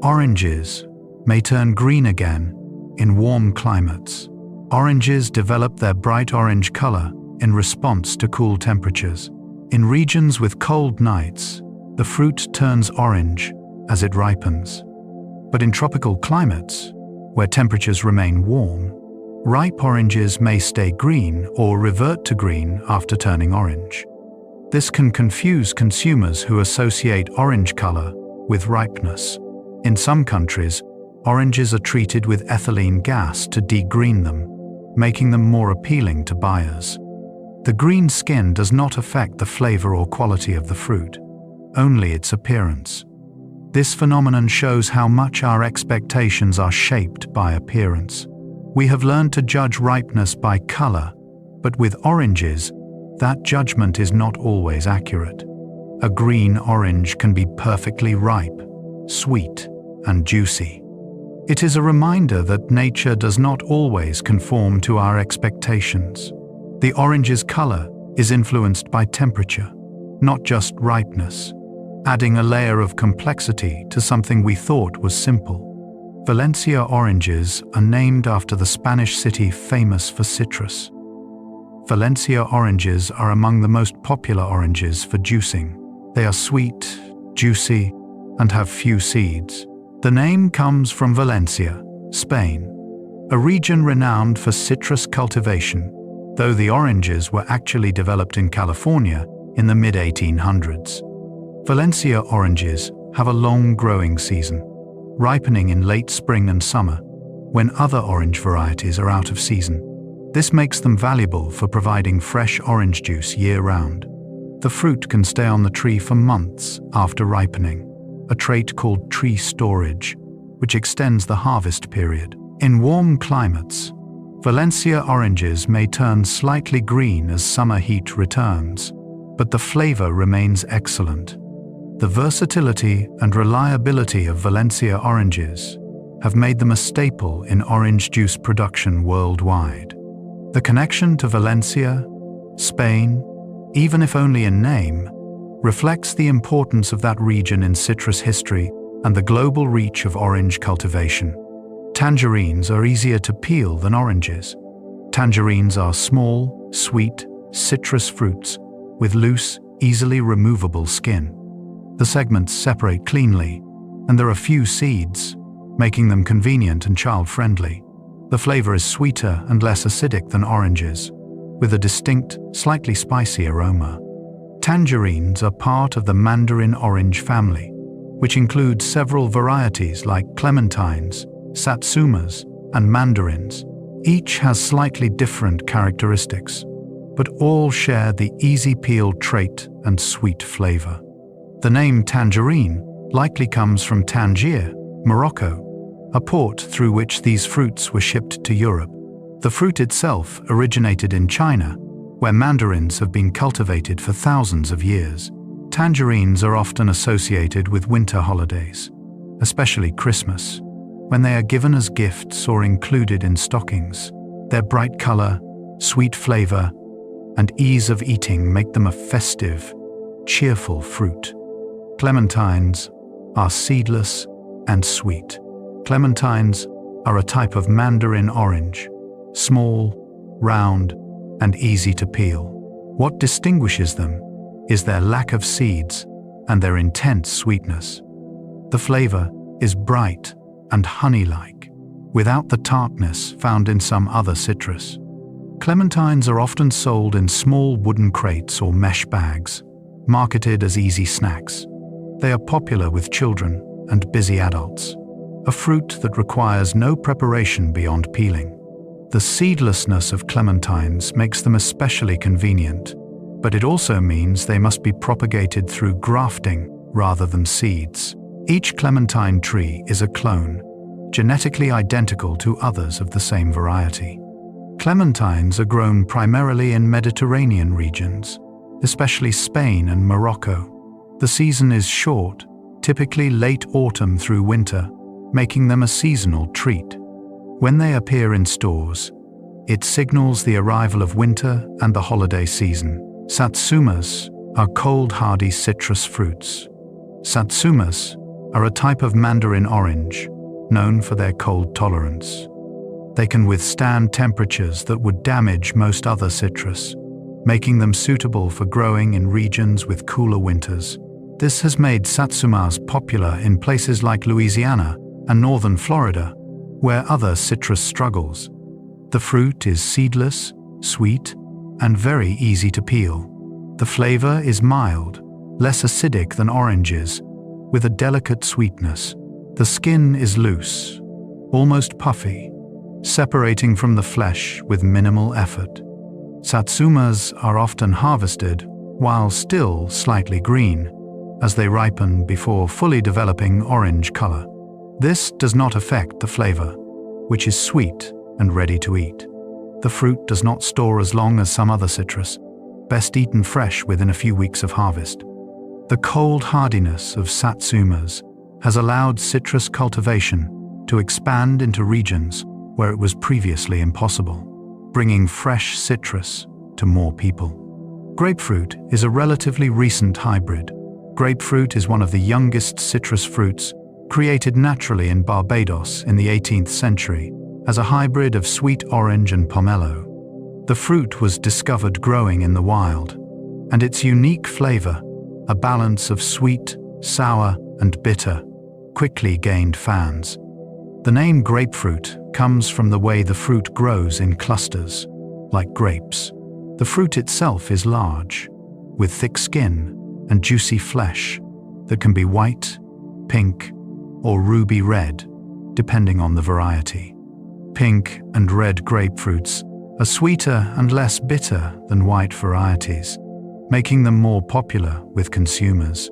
Oranges may turn green again in warm climates. Oranges develop their bright orange color in response to cool temperatures. In regions with cold nights, the fruit turns orange as it ripens. But in tropical climates, where temperatures remain warm, ripe oranges may stay green or revert to green after turning orange. This can confuse consumers who associate orange color with ripeness. In some countries, oranges are treated with ethylene gas to degreen them, making them more appealing to buyers. The green skin does not affect the flavor or quality of the fruit, only its appearance. This phenomenon shows how much our expectations are shaped by appearance. We have learned to judge ripeness by color, but with oranges, that judgment is not always accurate. A green orange can be perfectly ripe, sweet, and juicy. It is a reminder that nature does not always conform to our expectations. The orange's color is influenced by temperature, not just ripeness, adding a layer of complexity to something we thought was simple. Valencia oranges are named after the Spanish city famous for citrus. Valencia oranges are among the most popular oranges for juicing. They are sweet, juicy, and have few seeds. The name comes from Valencia, Spain, a region renowned for citrus cultivation, though the oranges were actually developed in California in the mid-1800s. Valencia oranges have a long growing season, ripening in late spring and summer, when other orange varieties are out of season. This makes them valuable for providing fresh orange juice year-round. The fruit can stay on the tree for months after ripening, a trait called tree storage, which extends the harvest period. In warm climates, Valencia oranges may turn slightly green as summer heat returns, but the flavor remains excellent. The versatility and reliability of Valencia oranges have made them a staple in orange juice production worldwide. The connection to Valencia, Spain, even if only in name, reflects the importance of that region in citrus history and the global reach of orange cultivation. Tangerines are easier to peel than oranges. Tangerines are small, sweet, citrus fruits with loose, easily removable skin. The segments separate cleanly, and there are few seeds, making them convenient and child-friendly. The flavor is sweeter and less acidic than oranges, with a distinct, slightly spicy aroma. Tangerines are part of the mandarin orange family, which includes several varieties like clementines, satsumas, and mandarins. Each has slightly different characteristics, but all share the easy-peel trait and sweet flavor. The name tangerine likely comes from Tangier, Morocco, a port through which these fruits were shipped to Europe. The fruit itself originated in China, where mandarins have been cultivated for thousands of years. Tangerines are often associated with winter holidays, especially Christmas, when they are given as gifts or included in stockings. Their bright color, sweet flavor, and ease of eating make them a festive, cheerful fruit. Clementines are seedless and sweet. Clementines are a type of mandarin orange, small, round, and easy to peel. What distinguishes them is their lack of seeds and their intense sweetness. The flavor is bright and honey-like, without the tartness found in some other citrus. Clementines are often sold in small wooden crates or mesh bags, marketed as easy snacks. They are popular with children and busy adults, a fruit that requires no preparation beyond peeling. The seedlessness of clementines makes them especially convenient, but it also means they must be propagated through grafting rather than seeds. Each clementine tree is a clone, genetically identical to others of the same variety. Clementines are grown primarily in Mediterranean regions, especially Spain and Morocco. The season is short, typically late autumn through winter, making them a seasonal treat. When they appear in stores, it signals the arrival of winter and the holiday season. Satsumas are cold-hardy citrus fruits. Satsumas are a type of mandarin orange, known for their cold tolerance. They can withstand temperatures that would damage most other citrus, making them suitable for growing in regions with cooler winters. This has made satsumas popular in places like Louisiana and northern Florida, where other citrus struggles. The fruit is seedless, sweet, and very easy to peel. The flavor is mild, less acidic than oranges, with a delicate sweetness. The skin is loose, almost puffy, separating from the flesh with minimal effort. Satsumas are often harvested while still slightly green, as they ripen before fully developing orange color. This does not affect the flavor, which is sweet and ready to eat. The fruit does not store as long as some other citrus, best eaten fresh within a few weeks of harvest. The cold hardiness of satsumas has allowed citrus cultivation to expand into regions where it was previously impossible, bringing fresh citrus to more people. Grapefruit is a relatively recent hybrid. Grapefruit is one of the youngest citrus fruits, created naturally in Barbados in the 18th century as a hybrid of sweet orange and pomelo. The fruit was discovered growing in the wild, and its unique flavor, a balance of sweet, sour, and bitter, quickly gained fans. The name grapefruit comes from the way the fruit grows in clusters, like grapes. The fruit itself is large, with thick skin and juicy flesh that can be white, pink, or ruby red, depending on the variety. Pink and red grapefruits are sweeter and less bitter than white varieties, making them more popular with consumers.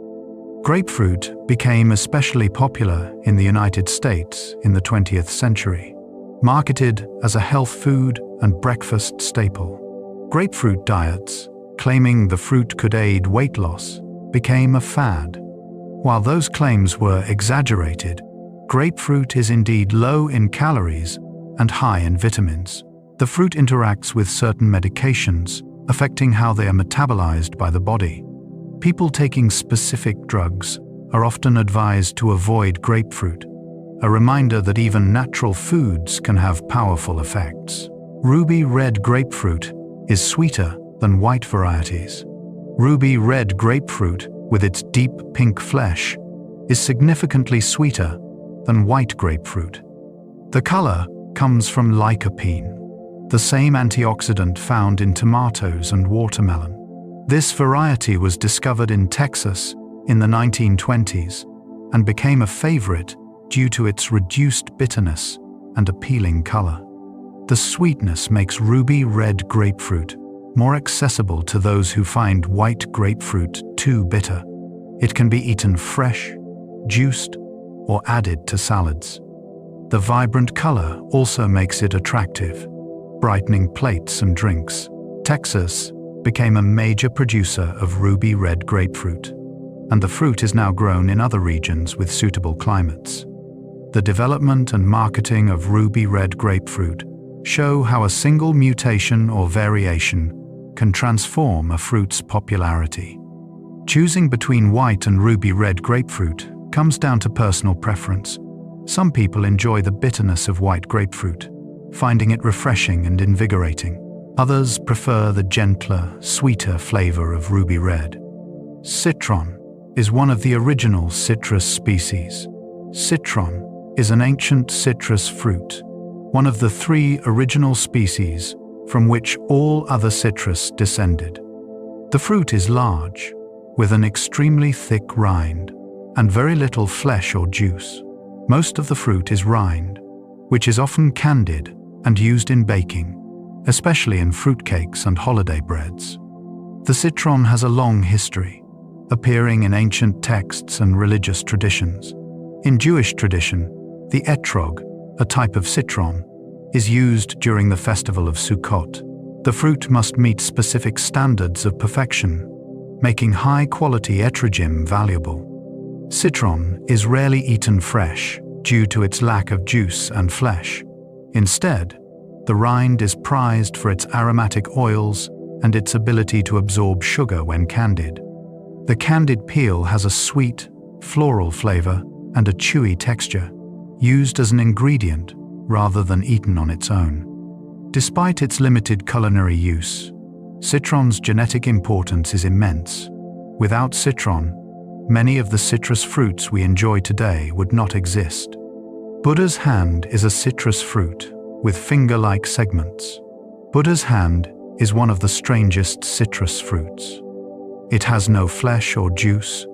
Grapefruit became especially popular in the United States in the 20th century, marketed as a health food and breakfast staple. Grapefruit diets, claiming the fruit could aid weight loss, became a fad. While those claims were exaggerated, grapefruit is indeed low in calories and high in vitamins. The fruit interacts with certain medications, affecting how they are metabolized by the body. People taking specific drugs are often advised to avoid grapefruit, a reminder that even natural foods can have powerful effects. Ruby red grapefruit is sweeter than white varieties. Ruby red grapefruit, with its deep pink flesh, is significantly sweeter than white grapefruit. The color comes from lycopene, the same antioxidant found in tomatoes and watermelon. This variety was discovered in Texas in the 1920s and became a favorite due to its reduced bitterness and appealing color. The sweetness makes ruby red grapefruit more accessible to those who find white grapefruit too bitter. It can be eaten fresh, juiced, or added to salads. The vibrant color also makes it attractive, brightening plates and drinks. Texas became a major producer of ruby red grapefruit, and the fruit is now grown in other regions with suitable climates. The development and marketing of ruby red grapefruit show how a single mutation or variation can transform a fruit's popularity. Choosing between white and ruby red grapefruit comes down to personal preference. Some people enjoy the bitterness of white grapefruit, finding it refreshing and invigorating. Others prefer the gentler, sweeter flavor of ruby red. Citron is one of the original citrus species. Citron is an ancient citrus fruit, one of the 3 original species from which all other citrus descended. The fruit is large, with an extremely thick rind, and very little flesh or juice. Most of the fruit is rind, which is often candied and used in baking, especially in fruitcakes and holiday breads. The citron has a long history, appearing in ancient texts and religious traditions. In Jewish tradition, the etrog, a type of citron, is used during the festival of Sukkot. The fruit must meet specific standards of perfection, making high-quality etrogim valuable. Citron is rarely eaten fresh due to its lack of juice and flesh. Instead, the rind is prized for its aromatic oils and its ability to absorb sugar when candied. The candied peel has a sweet, floral flavor and a chewy texture, used as an ingredient rather than eaten on its own. Despite its limited culinary use, citron's genetic importance is immense. Without citron, many of the citrus fruits we enjoy today would not exist. Buddha's hand is a citrus fruit with finger-like segments. Buddha's hand is one of the strangest citrus fruits. It has no flesh or juice,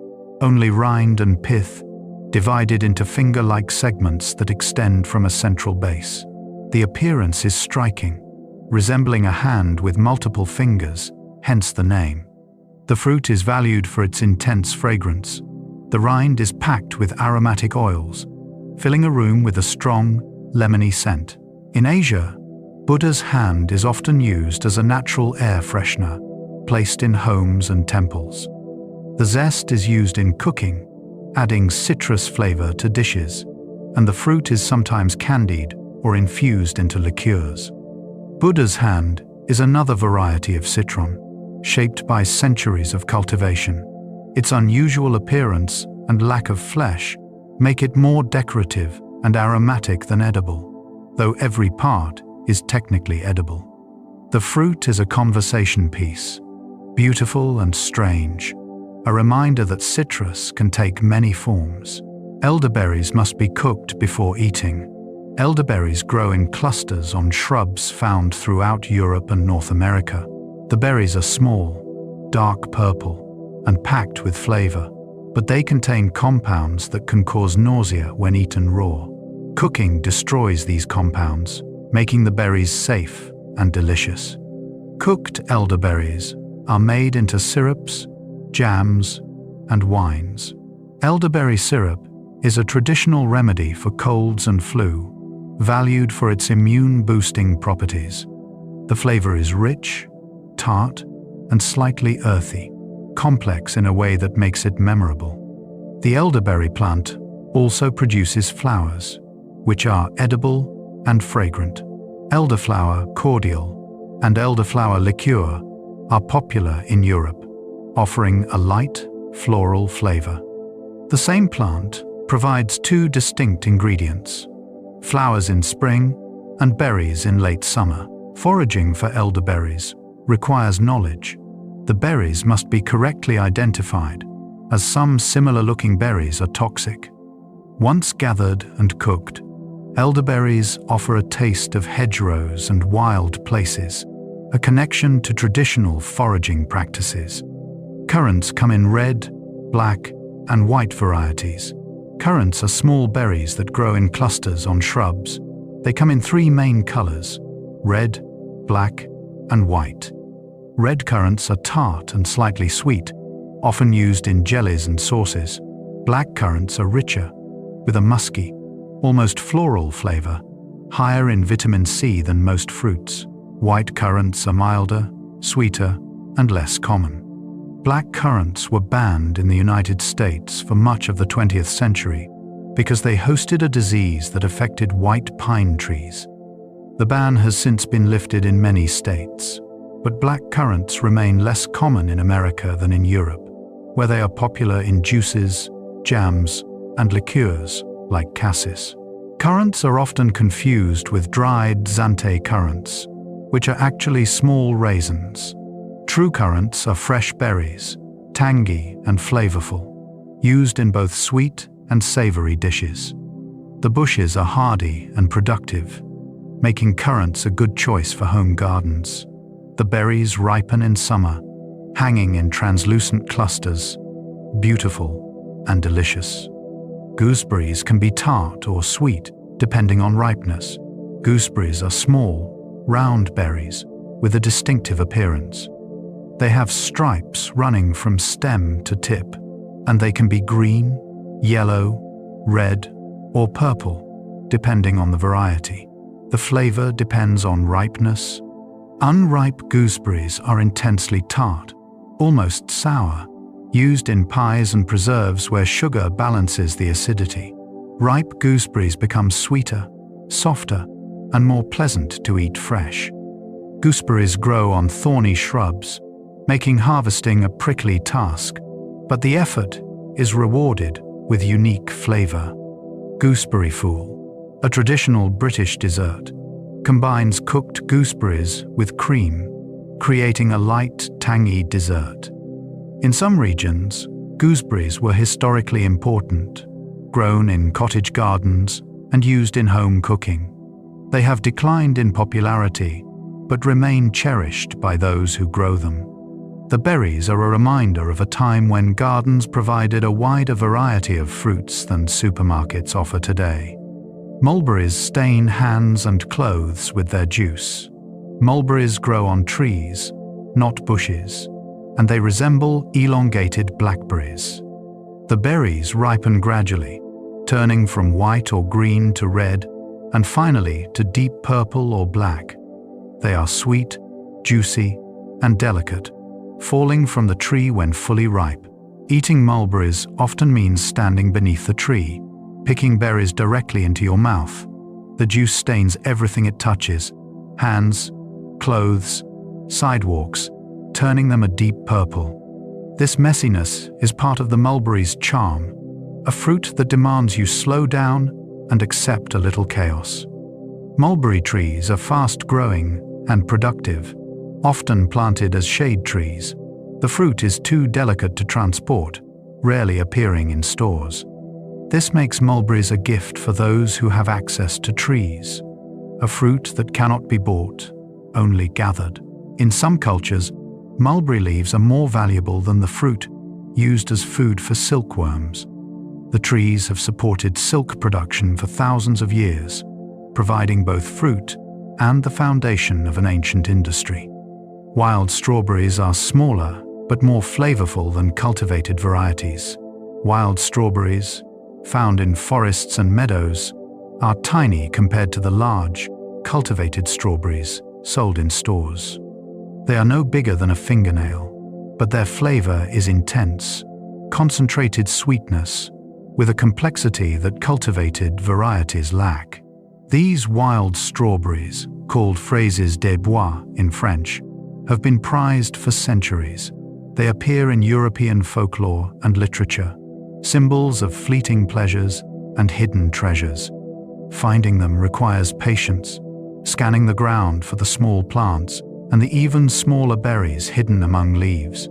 only rind and pith, divided into finger-like segments that extend from a central base. The appearance is striking, resembling a hand with multiple fingers, hence the name. The fruit is valued for its intense fragrance. The rind is packed with aromatic oils, filling a room with a strong, lemony scent. In Asia, Buddha's hand is often used as a natural air freshener, placed in homes and temples. The zest is used in cooking, adding citrus flavor to dishes, and the fruit is sometimes candied or infused into liqueurs. Buddha's hand is another variety of citron. shaped by centuries of cultivation. Its unusual appearance and lack of flesh make it more decorative and aromatic than edible, though every part is technically edible. The fruit is a conversation piece, beautiful and strange, a reminder that citrus can take many forms. Elderberries must be cooked before eating. Elderberries grow in clusters on shrubs found throughout Europe and North America. The berries are small, dark purple, and packed with flavor, but they contain compounds that can cause nausea when eaten raw. Cooking destroys these compounds, making the berries safe and delicious. Cooked elderberries are made into syrups, jams, and wines. Elderberry syrup is a traditional remedy for colds and flu, valued for its immune-boosting properties. The flavor is rich, tart, and slightly earthy, complex in a way that makes it memorable. The elderberry plant also produces flowers, which are edible and fragrant. Elderflower cordial and elderflower liqueur are popular in Europe, offering a light, floral flavor. The same plant provides two distinct ingredients: flowers in spring and berries in late summer. Foraging for elderberries requires knowledge. The berries must be correctly identified, as some similar-looking berries are toxic. Once gathered and cooked, elderberries offer a taste of hedgerows and wild places, a connection to traditional foraging practices. Currants come in red, black, and white varieties. Currants are small berries that grow in clusters on shrubs. They come in three main colors: red, black, and white. Red currants are tart and slightly sweet, often used in jellies and sauces. Black currants are richer, with a musky, almost floral flavor, higher in vitamin C than most fruits. White currants are milder, sweeter, and less common. Black currants were banned in the United States for much of the 20th century because they hosted a disease that affected white pine trees. The ban has since been lifted in many states, but black currants remain less common in America than in Europe, where they are popular in juices, jams, and liqueurs like cassis. Currants are often confused with dried Zante currants, which are actually small raisins. True currants are fresh berries, tangy and flavorful, used in both sweet and savory dishes. The bushes are hardy and productive, making currants a good choice for home gardens. The berries ripen in summer, hanging in translucent clusters, beautiful and delicious. Gooseberries can be tart or sweet, depending on ripeness. Gooseberries are small, round berries with a distinctive appearance. They have stripes running from stem to tip, and they can be green, yellow, red, or purple, depending on the variety. The flavor depends on ripeness. Unripe gooseberries are intensely tart, almost sour, used in pies and preserves where sugar balances the acidity. Ripe gooseberries become sweeter, softer, and more pleasant to eat fresh. Gooseberries grow on thorny shrubs, making harvesting a prickly task, but the effort is rewarded with unique flavor. Gooseberry fool, a traditional British dessert, combines cooked gooseberries with cream, creating a light, tangy dessert. In some regions, gooseberries were historically important, grown in cottage gardens and used in home cooking. They have declined in popularity, but remain cherished by those who grow them. The berries are a reminder of a time when gardens provided a wider variety of fruits than supermarkets offer today. Mulberries stain hands and clothes with their juice. Mulberries grow on trees, not bushes, and they resemble elongated blackberries. The berries ripen gradually, turning from white or green to red, and finally to deep purple or black. They are sweet, juicy, and delicate, falling from the tree when fully ripe. Eating mulberries often means standing beneath the tree, picking berries directly into your mouth. The juice stains everything it touches: hands, clothes, sidewalks, turning them a deep purple. This messiness is part of the mulberry's charm, a fruit that demands you slow down and accept a little chaos. Mulberry trees are fast-growing and productive, often planted as shade trees. The fruit is too delicate to transport, rarely appearing in stores. This makes mulberries a gift for those who have access to trees, a fruit that cannot be bought, only gathered. In some cultures, mulberry leaves are more valuable than the fruit, used as food for silkworms. The trees have supported silk production for thousands of years, providing both fruit and the foundation of an ancient industry. Wild strawberries are smaller but more flavorful than cultivated varieties. Wild strawberries, found in forests and meadows, are tiny compared to the large, cultivated strawberries sold in stores. They are no bigger than a fingernail, but their flavor is intense, concentrated sweetness, with a complexity that cultivated varieties lack. These wild strawberries, called fraises des bois in French, have been prized for centuries. They appear in European folklore and literature, symbols of fleeting pleasures and hidden treasures. Finding them requires patience, scanning the ground for the small plants and the even smaller berries hidden among leaves.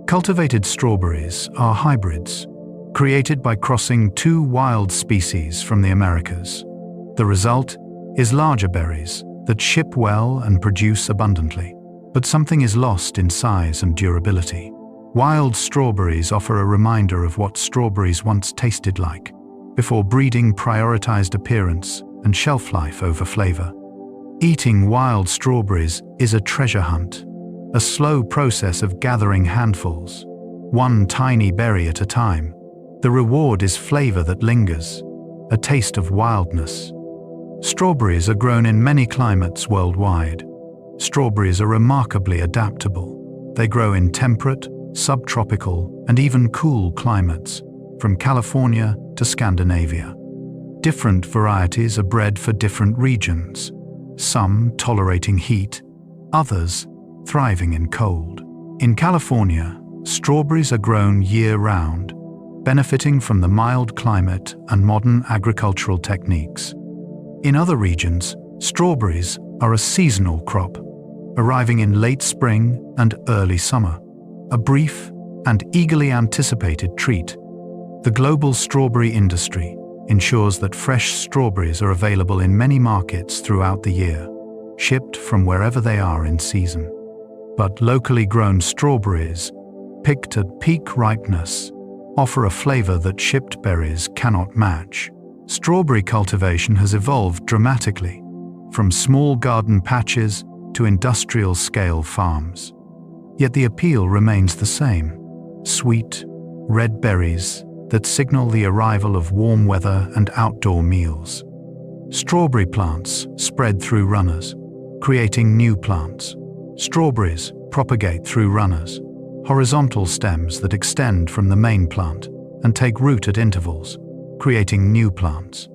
Cultivated strawberries are hybrids, created by crossing two wild species from the Americas. The result is larger berries that ship well and produce abundantly, but something is lost in size and durability. Wild strawberries offer a reminder of what strawberries once tasted like, before breeding prioritized appearance and shelf life over flavor. Eating wild strawberries is a treasure hunt, a slow process of gathering handfuls, one tiny berry at a time. The reward is flavor that lingers, a taste of wildness. Strawberries are grown in many climates worldwide. Strawberries are remarkably adaptable. They grow in temperate, subtropical, and even cool climates, from California to Scandinavia. Different varieties are bred for different regions, some tolerating heat, others thriving in cold. In California, strawberries are grown year-round, benefiting from the mild climate and modern agricultural techniques. In other regions, strawberries are a seasonal crop, arriving in late spring and early summer, a brief and eagerly anticipated treat. The global strawberry industry ensures that fresh strawberries are available in many markets throughout the year, shipped from wherever they are in season. But locally grown strawberries, picked at peak ripeness, offer a flavor that shipped berries cannot match. Strawberry cultivation has evolved dramatically, from small garden patches to industrial-scale farms. Yet the appeal remains the same: sweet, red berries that signal the arrival of warm weather and outdoor meals. Strawberry plants spread through runners, creating new plants. Strawberries propagate through runners, horizontal stems that extend from the main plant and take root at intervals, creating new plants.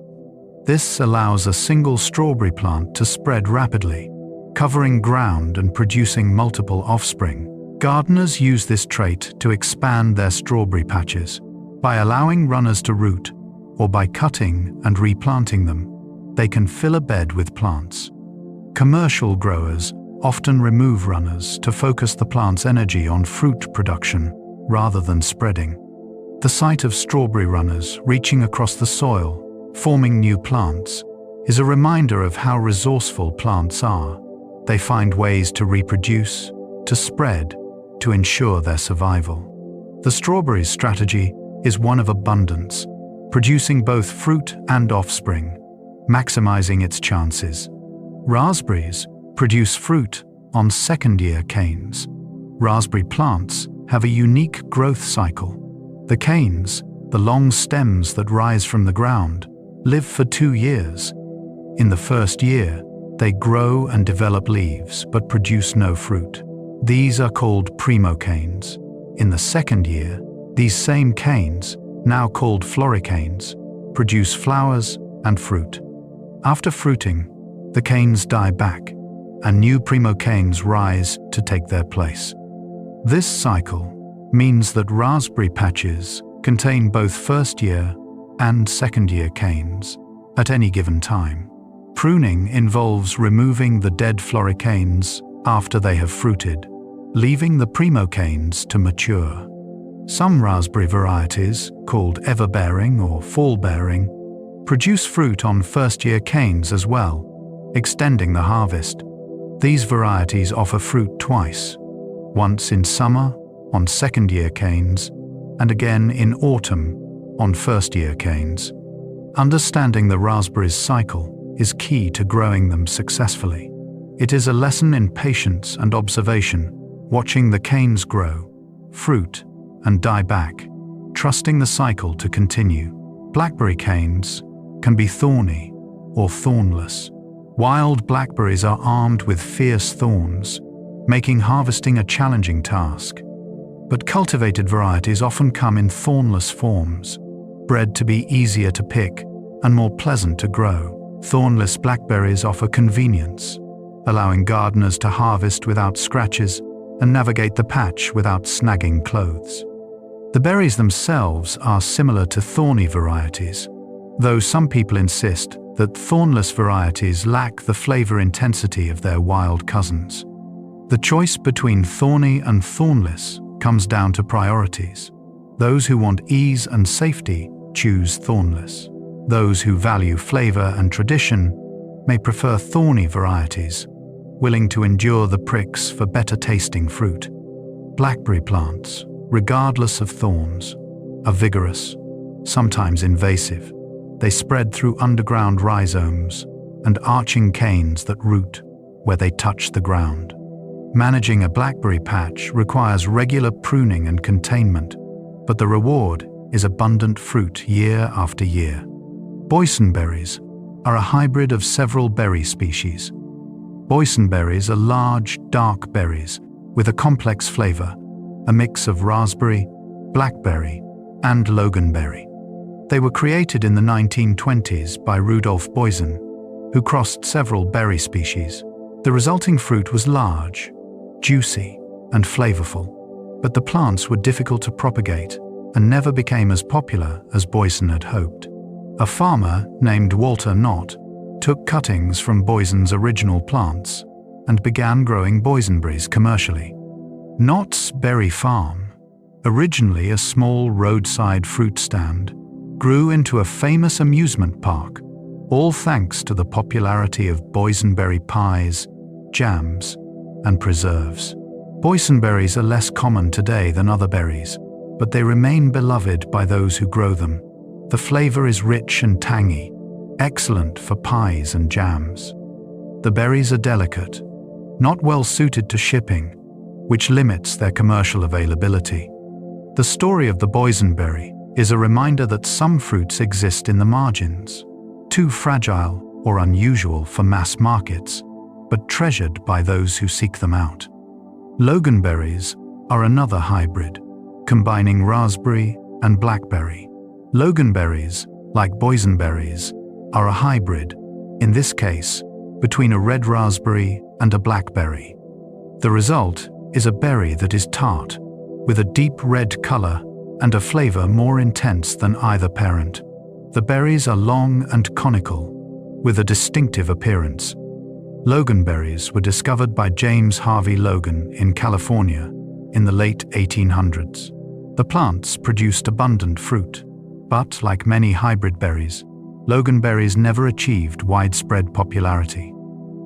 This allows a single strawberry plant to spread rapidly, covering ground and producing multiple offspring. Gardeners use this trait to expand their strawberry patches. By allowing runners to root, or by cutting and replanting them, they can fill a bed with plants. Commercial growers often remove runners to focus the plant's energy on fruit production rather than spreading. The sight of strawberry runners reaching across the soil, forming new plants, is a reminder of how resourceful plants are. They find ways to reproduce, to spread, to ensure their survival. The strawberry's strategy is one of abundance, producing both fruit and offspring, maximizing its chances. Raspberries produce fruit on second-year canes. Raspberry plants have a unique growth cycle. The canes, the long stems that rise from the ground, live for 2 years. In the first year, they grow and develop leaves but produce no fruit. These are called primocanes. In the second year, these same canes, now called floricanes, produce flowers and fruit. After fruiting, the canes die back, and new primocanes rise to take their place. This cycle means that raspberry patches contain both first-year and second-year canes at any given time. Pruning involves removing the dead floricanes after they have fruited, leaving the primo-canes to mature. Some raspberry varieties, called ever-bearing or fall-bearing, produce fruit on first-year canes as well, extending the harvest. These varieties offer fruit twice, once in summer on second-year canes, and again in autumn on first-year canes. Understanding the raspberry's cycle is key to growing them successfully. It is a lesson in patience and observation, watching the canes grow, fruit, and die back, trusting the cycle to continue. Blackberry canes can be thorny or thornless. Wild blackberries are armed with fierce thorns, making harvesting a challenging task. But cultivated varieties often come in thornless forms, bred to be easier to pick and more pleasant to grow. Thornless blackberries offer convenience, allowing gardeners to harvest without scratches and navigate the patch without snagging clothes. The berries themselves are similar to thorny varieties, though some people insist that thornless varieties lack the flavor intensity of their wild cousins. The choice between thorny and thornless comes down to priorities. Those who want ease and safety choose thornless. Those who value flavor and tradition may prefer thorny varieties, willing to endure the pricks for better tasting fruit. Blackberry plants, regardless of thorns, are vigorous, sometimes invasive. They spread through underground rhizomes and arching canes that root where they touch the ground. Managing a blackberry patch requires regular pruning and containment, but the reward is abundant fruit year after year. Boysenberries are a hybrid of several berry species. Boysenberries are large, dark berries with a complex flavor, a mix of raspberry, blackberry, and loganberry. They were created in the 1920s by Rudolf Boysen, who crossed several berry species. The resulting fruit was large, juicy, and flavorful, but the plants were difficult to propagate and never became as popular as Boysen had hoped. A farmer named Walter Knott took cuttings from Boysen's original plants and began growing boysenberries commercially. Knott's berry farm, originally a small roadside fruit stand, grew into a famous amusement park, all thanks to the popularity of boysenberry pies, jams, and preserves. Boysenberries are less common today than other berries, but they remain beloved by those who grow them. The flavor is rich and tangy, excellent for pies and jams. The berries are delicate, not well suited to shipping, which limits their commercial availability. The story of the boysenberry is a reminder that some fruits exist in the margins, too fragile or unusual for mass markets, but treasured by those who seek them out. Loganberries are another hybrid, combining raspberry and blackberry. Loganberries, like boysenberries, are a hybrid, in this case, between a red raspberry and a blackberry. The result is a berry that is tart, with a deep red color and a flavor more intense than either parent. The berries are long and conical, with a distinctive appearance. Loganberries were discovered by James Harvey Logan in California in the late 1800s. The plants produced abundant fruit, but like many hybrid berries, loganberries never achieved widespread popularity.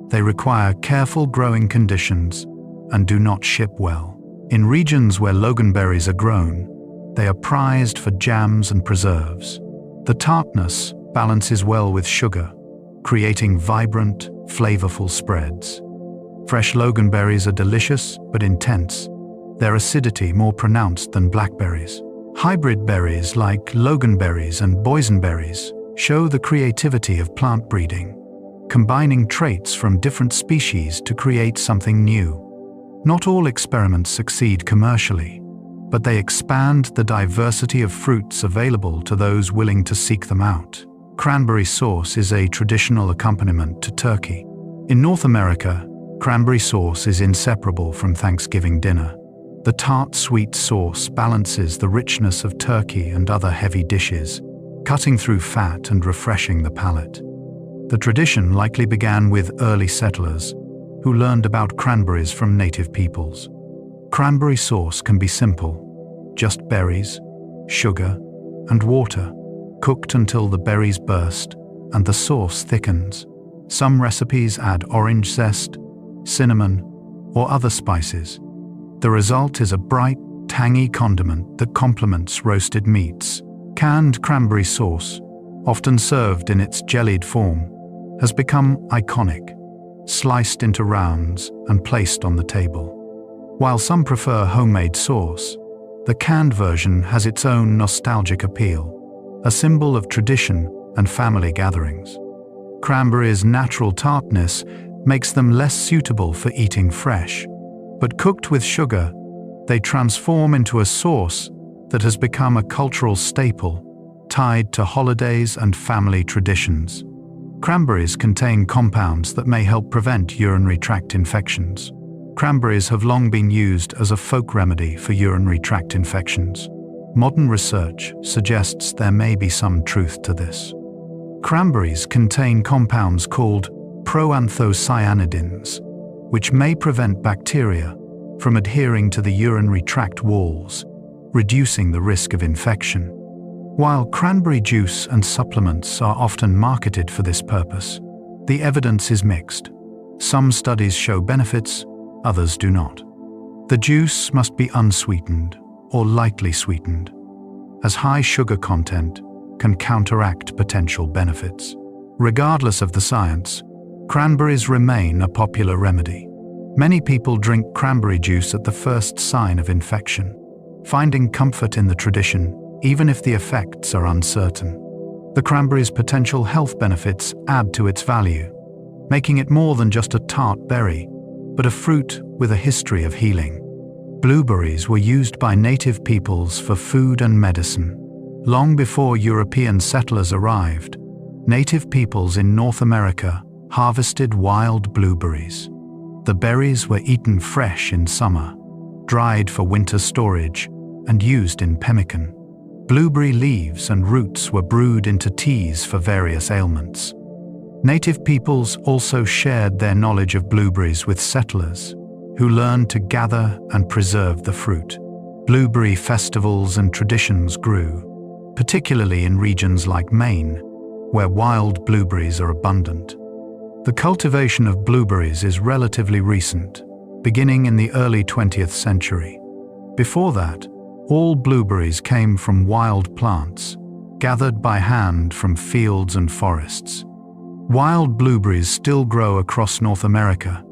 They require careful growing conditions and do not ship well. In regions where loganberries are grown, they are prized for jams and preserves. The tartness balances well with sugar, creating vibrant, flavorful spreads. Fresh loganberries are delicious but intense, their acidity more pronounced than blackberries. Hybrid berries like loganberries and boysenberries show the creativity of plant breeding, combining traits from different species to create something new. Not all experiments succeed commercially, but they expand the diversity of fruits available to those willing to seek them out. Cranberry sauce is a traditional accompaniment to turkey. In North America, cranberry sauce is inseparable from Thanksgiving dinner. The tart-sweet sauce balances the richness of turkey and other heavy dishes, cutting through fat and refreshing the palate. The tradition likely began with early settlers who learned about cranberries from native peoples. Cranberry sauce can be simple, just berries, sugar, and water, cooked until the berries burst and the sauce thickens. Some recipes add orange zest, cinnamon, or other spices. The result is a bright, tangy condiment that complements roasted meats. Canned cranberry sauce, often served in its jellied form, has become iconic, sliced into rounds and placed on the table. While some prefer homemade sauce, the canned version has its own nostalgic appeal, a symbol of tradition and family gatherings. Cranberries' natural tartness makes them less suitable for eating fresh, but cooked with sugar, they transform into a sauce that has become a cultural staple, tied to holidays and family traditions. Cranberries contain compounds that may help prevent urinary tract infections. Cranberries have long been used as a folk remedy for urinary tract infections. Modern research suggests there may be some truth to this. Cranberries contain compounds called proanthocyanidins, which may prevent bacteria from adhering to the urinary tract walls, reducing the risk of infection. While cranberry juice and supplements are often marketed for this purpose, the evidence is mixed. Some studies show benefits, others do not. The juice must be unsweetened or lightly sweetened, as high sugar content can counteract potential benefits. Regardless of the science, cranberries remain a popular remedy. Many people drink cranberry juice at the first sign of infection, finding comfort in the tradition even if the effects are uncertain. The cranberry's potential health benefits add to its value, making it more than just a tart berry, but a fruit with a history of healing. Blueberries were used by native peoples for food and medicine. Long before European settlers arrived, native peoples in North America harvested wild blueberries. The berries were eaten fresh in summer, dried for winter storage, and used in pemmican. Blueberry leaves and roots were brewed into teas for various ailments. Native peoples also shared their knowledge of blueberries with settlers, who learned to gather and preserve the fruit. Blueberry festivals and traditions grew, particularly in regions like Maine, where wild blueberries are abundant. The cultivation of blueberries is relatively recent, beginning in the early 20th century. Before that, all blueberries came from wild plants, gathered by hand from fields and forests. Wild blueberries still grow across North America,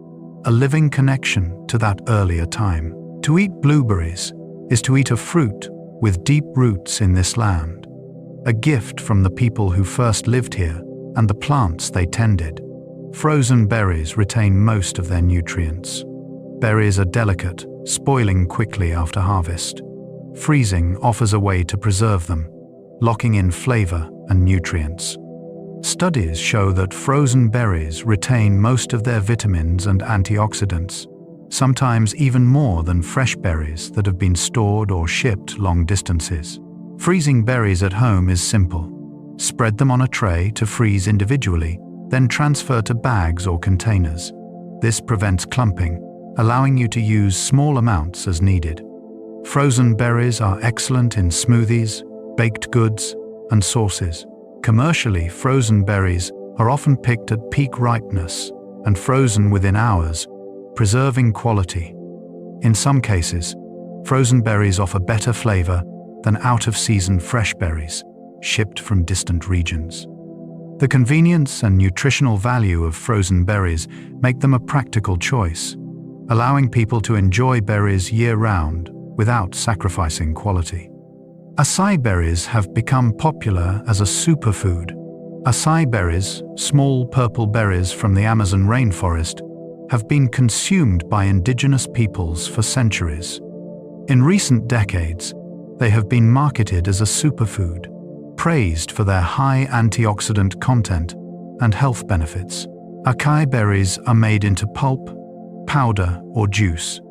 a living connection to that earlier time. To eat blueberries is to eat a fruit with deep roots in this land, a gift from the people who first lived here and the plants they tended. Frozen berries retain most of their nutrients. Berries are delicate, spoiling quickly after harvest. Freezing offers a way to preserve them, locking in flavor and nutrients. Studies show that frozen berries retain most of their vitamins and antioxidants, sometimes even more than fresh berries that have been stored or shipped long distances. Freezing berries at home is simple. Spread them on a tray to freeze individually, then transfer to bags or containers. This prevents clumping, allowing you to use small amounts as needed. Frozen berries are excellent in smoothies, baked goods, and sauces. Commercially, frozen berries are often picked at peak ripeness and frozen within hours, preserving quality. In some cases, frozen berries offer better flavor than out-of-season fresh berries, shipped from distant regions. The convenience and nutritional value of frozen berries make them a practical choice, allowing people to enjoy berries year-round without sacrificing quality. Acai berries have become popular as a superfood. Acai berries, small purple berries from the Amazon rainforest, have been consumed by indigenous peoples for centuries. In recent decades, they have been marketed as a superfood, praised for their high antioxidant content and health benefits. Acai berries are made into pulp, powder, or juice,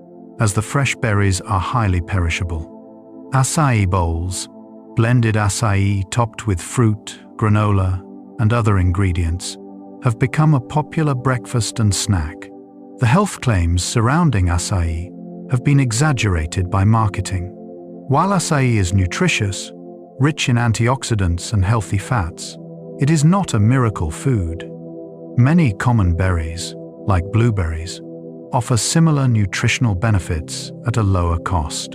as the fresh berries are highly perishable. Acai bowls, blended acai topped with fruit, granola, and other ingredients, have become a popular breakfast and snack. The health claims surrounding acai have been exaggerated by marketing. While acai is nutritious, rich in antioxidants and healthy fats, it is not a miracle food. Many common berries, like blueberries, offer similar nutritional benefits at a lower cost.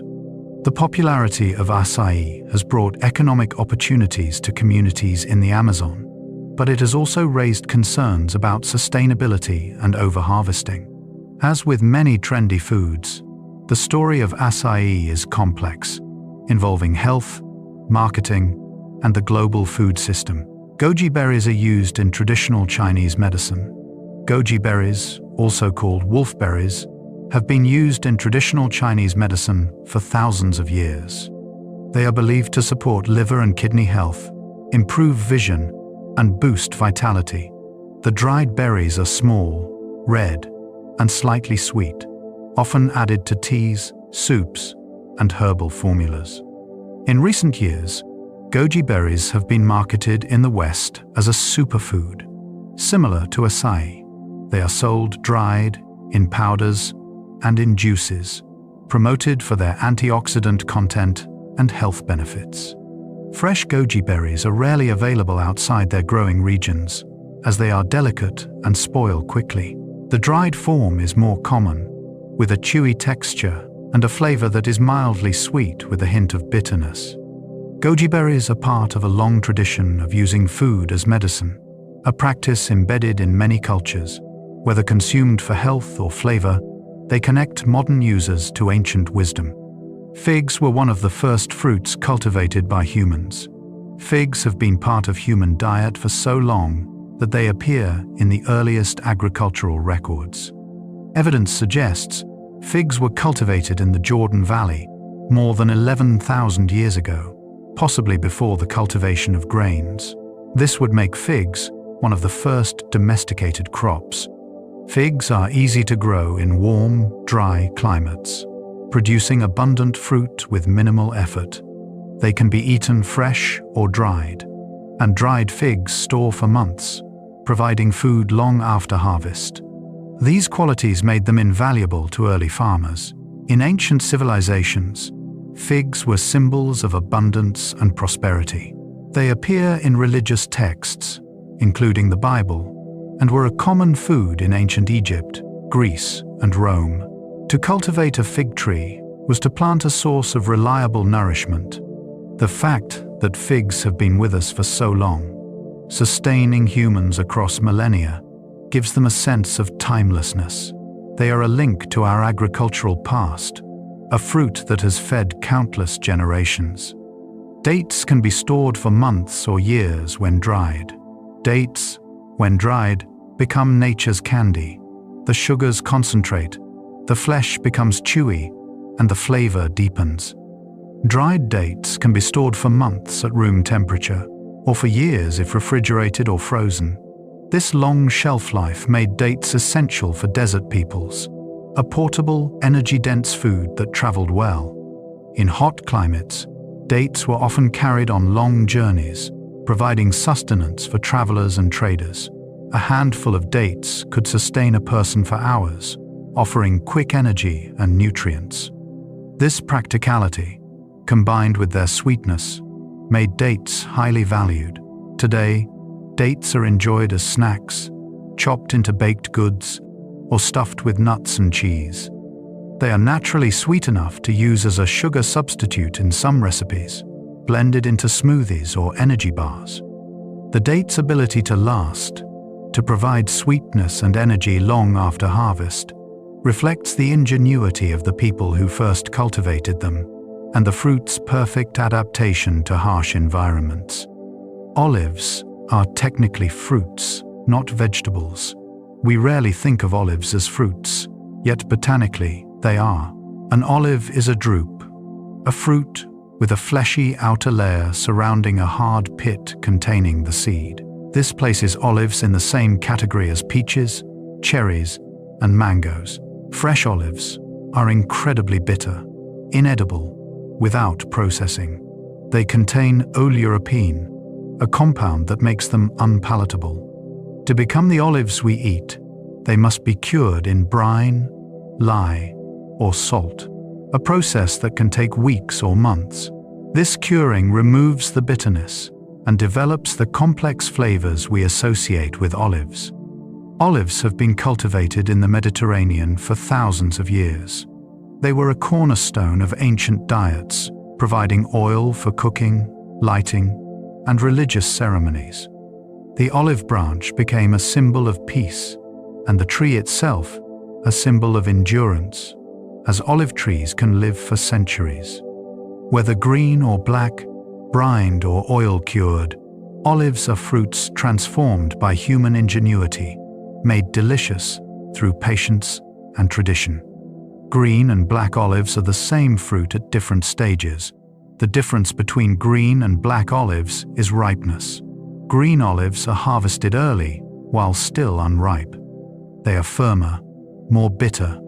The popularity of acai has brought economic opportunities to communities in the Amazon, but it has also raised concerns about sustainability and overharvesting. As with many trendy foods, the story of acai is complex, involving health, marketing, and the global food system. Goji berries are used in traditional Chinese medicine. Goji berries, also called wolfberries, have been used in traditional Chinese medicine for thousands of years. They are believed to support liver and kidney health, improve vision, and boost vitality. The dried berries are small, red, and slightly sweet, often added to teas, soups, and herbal formulas. In recent years, goji berries have been marketed in the West as a superfood, similar to acai. They are sold dried, in powders, and in juices, promoted for their antioxidant content and health benefits. Fresh goji berries are rarely available outside their growing regions, as they are delicate and spoil quickly. The dried form is more common, with a chewy texture and a flavor that is mildly sweet with a hint of bitterness. Goji berries are part of a long tradition of using food as medicine, a practice embedded in many cultures. Whether consumed for health or flavor, they connect modern users to ancient wisdom. Figs were one of the first fruits cultivated by humans. Figs have been part of human diet for so long that they appear in the earliest agricultural records. Evidence suggests figs were cultivated in the Jordan Valley more than 11,000 years ago, possibly before the cultivation of grains. This would make figs one of the first domesticated crops. Figs are easy to grow in warm, dry climates, producing abundant fruit with minimal effort. They can be eaten fresh or dried, and dried figs store for months, providing food long after harvest. These qualities made them invaluable to early farmers. In ancient civilizations, figs were symbols of abundance and prosperity. They appear in religious texts, including the Bible, and were a common food in ancient Egypt, Greece, and Rome. To cultivate a fig tree was to plant a source of reliable nourishment. The fact that figs have been with us for so long, sustaining humans across millennia, gives them a sense of timelessness. They are a link to our agricultural past, a fruit that has fed countless generations. Dates can be stored for months or years when dried. Dates, when dried, become nature's candy. The sugars concentrate, the flesh becomes chewy, and the flavor deepens. Dried dates can be stored for months at room temperature, or for years if refrigerated or frozen. This long shelf life made dates essential for desert peoples, a portable, energy-dense food that traveled well. In hot climates, dates were often carried on long journeys, providing sustenance for travelers and traders. A handful of dates could sustain a person for hours, offering quick energy and nutrients. This practicality, combined with their sweetness, made dates highly valued. Today, dates are enjoyed as snacks, chopped into baked goods, or stuffed with nuts and cheese. They are naturally sweet enough to use as a sugar substitute in some recipes, blended into smoothies or energy bars. The date's ability to last, to provide sweetness and energy long after harvest, reflects the ingenuity of the people who first cultivated them, and the fruit's perfect adaptation to harsh environments. Olives are technically fruits, not vegetables. We rarely think of olives as fruits, yet botanically they are. An olive is a drupe, a fruit with a fleshy outer layer surrounding a hard pit containing the seed. This places olives in the same category as peaches, cherries, and mangoes. Fresh olives, are incredibly bitter, inedible, without processing. They contain oleuropein, a compound that makes them unpalatable. To become the olives we eat, they must be cured in brine, lye, or salt, a process that can take weeks or months. This curing removes the bitterness and develops the complex flavors we associate with olives. Olives have been cultivated in the Mediterranean for thousands of years. They were a cornerstone of ancient diets, providing oil for cooking, lighting, and religious ceremonies. The olive branch became a symbol of peace, and the tree itself a symbol of endurance, as olive trees can live for centuries. Whether green or black, brined or oil-cured, olives are fruits transformed by human ingenuity, made delicious through patience and tradition. Green and black olives are the same fruit at different stages. The difference between green and black olives is ripeness. Green olives are harvested early, while still unripe. They are firmer, more bitter,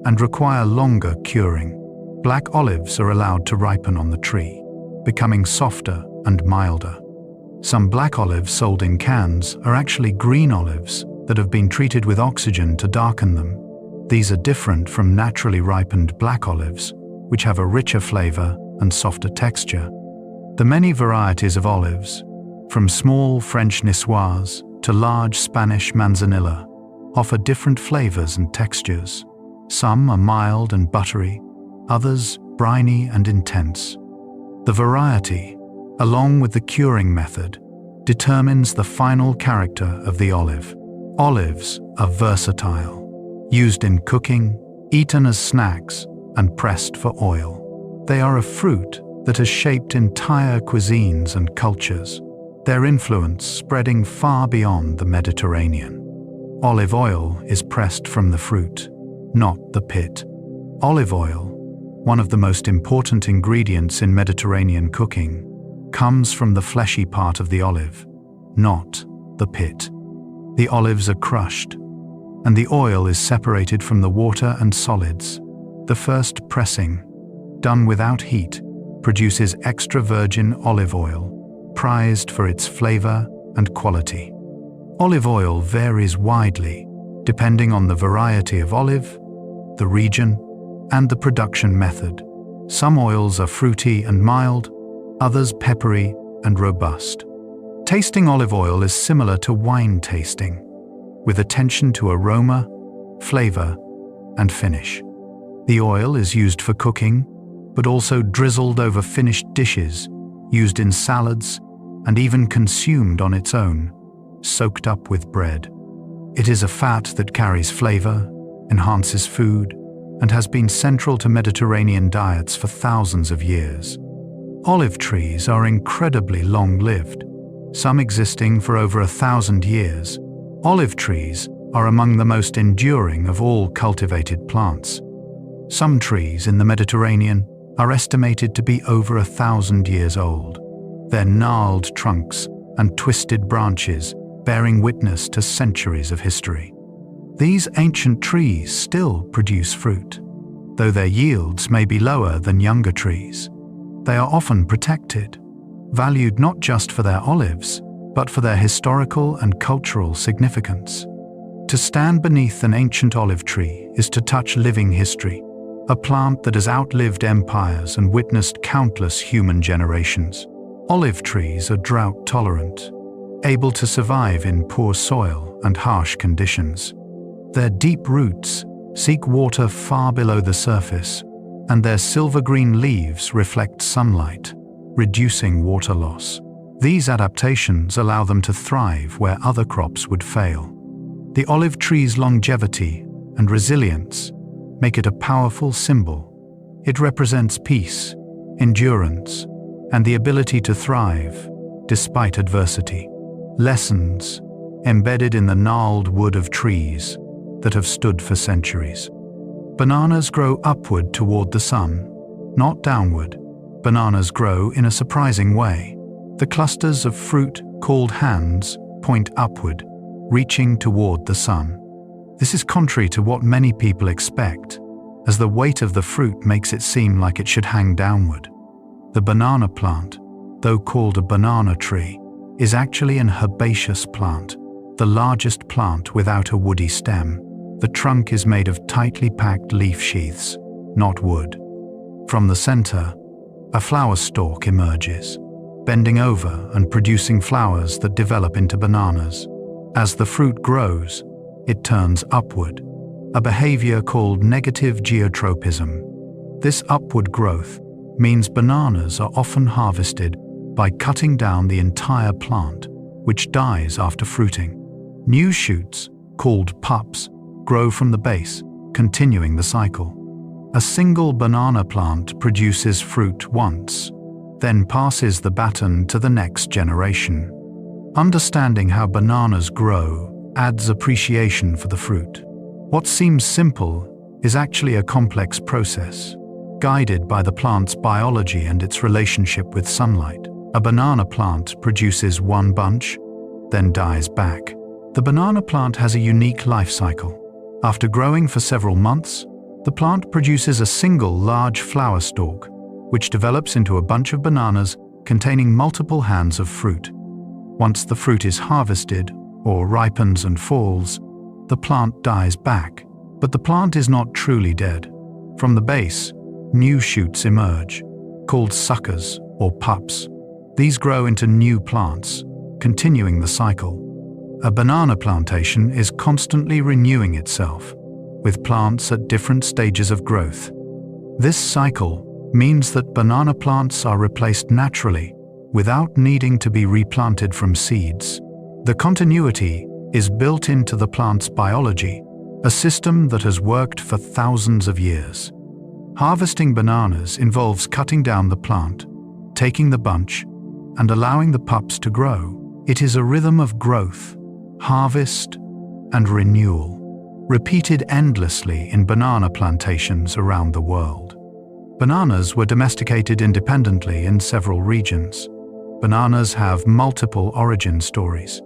and require longer curing. Black olives are allowed to ripen on the tree, becoming softer and milder. Some black olives sold in cans are actually green olives that have been treated with oxygen to darken them. These are different from naturally ripened black olives, which have a richer flavor and softer texture. The many varieties of olives, from small French niçoise to large Spanish manzanilla, offer different flavors and textures. Some are mild and buttery, others briny and intense. The variety, along with the curing method, determines the final character of the olive. Olives are versatile, used in cooking, eaten as snacks, and pressed for oil. They are a fruit that has shaped entire cuisines and cultures, their influence spreading far beyond the Mediterranean. Olive oil is pressed from the fruit, not the pit. Olive oil, one of the most important ingredients in Mediterranean cooking, comes from the fleshy part of the olive, not the pit. The olives are crushed, and the oil is separated from the water and solids. The first pressing, done without heat, produces extra virgin olive oil, prized for its flavor and quality. Olive oil varies widely, depending on the variety of olive, the region, and the production method. Some oils are fruity and mild, others peppery and robust. Tasting olive oil is similar to wine tasting, with attention to aroma, flavor, and finish. The oil is used for cooking, but also drizzled over finished dishes, used in salads, and even consumed on its own, soaked up with bread. It is a fat that carries flavor, enhances food, and has been central to Mediterranean diets for thousands of years. Olive trees are incredibly long-lived, some existing for over 1,000 years. Olive trees are among the most enduring of all cultivated plants. Some trees in the Mediterranean are estimated to be over 1,000 years old, their gnarled trunks and twisted branches bearing witness to centuries of history. These ancient trees still produce fruit, though their yields may be lower than younger trees. They are often protected, valued not just for their olives, but for their historical and cultural significance. To stand beneath an ancient olive tree is to touch living history, a plant that has outlived empires and witnessed countless human generations. Olive trees are drought-tolerant, able to survive in poor soil and harsh conditions. Their deep roots seek water far below the surface, and their silver-green leaves reflect sunlight, reducing water loss. These adaptations allow them to thrive where other crops would fail. The olive tree's longevity and resilience make it a powerful symbol. It represents peace, endurance, and the ability to thrive despite adversity. Lessons embedded in the gnarled wood of trees that have stood for centuries. Bananas grow upward toward the sun, not downward. Bananas grow in a surprising way. The clusters of fruit, called hands, point upward, reaching toward the sun. This is contrary to what many people expect, as the weight of the fruit makes it seem like it should hang downward. The banana plant, though called a banana tree, is actually an herbaceous plant, the largest plant without a woody stem. The trunk is made of tightly packed leaf sheaths, not wood. From the center, a flower stalk emerges, bending over and producing flowers that develop into bananas. As the fruit grows, it turns upward, a behavior called negative geotropism. This upward growth means bananas are often harvested by cutting down the entire plant, which dies after fruiting. New shoots, called pups, grow from the base, continuing the cycle. A single banana plant produces fruit once, then passes the baton to the next generation. Understanding how bananas grow adds appreciation for the fruit. What seems simple is actually a complex process, guided by the plant's biology and its relationship with sunlight. A banana plant produces one bunch, then dies back. The banana plant has a unique life cycle. After growing for several months, the plant produces a single large flower stalk, which develops into a bunch of bananas containing multiple hands of fruit. Once the fruit is harvested, or ripens and falls, the plant dies back. But the plant is not truly dead. From the base, new shoots emerge, called suckers or pups. These grow into new plants, continuing the cycle. A banana plantation is constantly renewing itself, with plants at different stages of growth. This cycle means that banana plants are replaced naturally, without needing to be replanted from seeds. The continuity is built into the plant's biology, a system that has worked for thousands of years. Harvesting bananas involves cutting down the plant, taking the bunch, and allowing the pups to grow. It is a rhythm of growth, harvest, and renewal, repeated endlessly in banana plantations around the world. Bananas were domesticated independently in several regions. Bananas have multiple origin stories.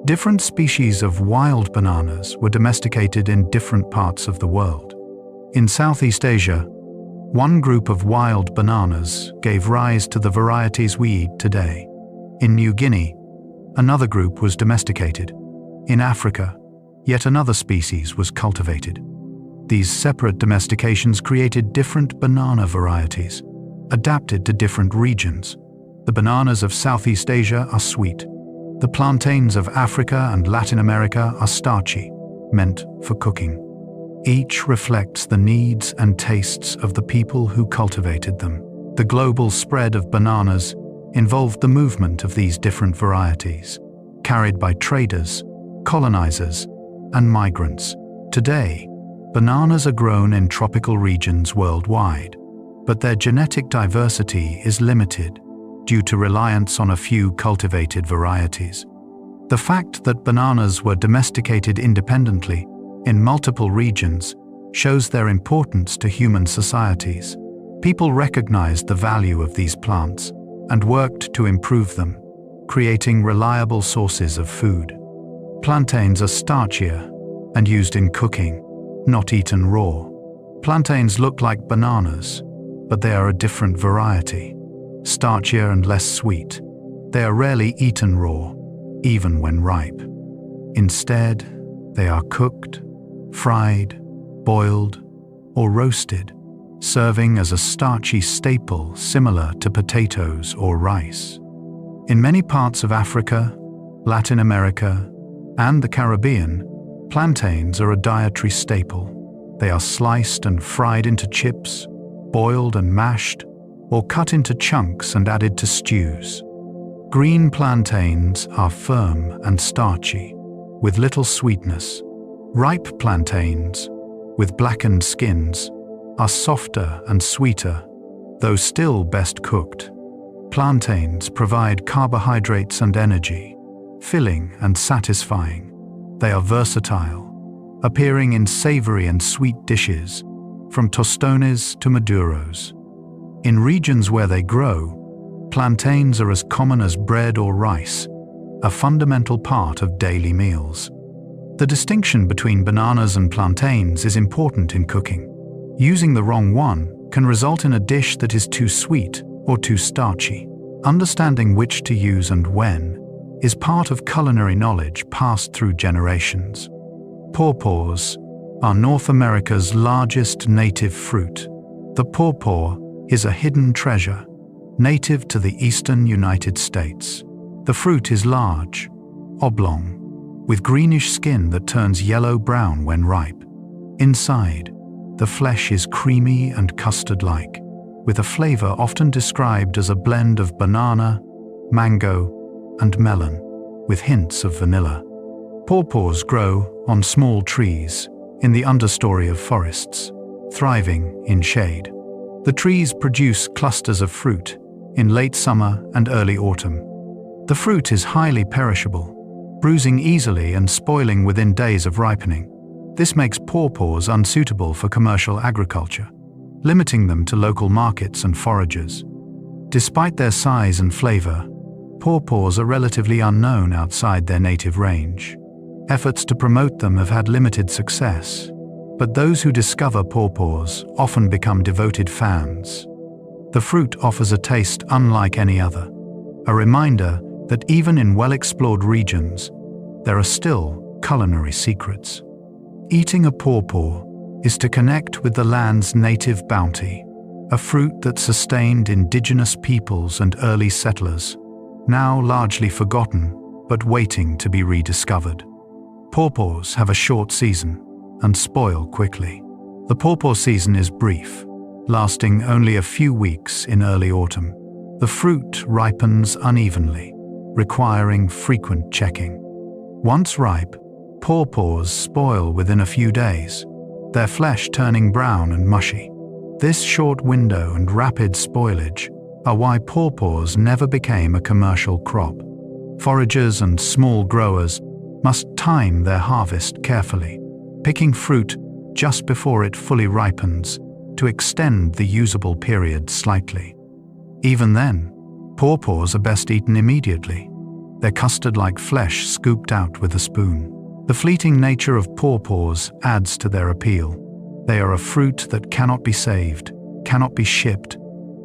Different species of wild bananas were domesticated in different parts of the world. In Southeast Asia, one group of wild bananas gave rise to the varieties we eat today. In New Guinea, another group was domesticated. In Africa, yet another species was cultivated. These separate domestications created different banana varieties, adapted to different regions. The bananas of Southeast Asia are sweet. The plantains of Africa and Latin America are starchy, meant for cooking. Each reflects the needs and tastes of the people who cultivated them. The global spread of bananas involved the movement of these different varieties, carried by traders, colonizers, and migrants. Today, bananas are grown in tropical regions worldwide, but their genetic diversity is limited due to reliance on a few cultivated varieties. The fact that bananas were domesticated independently in multiple regions shows their importance to human societies. People recognized the value of these plants and worked to improve them, creating reliable sources of food. Plantains are starchier and used in cooking, not eaten raw. Plantains look like bananas, but they are a different variety, starchier and less sweet. They are rarely eaten raw, even when ripe. Instead, they are cooked, fried, boiled, or roasted, serving as a starchy staple similar to potatoes or rice. In many parts of Africa, Latin America, and the Caribbean, plantains are a dietary staple. They are sliced and fried into chips, boiled and mashed, or cut into chunks and added to stews. Green plantains are firm and starchy, with little sweetness. Ripe plantains, with blackened skins, are softer and sweeter, though still best cooked. Plantains provide carbohydrates and energy, filling and satisfying. They are versatile, appearing in savory and sweet dishes, from tostones to maduros. In regions where they grow, plantains are as common as bread or rice, a fundamental part of daily meals. The distinction between bananas and plantains is important in cooking. Using the wrong one can result in a dish that is too sweet or too starchy. Understanding which to use and when is part of culinary knowledge passed through generations. Pawpaws are North America's largest native fruit. The pawpaw is a hidden treasure, native to the eastern United States. The fruit is large, oblong, with greenish skin that turns yellow-brown when ripe. Inside, the flesh is creamy and custard-like, with a flavor often described as a blend of banana, mango, and melon, with hints of vanilla. Pawpaws grow on small trees in the understory of forests, thriving in shade. The trees produce clusters of fruit in late summer and early autumn. The fruit is highly perishable, bruising easily and spoiling within days of ripening. This makes pawpaws unsuitable for commercial agriculture, limiting them to local markets and foragers. Despite their size and flavor, pawpaws are relatively unknown outside their native range. Efforts to promote them have had limited success, but those who discover pawpaws often become devoted fans. The fruit offers a taste unlike any other, a reminder that even in well-explored regions, there are still culinary secrets. Eating a pawpaw is to connect with the land's native bounty, a fruit that sustained indigenous peoples and early settlers, now largely forgotten but waiting to be rediscovered. Pawpaws have a short season and spoil quickly. The pawpaw season is brief, lasting only a few weeks in early autumn. The fruit ripens unevenly, requiring frequent checking. Once ripe, pawpaws spoil within a few days, their flesh turning brown and mushy. This short window and rapid spoilage are why pawpaws never became a commercial crop. Foragers and small growers must time their harvest carefully, picking fruit just before it fully ripens to extend the usable period slightly. Even then, pawpaws are best eaten immediately, their custard-like flesh scooped out with a spoon. The fleeting nature of pawpaws adds to their appeal. They are a fruit that cannot be saved, cannot be shipped,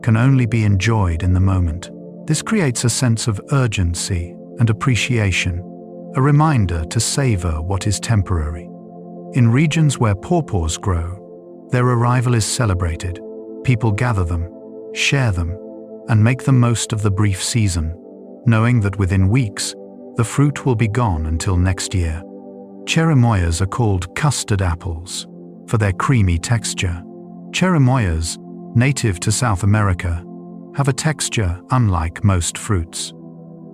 can only be enjoyed in the moment. This creates a sense of urgency and appreciation, a reminder to savor what is temporary. In regions where pawpaws grow, their arrival is celebrated. People gather them, share them, and make the most of the brief season, knowing that within weeks, the fruit will be gone until next year. Cherimoyas are called custard apples for their creamy texture. Cherimoyas, native to South America, have a texture unlike most fruits.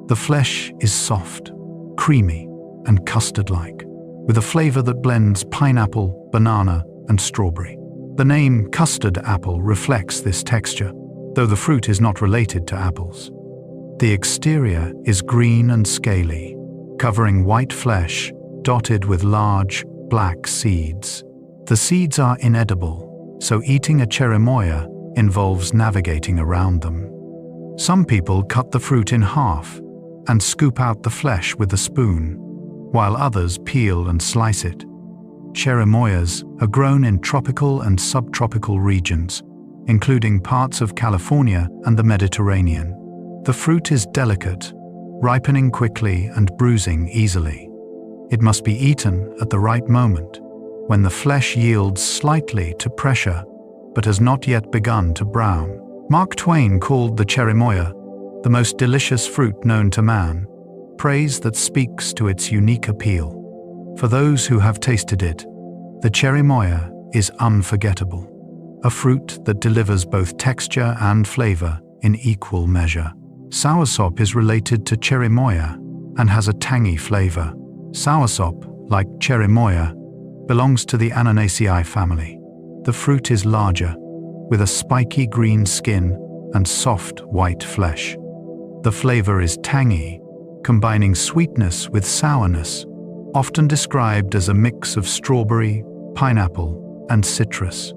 The flesh is soft, creamy, and custard-like, with a flavor that blends pineapple, banana, and strawberry. The name custard apple reflects this texture, though the fruit is not related to apples. The exterior is green and scaly, covering white flesh dotted with large, black seeds. The seeds are inedible, so eating a cherimoya involves navigating around them. Some people cut the fruit in half and scoop out the flesh with a spoon, while others peel and slice it. Cherimoyas are grown in tropical and subtropical regions, including parts of California and the Mediterranean. The fruit is delicate, ripening quickly and bruising easily. It must be eaten at the right moment, when the flesh yields slightly to pressure but has not yet begun to brown. Mark Twain called the cherimoya the most delicious fruit known to man, praise that speaks to its unique appeal. For those who have tasted it, the cherimoya is unforgettable, a fruit that delivers both texture and flavor in equal measure. Soursop is related to cherimoya and has a tangy flavor. Soursop, like cherimoya, belongs to the Ananaceae family. The fruit is larger, with a spiky green skin and soft white flesh. The flavor is tangy, combining sweetness with sourness, often described as a mix of strawberry, pineapple, and citrus.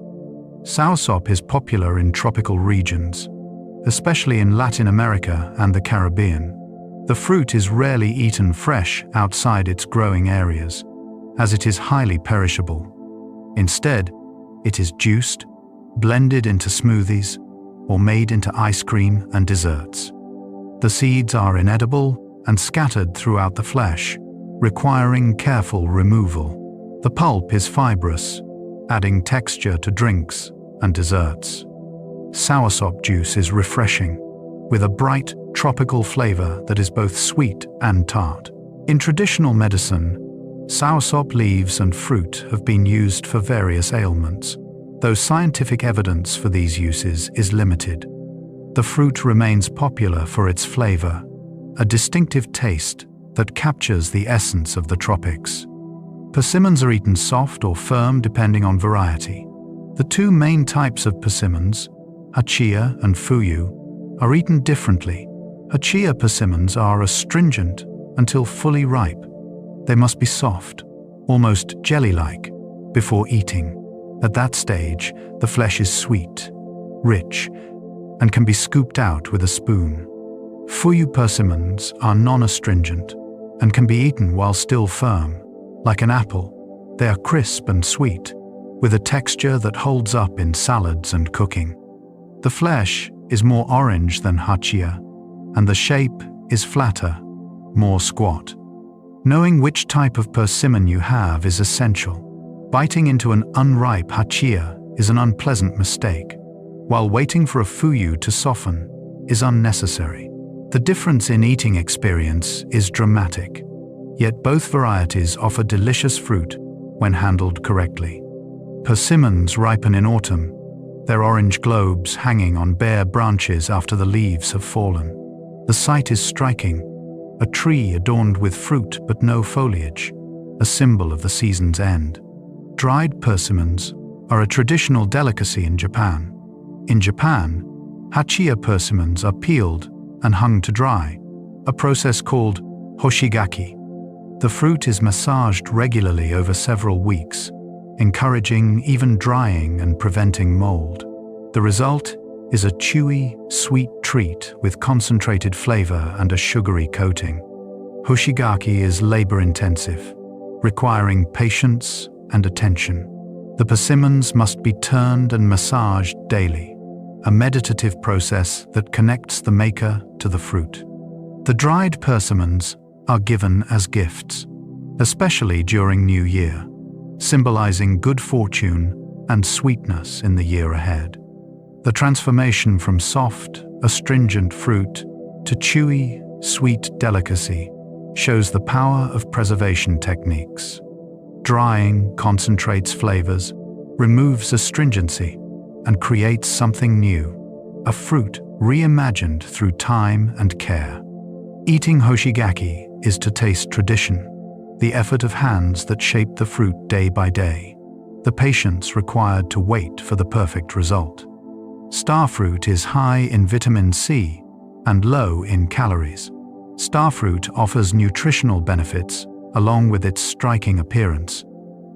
Soursop is popular in tropical regions, especially in Latin America and the Caribbean. The fruit is rarely eaten fresh outside its growing areas, as it is highly perishable. Instead, it is juiced, blended into smoothies, or made into ice cream and desserts. The seeds are inedible and scattered throughout the flesh, requiring careful removal. The pulp is fibrous, adding texture to drinks and desserts. Soursop juice is refreshing, with a bright, tropical flavor that is both sweet and tart. In traditional medicine, soursop leaves and fruit have been used for various ailments, though scientific evidence for these uses is limited. The fruit remains popular for its flavor, a distinctive taste that captures the essence of the tropics. Persimmons are eaten soft or firm depending on variety. The two main types of persimmons, hachia and fuyu, are eaten differently. Hachia persimmons are astringent until fully ripe. They must be soft, almost jelly-like, before eating. At that stage, the flesh is sweet, rich, and can be scooped out with a spoon. Fuyu persimmons are non-astringent and can be eaten while still firm. Like an apple, they are crisp and sweet, with a texture that holds up in salads and cooking. The flesh is more orange than hachia, and the shape is flatter, more squat. Knowing which type of persimmon you have is essential. Biting into an unripe hachia is an unpleasant mistake, while waiting for a fuyu to soften is unnecessary. The difference in eating experience is dramatic, yet both varieties offer delicious fruit when handled correctly. Persimmons ripen in autumn, their orange globes hanging on bare branches after the leaves have fallen. The sight is striking, a tree adorned with fruit but no foliage, a symbol of the season's end. Dried persimmons are a traditional delicacy in Japan. In Japan, hachia persimmons are peeled and hung to dry, a process called hoshigaki. The fruit is massaged regularly over several weeks, encouraging even drying and preventing mold. The result is a chewy, sweet treat with concentrated flavor and a sugary coating. Hoshigaki is labor-intensive, requiring patience and attention. The persimmons must be turned and massaged daily, a meditative process that connects the maker to the fruit. The dried persimmons are given as gifts, especially during New Year, symbolizing good fortune and sweetness in the year ahead. The transformation from soft, astringent fruit to chewy, sweet delicacy shows the power of preservation techniques. Drying concentrates flavors, removes astringency, and creates something new, a fruit reimagined through time and care. Eating hoshigaki is to taste tradition, the effort of hands that shape the fruit day by day, the patience required to wait for the perfect result. Starfruit is high in vitamin C and low in calories. Starfruit offers nutritional benefits along with its striking appearance.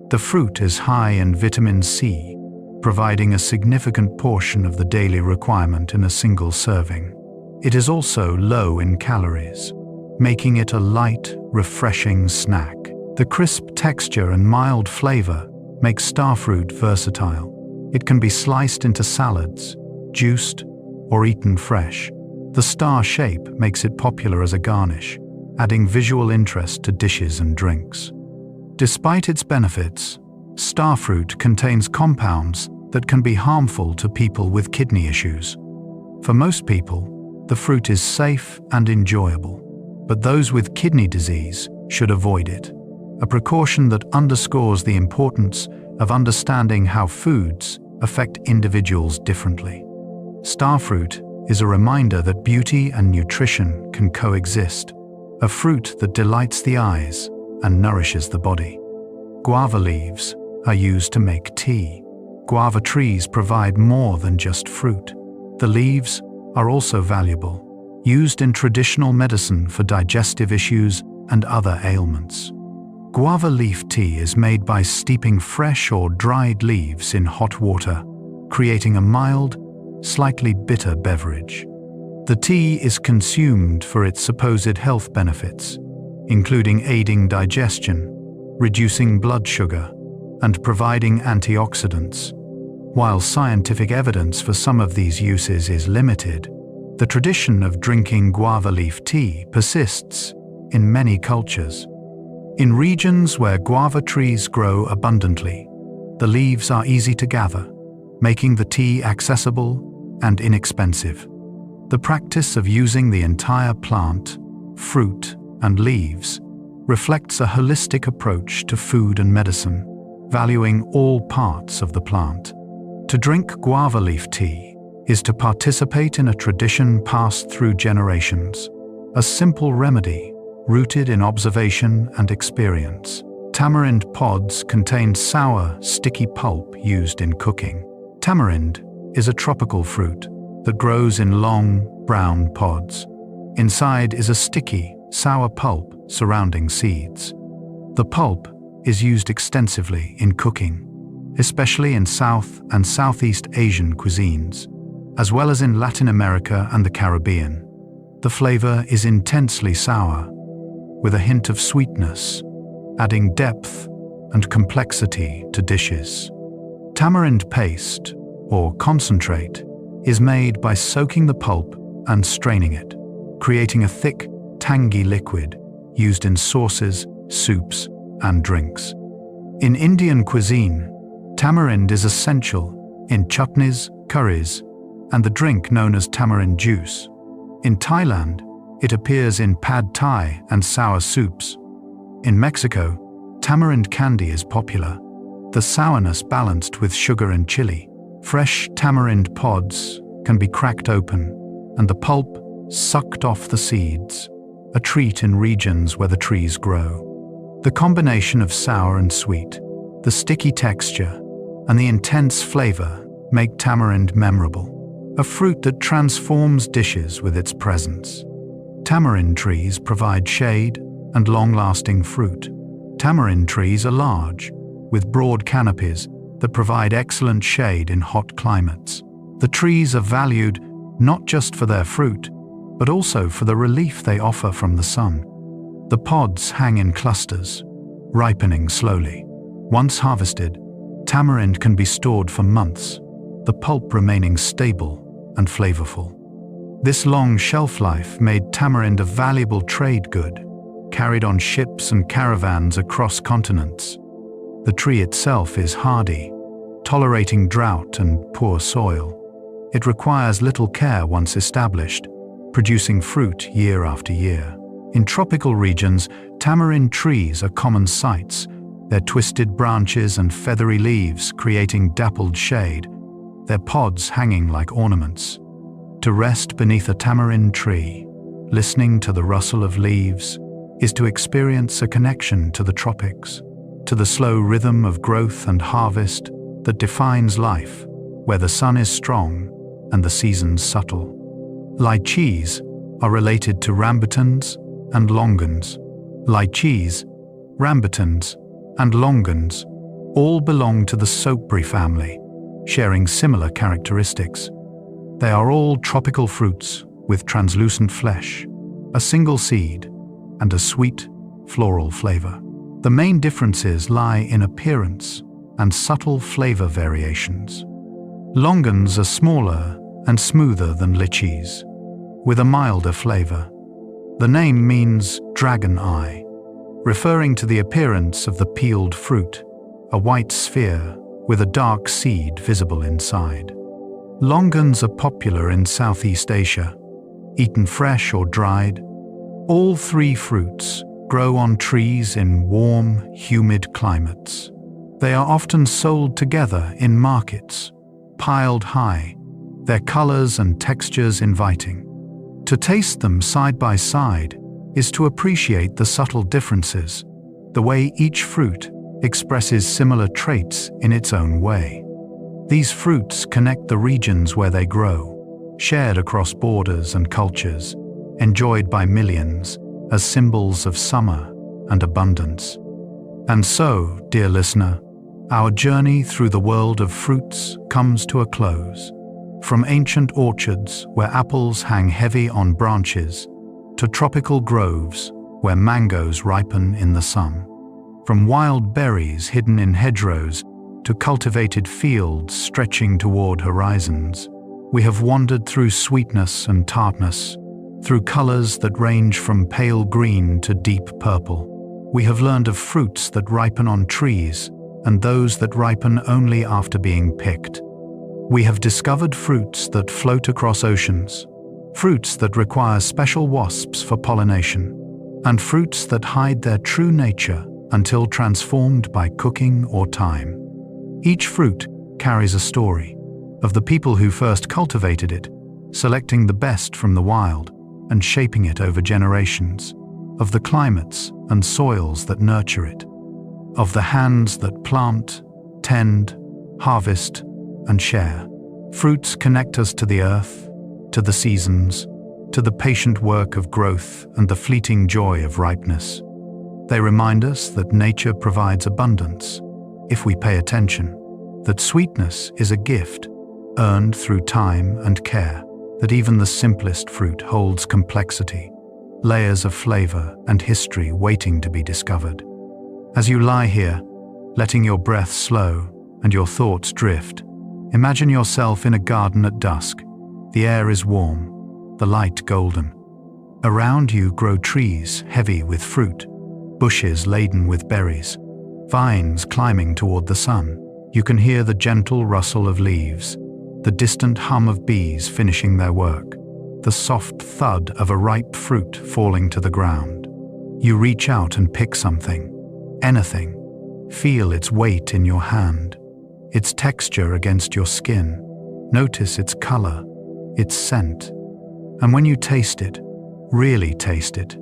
The fruit is high in vitamin C, providing a significant portion of the daily requirement in a single serving. It is also low in calories, making it a light, refreshing snack. The crisp texture and mild flavor make starfruit versatile. It can be sliced into salads, juiced, or eaten fresh. The star shape makes it popular as a garnish, adding visual interest to dishes and drinks. Despite its benefits, starfruit contains compounds that can be harmful to people with kidney issues. For most people, the fruit is safe and enjoyable, but those with kidney disease should avoid it, a precaution that underscores the importance of understanding how foods affect individuals differently. Starfruit is a reminder that beauty and nutrition can coexist, a fruit that delights the eyes and nourishes the body. Guava leaves are used to make tea. Guava trees provide more than just fruit. The leaves are also valuable, used in traditional medicine for digestive issues and other ailments. Guava leaf tea is made by steeping fresh or dried leaves in hot water, creating a mild, slightly bitter beverage. The tea is consumed for its supposed health benefits, including aiding digestion, reducing blood sugar, and providing antioxidants. While scientific evidence for some of these uses is limited, the tradition of drinking guava leaf tea persists in many cultures. In regions where guava trees grow abundantly, the leaves are easy to gather, making the tea accessible and inexpensive. The practice of using the entire plant, fruit, and leaves reflects a holistic approach to food and medicine, valuing all parts of the plant. To drink guava leaf tea is to participate in a tradition passed through generations, a simple remedy rooted in observation and experience. Tamarind pods contain sour, sticky pulp used in cooking. Tamarind is a tropical fruit that grows in long, brown pods. Inside is a sticky, sour pulp surrounding seeds. The pulp is used extensively in cooking, especially in South and Southeast Asian cuisines, as well as in Latin America and the Caribbean. The flavor is intensely sour, with a hint of sweetness, adding depth and complexity to dishes. Tamarind paste, or concentrate, is made by soaking the pulp and straining it, creating a thick, tangy liquid used in sauces, soups, and drinks. In Indian cuisine, tamarind is essential in chutneys, curries, and the drink known as tamarind juice. In Thailand, it appears in pad thai and sour soups. In Mexico, tamarind candy is popular, the sourness balanced with sugar and chili. Fresh tamarind pods can be cracked open and the pulp sucked off the seeds, a treat in regions where the trees grow. The combination of sour and sweet, the sticky texture, and the intense flavor make tamarind memorable, a fruit that transforms dishes with its presence. Tamarind trees provide shade and long-lasting fruit. Tamarind trees are large, with broad canopies that provide excellent shade in hot climates. The trees are valued not just for their fruit, but also for the relief they offer from the sun. The pods hang in clusters, ripening slowly. Once harvested, tamarind can be stored for months, the pulp remaining stable and flavorful. This long shelf life made tamarind a valuable trade good, carried on ships and caravans across continents. The tree itself is hardy, tolerating drought and poor soil. It requires little care once established, producing fruit year after year. In tropical regions, tamarind trees are common sights, their twisted branches and feathery leaves creating dappled shade, their pods hanging like ornaments. To rest beneath a tamarind tree, listening to the rustle of leaves, is to experience a connection to the tropics, to the slow rhythm of growth and harvest that defines life, where the sun is strong and the seasons subtle. Lychees are related to rambutans and longans. Lychees, rambutans, and longans all belong to the soapberry family, sharing similar characteristics. They are all tropical fruits with translucent flesh, a single seed, and a sweet, floral flavor. The main differences lie in appearance and subtle flavor variations. Longans are smaller and smoother than lychees, with a milder flavor. The name means dragon eye, referring to the appearance of the peeled fruit, a white sphere with a dark seed visible inside. Longans are popular in Southeast Asia, eaten fresh or dried. All three fruits grow on trees in warm, humid climates. They are often sold together in markets, piled high, their colors and textures inviting. To taste them side by side is to appreciate the subtle differences, the way each fruit expresses similar traits in its own way. These fruits connect the regions where they grow, shared across borders and cultures, enjoyed by millions as symbols of summer and abundance. And so, dear listener, our journey through the world of fruits comes to a close. From ancient orchards where apples hang heavy on branches, to tropical groves where mangoes ripen in the sun. From wild berries hidden in hedgerows to cultivated fields stretching toward horizons. We have wandered through sweetness and tartness, through colors that range from pale green to deep purple. We have learned of fruits that ripen on trees and those that ripen only after being picked. We have discovered fruits that float across oceans, fruits that require special wasps for pollination, and fruits that hide their true nature until transformed by cooking or time. Each fruit carries a story of the people who first cultivated it, selecting the best from the wild and shaping it over generations, of the climates and soils that nurture it, of the hands that plant, tend, harvest, and share. Fruits connect us to the earth, to the seasons, to the patient work of growth and the fleeting joy of ripeness. They remind us that nature provides abundance, if we pay attention, that sweetness is a gift, earned through time and care, that even the simplest fruit holds complexity, layers of flavor and history waiting to be discovered. As you lie here, letting your breath slow and your thoughts drift, imagine yourself in a garden at dusk. The air is warm, the light golden. Around you grow trees heavy with fruit, bushes laden with berries, vines climbing toward the sun. You can hear the gentle rustle of leaves, the distant hum of bees finishing their work, the soft thud of a ripe fruit falling to the ground. You reach out and pick something, anything. Feel its weight in your hand, its texture against your skin. Notice its color, its scent. And when you taste it, really taste it,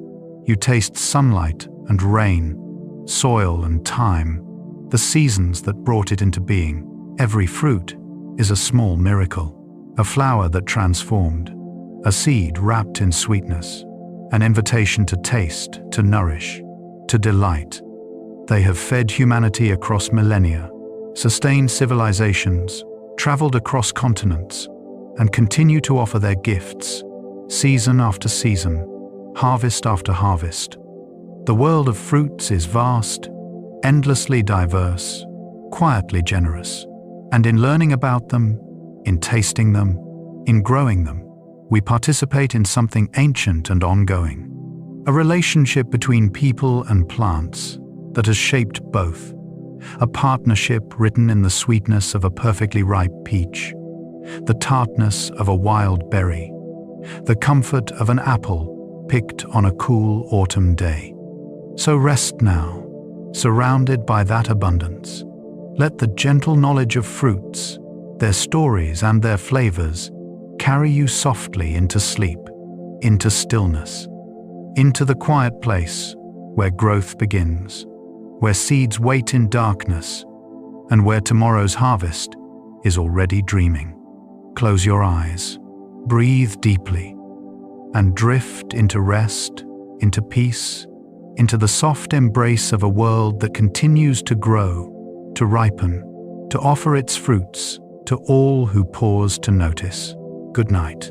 you taste sunlight and rain, soil and time, the seasons that brought it into being. Every fruit is a small miracle, a flower that transformed, a seed wrapped in sweetness, an invitation to taste, to nourish, to delight. They have fed humanity across millennia, sustained civilizations, traveled across continents, and continue to offer their gifts, season after season, harvest after harvest. The world of fruits is vast, endlessly diverse, quietly generous, and in learning about them, in tasting them, in growing them, we participate in something ancient and ongoing, a relationship between people and plants that has shaped both, a partnership written in the sweetness of a perfectly ripe peach, the tartness of a wild berry, the comfort of an apple picked on a cool autumn day. So rest now, surrounded by that abundance. Let the gentle knowledge of fruits, their stories and their flavors, carry you softly into sleep, into stillness, into the quiet place where growth begins, where seeds wait in darkness, and where tomorrow's harvest is already dreaming. Close your eyes, breathe deeply, and drift into rest, into peace, into the soft embrace of a world that continues to grow, to ripen, to offer its fruits to all who pause to notice. Good night.